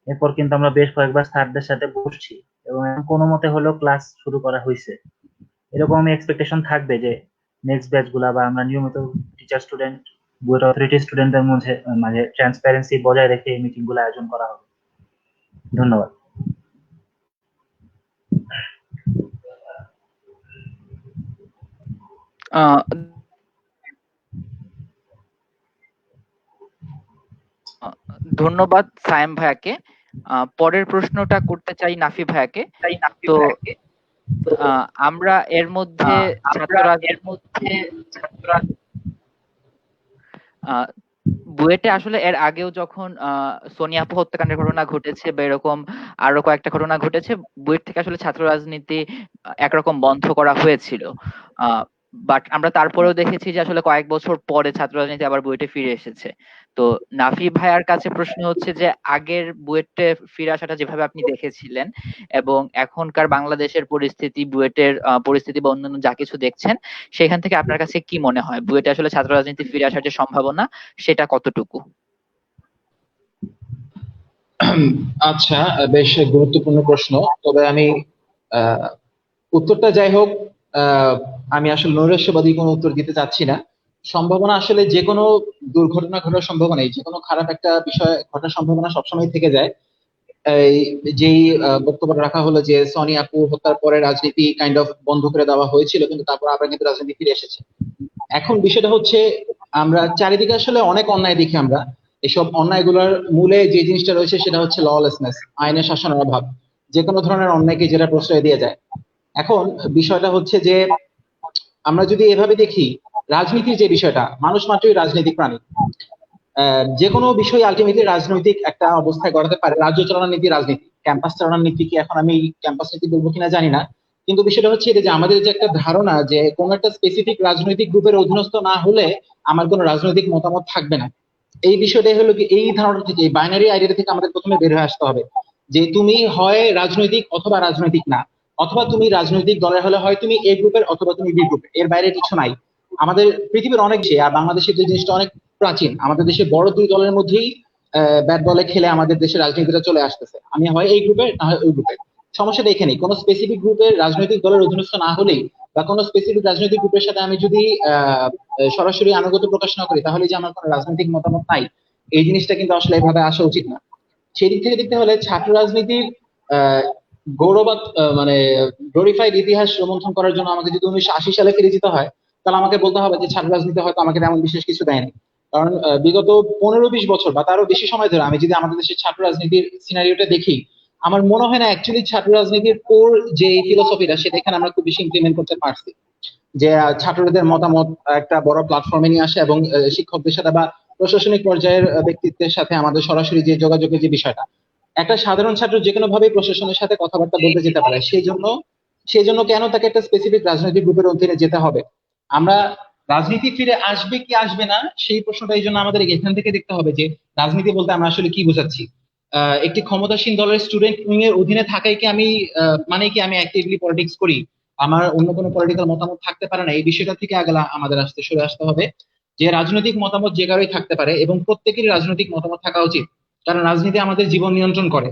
এরপর কিন্তু আমরা বেশ কয়েকবার স্যারদের সাথে বসছি এবং এখন কোনো মতে হলেও ক্লাস শুরু করা হয়েছে। এরকম এক্সপেকটেশন থাকবে যে নেক্সট ব্যাচ গুলা বা আমরা নিয়মিত টিচার স্টুডেন্ট বুয়েট অথরিটি স্টুডেন্টদের মধ্যে মানে ট্রান্সপারেন্সি বজায় রেখে এই মিটিং গুলো আয়োজন করা হবে। ধন্যবাদ। আহ, ধন্যবাদ সায়েম ভাইয়াকে। পরের প্রশ্নটা করতে চাই নাফি ভাইয়াকে। তো আমরা এর মধ্যে বুয়েটে আসলে এর আগেও যখন সোনিয়া আপু হত্যাকাণ্ডের ঘটনা ঘটেছে বা এরকম আরো কয়েকটা ঘটনা ঘটেছে, বুয়েট থেকে আসলে ছাত্র রাজনীতি একরকম বন্ধ করা হয়েছিল। বাট আমরা তারপরেও দেখেছি যে আসলে কয়েক বছর পরে ছাত্র রাজনীতি আবার বুয়েটে ফিরে এসেছে। তো নাফি ভাইয়ার কাছে প্রশ্ন হচ্ছে যে আগের বুয়েটে ফিরে আসাটা যেভাবে আপনি দেখেছিলেন এবং এখনকার বাংলাদেশের পরিস্থিতি, বুয়েটের পরিস্থিতি বা অন্যান্য যা কিছু দেখছেন, সেখান থেকে আপনার কাছে কি মনে হয় বুয়েটে আসলে ছাত্র রাজনীতি ফিরে আসার যে সম্ভাবনা সেটা কতটুকু? আচ্ছা, বেশ গুরুত্বপূর্ণ প্রশ্ন। তবে আমি উত্তরটা যাই হোক, আমি আসলে নৈরাশ্যবাদী কোনো উত্তর দিতে চাচ্ছি না। সম্ভাবনা আসলে যে কোনো দুর্ঘটনা ঘটার সম্ভাবনা, যে কোনো খারাপ একটা বিষয় ঘটার সম্ভাবনা সবসময় থেকে যায়। এই যেই বক্তব্য রাখা হলো যে সনি আপু হত্যার পরে রাজনীতি কাইন্ড অফ বন্ধ করে দেওয়া হয়েছিল, কিন্তু তারপর আবার কিন্তু রাজনীতি ফিরে এসেছে। এখন বিষয়টা হচ্ছে আমরা চারিদিকে আসলে অনেক অন্যায় দেখি। আমরা এসব অন্যায়গুলোর মূলে যে জিনিসটা রয়েছে সেটা হচ্ছে ললেসনেস, আইনের শাসনের অভাব, যে কোনো ধরনের অন্যায়কে যেটা প্রশ্রয় দিয়ে যায়। এখন বিষয়টা হচ্ছে যে আমরা যদি এভাবে দেখি, রাজনীতির যে বিষয়টা, মানুষ মাত্রই রাজনৈতিক প্রাণী। যে কোনো বিষয় আলটিমেটলি রাজনৈতিক একটা অবস্থায় গড়াতে পারে। রাজ্য চালানোর নীতি রাজনীতি, ক্যাম্পাস চালানোর নীতি কি এখন আমি ক্যাম্পাস নীতি বলবো কিনা জানি না, কিন্তু বিষয়টা হচ্ছে যে আমাদের যে একটা ধারণা যে কোনো একটা স্পেসিফিক রাজনৈতিক গ্রুপের অধীনস্থ না হলে আমার কোনো রাজনৈতিক মতামত থাকবে না। এই বিষয়টাই হলো কি, এই ধারণা থেকে, এই বাইনারি আইডিয়া থেকে আমাদের প্রথমে বের হয়ে আসতে হবে যে তুমি হয় রাজনৈতিক অথবা রাজনৈতিক না, অথবা তুমি রাজনৈতিক দলের হলে হয় তুমি এ গ্রুপের অথবা তুমি বি গ্রুপের, এর বাইরে কিছু নাই। আমাদের পৃথিবীর অনেক যে, আর বাংলাদেশের যে জিনিসটা অনেক প্রাচীন, আমাদের দেশে বড় দুই দলের মধ্যেই ব্যাট বলে খেলে আমাদের দেশের রাজনীতিটা চলে আসতেছে। আমি হয় এই গ্রুপের না হয় ওই গ্রুপের। সমস্যাটা এখানেই, কোনো স্পেসিফিক গ্রুপের রাজনৈতিক দলের অধীনস্থ না হলেই বা কোনো স্পেসিফিক রাজনৈতিক গ্রুপের সাথে আমি যদি সরাসরি আনুগত্য প্রকাশ না করি, তাহলে যে আমার কোনো রাজনৈতিক মতামত নাই, এই জিনিসটা কিন্তু আসলে এভাবে আসা উচিত না। সেই দিক থেকে দেখতে হলে ছাত্র রাজনীতির গৌরবাত মানে গ্লোরিফাইড ইতিহাস রোমন্থন করার জন্য আমাকে যদি 1980 সালে ফিরে যেতে হয়, তাহলে আমাকে বলতে হবে যে ছাত্র রাজনীতি হয়তো আমাকে তেমন বিশেষ কিছু দেয়নি। কারণ বিগত 15-20 বছর বা তারও বেশি সময় ধরে আমি যদি আমাদের দেশের ছাত্র রাজনীতির সিনারিওটা দেখি, আমার মনে হয় না অ্যাকচুয়ালি ছাত্র রাজনীতির কোর যে ফিলোসফিটা সেটা এখানে আমরা খুব বেশি ইমপ্লিমেন্ট করতে পারছি। যে ছাত্রদের মতামত একটা বড় প্ল্যাটফর্মে নিয়ে আসে এবং শিক্ষকদের সাথে বা প্রশাসনিক পর্যায়ের ব্যক্তিত্বের সাথে আমাদের সরাসরি যে যোগাযোগের যে বিষয়টা, একটা সাধারণ ছাত্র যে কোনো ভাবে প্রশাসনের সাথে কথাবার্তা বলতে যেতে পারে। সেই জন্য কেন তাকে একটা স্পেসিফিক রাজনৈতিক গ্রুপের অধীনে যেতে হবে? আমরা রাজনীতি ফিরে আসবে কি আসবে না সেই প্রশ্নটা এই জন্য আমাদের এখান থেকে দেখতে হবে যে রাজনীতি বলতে আমরা আসলে কি বোঝাচ্ছি। একটি ক্ষমতাসীন দলের স্টুডেন্ট উইং এর অধীনে থাকাই কি আমি মানে কি আমি অ্যাক্টিভলি পলিটিক্স করি, আমার অন্য কোনো পলিটিক্যাল মতামত থাকতে পারে না, এই বিষয়টা থেকে আগে আমাদের সরে আসতে হবে যে রাজনৈতিক মতামত যে কারোই থাকতে পারে এবং প্রত্যেকেরই রাজনৈতিক মতামত থাকা উচিত। কারণ রাজনীতি আমাদের জীবন নিয়ন্ত্রণ করে।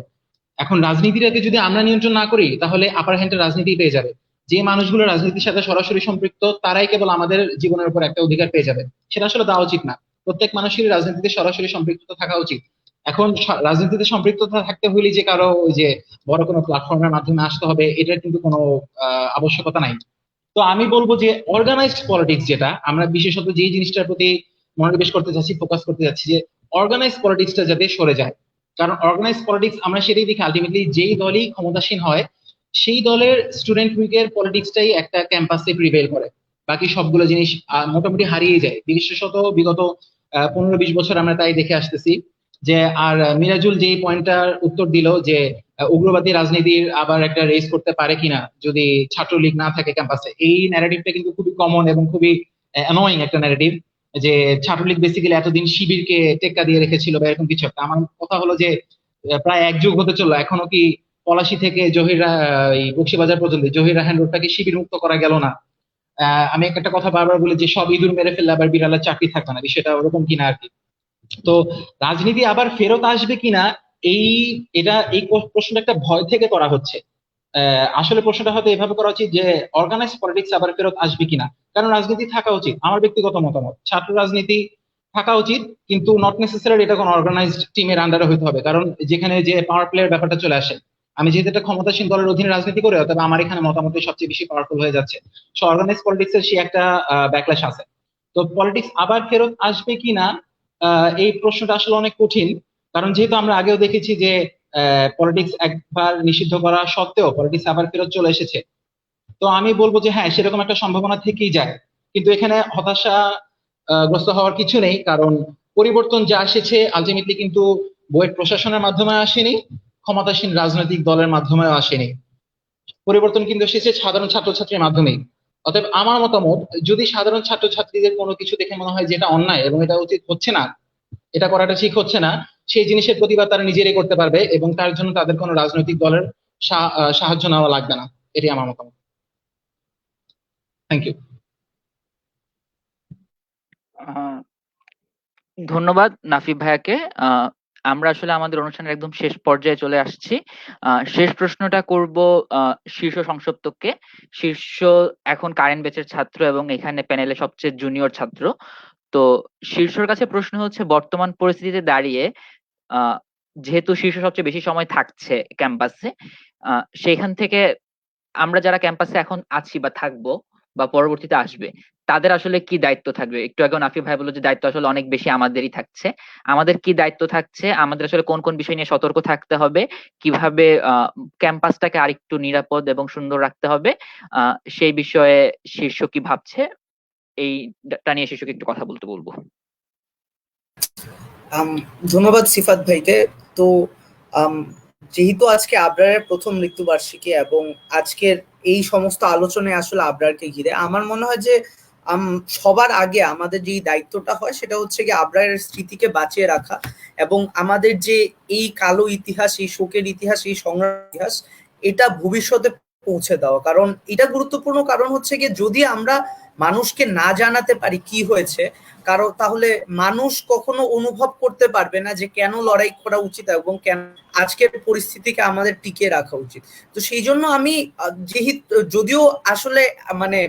এখন রাজনীতিটাকে যদি আমরা নিয়ন্ত্রণ না করি, তাহলে আপার হ্যান্ডে রাজনীতি পেয়ে যাবে। যে মানুষগুলো রাজনীতির সাথে সরাসরি সম্পৃক্ত তারাই কেবল আমাদের জীবনের উপর একটা অধিকার পেয়ে যাবে। সেটা আসলে দেওয়া উচিত না। প্রত্যেক মানুষেরই রাজনীতিতে সরাসরি সম্পৃক্ততা থাকা উচিত। এখন রাজনীতিতে সম্পৃক্ততা থাকতে হলে যে কারো ওই যে বড় কোনো প্ল্যাটফর্মের মাধ্যমে আসতে হবে, এটার কিন্তু কোনো আবশ্যকতা নাই। তো আমি বলবো যে অর্গানাইজড পলিটিক্স, যেটা আমরা বিশেষত যেই জিনিসটার প্রতি মনোনিবেশ করতে যাচ্ছি, ফোকাস করতে যাচ্ছি, যে অর্গানাইজ পলিটিক্সটা যাতে সরে যায়। কারণ অর্গানাইজ পলিটিক্স আমরা সেটাই দেখি আলটিমেটলি যেই দলই ক্ষমতাসীন হয় সেই দলের স্টুডেন্ট উইকের পলিটিক্সটাই একটা ক্যাম্পাসে প্রিভেল করে, বাকি সবগুলো জিনিস মোটামুটি হারিয়ে যায়। বিশেষত বিগত 15-20 বছর আমরা তাই দেখে আসতেছি। যে আর মিরাজুল যেই পয়েন্টটার উত্তর দিল যে উগ্রবাদী রাজনীতির আবার একটা রেস করতে পারে কিনা যদি ছাত্রলীগ না থাকে ক্যাম্পাসে, এই ন্যারেটিভটা কিন্তু খুবই কমন এবং খুবই অ্যানোয়িং একটা ন্যারেটিভ। যে ছাত্রলীগ বেসিক্যালি এতদিন শিবিরকে টেক্কা দিয়ে রেখেছিল বা এরকম কিছু একটা। আমার কথা হলো যে প্রায় এক যুগ হতে চললো, এখনো কি পলাশী থেকে এই বকশীবাজার পর্যন্ত জহির রায়হান রোডটা কি শিবির মুক্ত করা গেল না? আমি একটা কথা বারবার বলি যে সব ইঁদুর মেরে ফেললে আবার বিড়ালের চাকরি থাকবে না, বিষয়টা ওরকম কিনা আর কি। তো রাজনীতি আবার ফেরত আসবে কিনা, এই এই প্রশ্নটা একটা ভয় থেকে করা হচ্ছে। আসলে প্রশ্নটা হয়তো এভাবে করা উচিত যে অর্গানাইজ পলিটিক্স আবার ফেরত আসবে কিনা। কারণ রাজনীতি থাকা উচিত, আমার ব্যক্তিগত মতামত, ছাত্র রাজনীতি থাকা উচিত, কিন্তু নট নেসেসারি এটা কোনো অর্গানাইজড টিমের আন্ডারে হইতে হবে। কারণ যেখানে যে পাওয়ার প্লেয়ার ব্যাপারটা চলে আসে, আমি যেহেতু একটা ক্ষমতাসীন দলের অধীনে রাজনীতি করে, তবে আমার এখানে মতামতই সবচেয়ে বেশি পাওয়ারফুল হয়ে যাচ্ছে। সো অর্গানাইজ পলিটিক্স এর সে একটা ব্যাকল্যাশ আছে। তো পলিটিক্স আবার ফেরত আসবে কিনা, এই প্রশ্নটা আসলে অনেক কঠিন। কারণ যেহেতু আমরা আগেও দেখেছি যে পলিটিক্স একবার নিষিদ্ধ করা সত্ত্বেও পলিটিক্স আবার ফেরত চলে এসেছে। তো আমি বলবো যে হ্যাঁ, সেরকম একটা সম্ভাবনা থেকেই যায়। কিন্তু এখানে হতাশা গ্রস্ত হওয়ার কিছু নেই, কারণ পরিবর্তন যা এসেছে আলটিমেটলি কিন্তু বুয়েট প্রশাসনের মাধ্যমে আসেনি, ক্ষমতাসীন রাজনৈতিক দলের মাধ্যমেও আসেনি। পরিবর্তন কিন্তু এসেছে সাধারণ ছাত্রছাত্রীর মাধ্যমেই। অতএব আমার মতামত, যদি সাধারণ ছাত্রছাত্রীদের কোনো কিছু দেখে মনে হয় যে এটা অন্যায় এবং এটা উচিত হচ্ছে না, এটা করাটা ঠিক হচ্ছে না, সেই জিনিসের প্রতিবাদ তারা নিজেরাই করতে পারবে এবং তার জন্য তাদের কোনো রাজনৈতিক দলের সাহায্য নেওয়া লাগবে না। এটি আমার মতামত। Thank you. ধন্যবাদ নাফিব ভাইয়াকে। আমরা আসলে আমাদের অনুষ্ঠানের একদম শেষ পর্যায়ে চলে আসছি। শেষ প্রশ্নটা করব শীর্ষ সংসপ্তককে। শীর্ষ এখন কারেন্ট ব্যাচের ছাত্র এবং এখানে প্যানেলে সবচেয়ে জুনিয়র ছাত্র। তো শীর্ষর কাছে প্রশ্ন হচ্ছে, বর্তমান পরিস্থিতিতে দাঁড়িয়ে যেহেতু শীর্ষ সবচেয়ে বেশি সময় থাকছে ক্যাম্পাসে, সেইখান থেকে আমরা যারা ক্যাম্পাসে এখন আছি বা থাকবো বা পরবর্তীতে আসবে, তাদের আসলে কি দায়িত্ব থাকবে? একটু আগে নাফিব ভাই বললো যে দায়িত্ব আসলে অনেক বেশি আমাদেরই থাকছে। আমাদের কি দায়িত্ব থাকছে? আমাদের আসলে কোন কোন বিষয় নিয়ে সতর্ক থাকতে হবে? কিভাবে ক্যাম্পাসটাকে আরেকটু নিরাপদ এবং সুন্দর রাখতে হবে, সেই বিষয়ে শীর্ষ কি ভাবছে, এইটা নিয়ে শীর্ষকে একটু কথা বলতে বলবো। ধন্যবাদ সিফাত ভাইকে। তো যেহেতু আজকে আবরারের প্রথম মৃত্যুবার্ষিকী এবং আজকের এই সমস্ত আলোচনায় আসলে আবরারকে ঘিরে, আমার মনে হয় যে সবার আগে আমাদের যে দায়িত্বটা হয় সেটা হচ্ছে কি আবরারের স্মৃতিকে বাঁচিয়ে রাখা এবং আমাদের যে এই কালো ইতিহাস, এই শোকের ইতিহাস, এই সংগ্রাম ইতিহাস, এটা ভবিষ্যতে পৌঁছে দেওয়া। কারণ এটা গুরুত্বপূর্ণ, কারণ হচ্ছে কি যদি আমরা মানুষকে না জানাতে পারি কি হয়েছে, কারণ তাহলে মানুষ কখনো অনুভব করতে পারবে না যে কেন লড়াই করা উচিত এবং কেন আজকের পরিস্থিতিকে আমাদের টিকিয়ে রাখা উচিত। তো সেই জন্য আমি যেহেতু যদিও আসলে মানে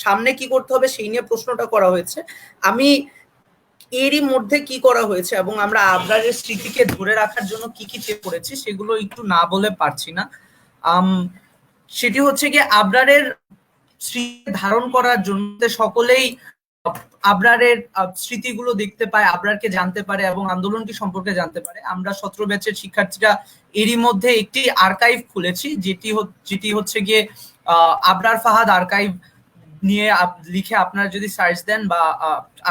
সামনে কি করতে হবে সেই নিয়ে প্রশ্নটা করা হয়েছে, আমি এরই মধ্যে কি করা হয়েছে এবং আমরা আবরারের স্মৃতিকে ধরে রাখার জন্য কি কি চেষ্টা করেছি সেগুলো একটু না বলে পারছি না। সেটি হচ্ছে গিয়ে আবরারের স্মৃতি ধারণ করার জন্য সকলেই আবরারের স্মৃতিগুলো দেখতে পায়, আবরারকে জানতে পারে এবং আন্দোলনটি সম্পর্কে জানতে পারে। আমরা 17 ব্যাচের শিক্ষার্থীরা এরই মধ্যে একটি আর্কাইভ খুলেছি, যেটি হচ্ছে গিয়ে আবরার ফাহাদ আর্কাইভ নিয়ে লিখে আপনারা যদি সার্চ দেন বা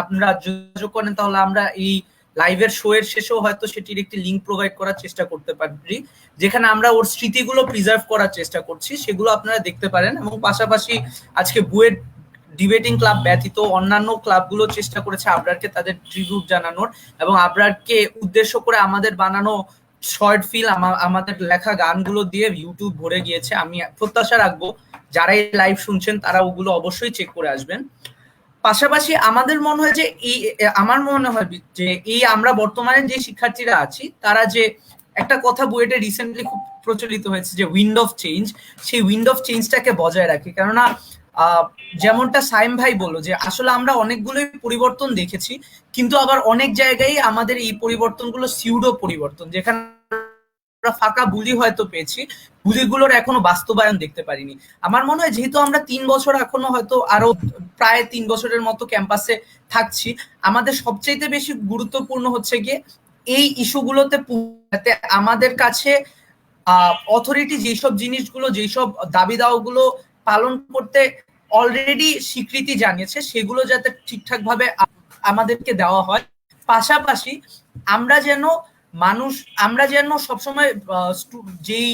আপনারা যোগাযোগ করেন, তাহলে আমরা এই লাইভের শো এর শেষেও হয়তো সেটির একটি লিঙ্ক প্রোভাইড করার চেষ্টা করতে পারি, যেখানে আমরা ওর স্মৃতিগুলো প্রিজার্ভ করার চেষ্টা করছি, সেগুলো আপনারা দেখতে পারেন। এবং পাশাপাশি আজকে বুয়েট ডিবেটিং ক্লাব ব্যতীত অন্যান্য ক্লাবগুলো চেষ্টা করেছে আবরারকে তাদের ট্রিবিউট জানানোর এবং আবরারকে উদ্দেশ্য করে আমাদের বানানো শর্ট ফিল্ম, আমাদের লেখা গানগুলো দিয়ে ইউটিউব ভরে গিয়েছে। আমি প্রত্যাশা রাখবো যারা এই লাইভ শুনছেন তারা ওগুলো অবশ্যই চেক করে আসবেন। পাশাপাশি আমাদের মনে হয় যে আমার মনে হয় যে এই আমরা বর্তমানে যে শিক্ষার্থীরা আছি তারা যে একটা কথা বুয়েটে রিসেন্টলি খুব প্রচলিত হয়েছে যে উইন্ড অফ চেঞ্জ, সেই উইন্ড অফ চেঞ্জটাকে বজায় রাখি। কেননা যেমনটা সাইম ভাই বললো যে আসলে আমরা অনেকগুলোই পরিবর্তন দেখেছি, কিন্তু আবার অনেক জায়গায় আমাদের এই পরিবর্তনগুলো সিউডো পরিবর্তন, যেখানে আমরা ফাঁকা বুলি হয়তো পেয়েছি, বুলিগুলোর এখনো বাস্তবায়ন দেখতে পারিনি। আমার মনে হয় যেহেতু আমরা 3 বছর এখনো হয়তো আরো প্রায় 3 বছরের মতো ক্যাম্পাসে থাকছি, আমাদের সবচেয়ে বেশি গুরুত্বপূর্ণ হচ্ছে গিয়ে এই ইস্যুগুলোতে আমাদের কাছে অথরিটি যেসব জিনিসগুলো, যেসব দাবি দাওয়াগুলো পালন করতে অলরেডি স্বীকৃতি জানিয়েছে সেগুলো যাতে ঠিকঠাক ভাবে আমাদেরকে দেওয়া হয়। পাশাপাশি আমরা যেন সবসময় যেই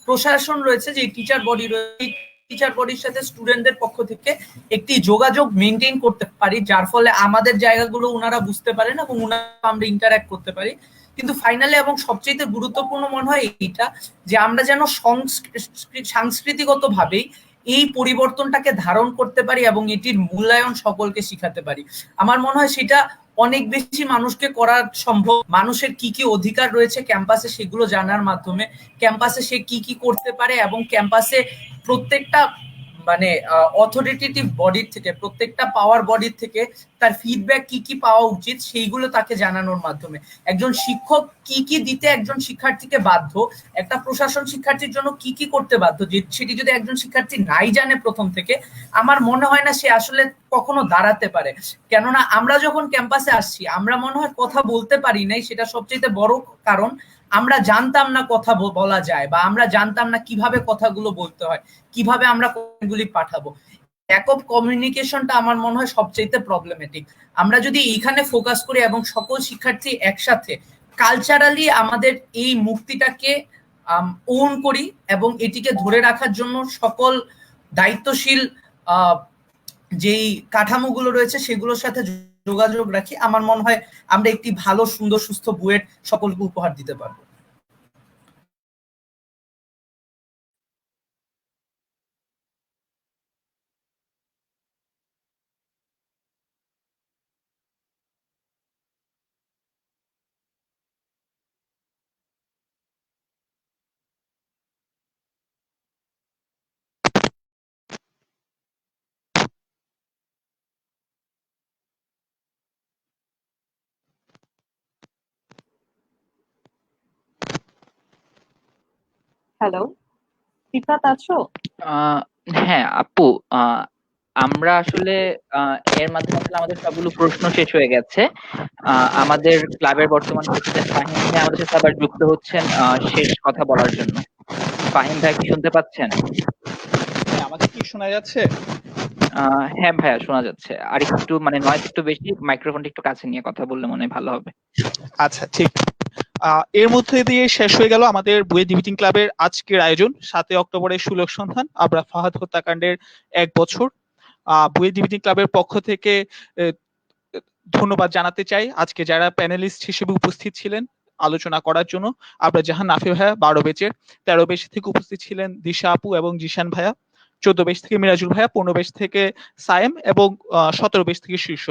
প্রশাসন রয়েছে, যে টিচার বডি রয়েছে, টিচার বডির সাথে স্টুডেন্টদের পক্ষ থেকে একটি যোগাযোগ মেনটেন করতে পারি, যার ফলে আমাদের জায়গাগুলো ওনারা বুঝতে পারেন এবং ওনারা আমরা ইন্টারঅ্যাক্ট করতে পারি। কিন্তু ফাইনালি এবং সবচেয়ে গুরুত্বপূর্ণ মনে হয় এইটা যে আমরা যেন সাংস্কৃতিগত ভাবেই এই পরিবর্তনটাকে ধারণ করতে পারি এবং এটির মূল্যায়ন সকলকে শিখাতে পারি। আমার মনে হয় সেটা অনেক বেশি মানুষকে করা সম্ভব। মানুষের কি কি অধিকার রয়েছে ক্যাম্পাসে সেগুলো জানার মাধ্যমে, ক্যাম্পাসে সে কি কি করতে পারে এবং ক্যাম্পাসে প্রত্যেকটা মানে অথরিটেটিভ বডির থেকে, প্রত্যেকটা পাওয়ার বডির থেকে তার ফিডব্যাক কি কি পাওয়া উচিত সেইগুলো তাকে জানানোর মাধ্যমে। একজন শিক্ষক কি কি দিতে একজন শিক্ষার্থীকে বাধ্য, একটা প্রশাসন শিক্ষার্থীর জন্য কি কি করতে বাধ্য, যে সেটি যদি একজন শিক্ষার্থী নাই জানে প্রথম থেকে, আমার মনে হয় না সে আসলে কখনো দাঁড়াতে পারে। কেননা আমরা যখন ক্যাম্পাসে আসছি আমরা মনে হয় কথা বলতে পারি নাই, সেটা সবচেয়ে বড় কারণ আমরা জানতাম না কথা বলা যায়, বা আমরা জানতাম না কিভাবে কথাগুলো বলতে হয়, কিভাবে আমরা কথাগুলি পাঠাবো। ল্যাক অফ কমিউনিকেশনটা আমার মনে হয় সবচেয়ে প্রবলেমেটিক। আমরা যদি এইখানে ফোকাস করি এবং সকল শিক্ষার্থী একসাথে কালচারালি আমাদের এই মুক্তিটাকে ওন করি এবং এটিকে ধরে রাখার জন্য সকল দায়িত্বশীল যেই কাঠামোগুলো রয়েছে সেগুলোর সাথে যোগাযোগ রাখি, আমার মনে হয় আমরা একটি ভালো সুন্দর সুস্থ বুয়েট সকলকে উপহার দিতে পারবো। হ্যালো, সিফাত আছো? হ্যাঁ আপু, আমরা আসলে এর মাধ্যমে আসলে আমাদের সবগুলো প্রশ্ন শেষ হয়ে গেছে। আমাদের ক্লাবের বর্তমান প্রেসিডেন্ট ফাহিম ভাই আমাদের সাথে আবার যুক্ত হচ্ছেন শেষ কথা বলার জন্য। ফাহিম ভাই কি শুনতে পাচ্ছেন? আমাকে কি শোনা যাচ্ছে? হ্যাঁ ভাইয়া শোনা যাচ্ছে। আর একটু মানে নয়েজ একটু বেশি, মাইক্রোফোনটা একটু কাছে নিয়ে কথা বললে মনে হয় ভালো হবে। আচ্ছা ঠিক। এর মধ্যে দিয়ে শেষ হয়ে গেল আমাদের বুয়েট ডিবেটিং ক্লাবের আজকের আয়োজন, 7 অক্টোবরের সুলভ সন্ধান আবরার ফাহাদ হত্যাকাণ্ডের 1 বছর। বুয়েট ডিবেটিং ক্লাবের পক্ষ থেকে ধন্যবাদ জানাতে চাই আজকে যারা প্যানেলিস্ট হিসেবে উপস্থিত ছিলেন আলোচনা করার জন্য। আবরার জাহান নাফি ভাইয়া 12 বেচের, 13 বেচ থেকে উপস্থিত ছিলেন দিশা আপু এবং জিশান ভাইয়া, 14 বেচ থেকে মিরাজুল ভাইয়া, 15 বেচ থেকে সায়েম এবং 17 বেচ থেকে শীর্ষ।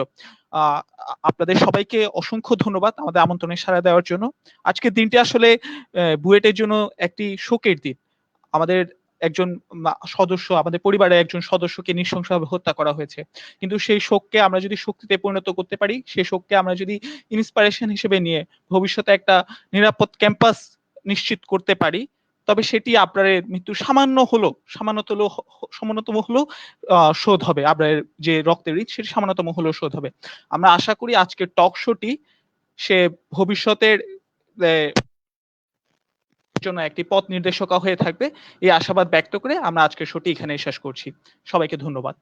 আপনাদের সবাইকে অসংখ্য ধন্যবাদ আমাদের আমন্ত্রণে সাড়া দেওয়ার জন্য। আজকের দিনটি আসলে বুয়েটের জন্য একটি শোকের দিন। আমাদের একজন সদস্য, আমাদের পরিবারের একজন সদস্যকে নৃশংসভাবে হত্যা করা হয়েছে, কিন্তু সেই শোককে আমরা যদি শক্তিতে পরিণত করতে পারি, সেই শোককে আমরা যদি ইন্সপিরেশন হিসেবে নিয়ে ভবিষ্যতে একটা নিরাপদ ক্যাম্পাস নিশ্চিত করতে পারি, তবে সেটি আপনার মৃত্যু সামান্যতম হলেও শোধ হবে। আপনার যে রক্তের ঋণ সেটি সামান্যতম হলেও শোধ হবে। আমরা আশা করি আজকের টক শোটি সে ভবিষ্যতের জন্য একটি পথ নির্দেশকা হয়ে থাকবে, এই আশাবাদ ব্যক্ত করে আমরা আজকের শোটি এখানে শেষ করছি। সবাইকে ধন্যবাদ।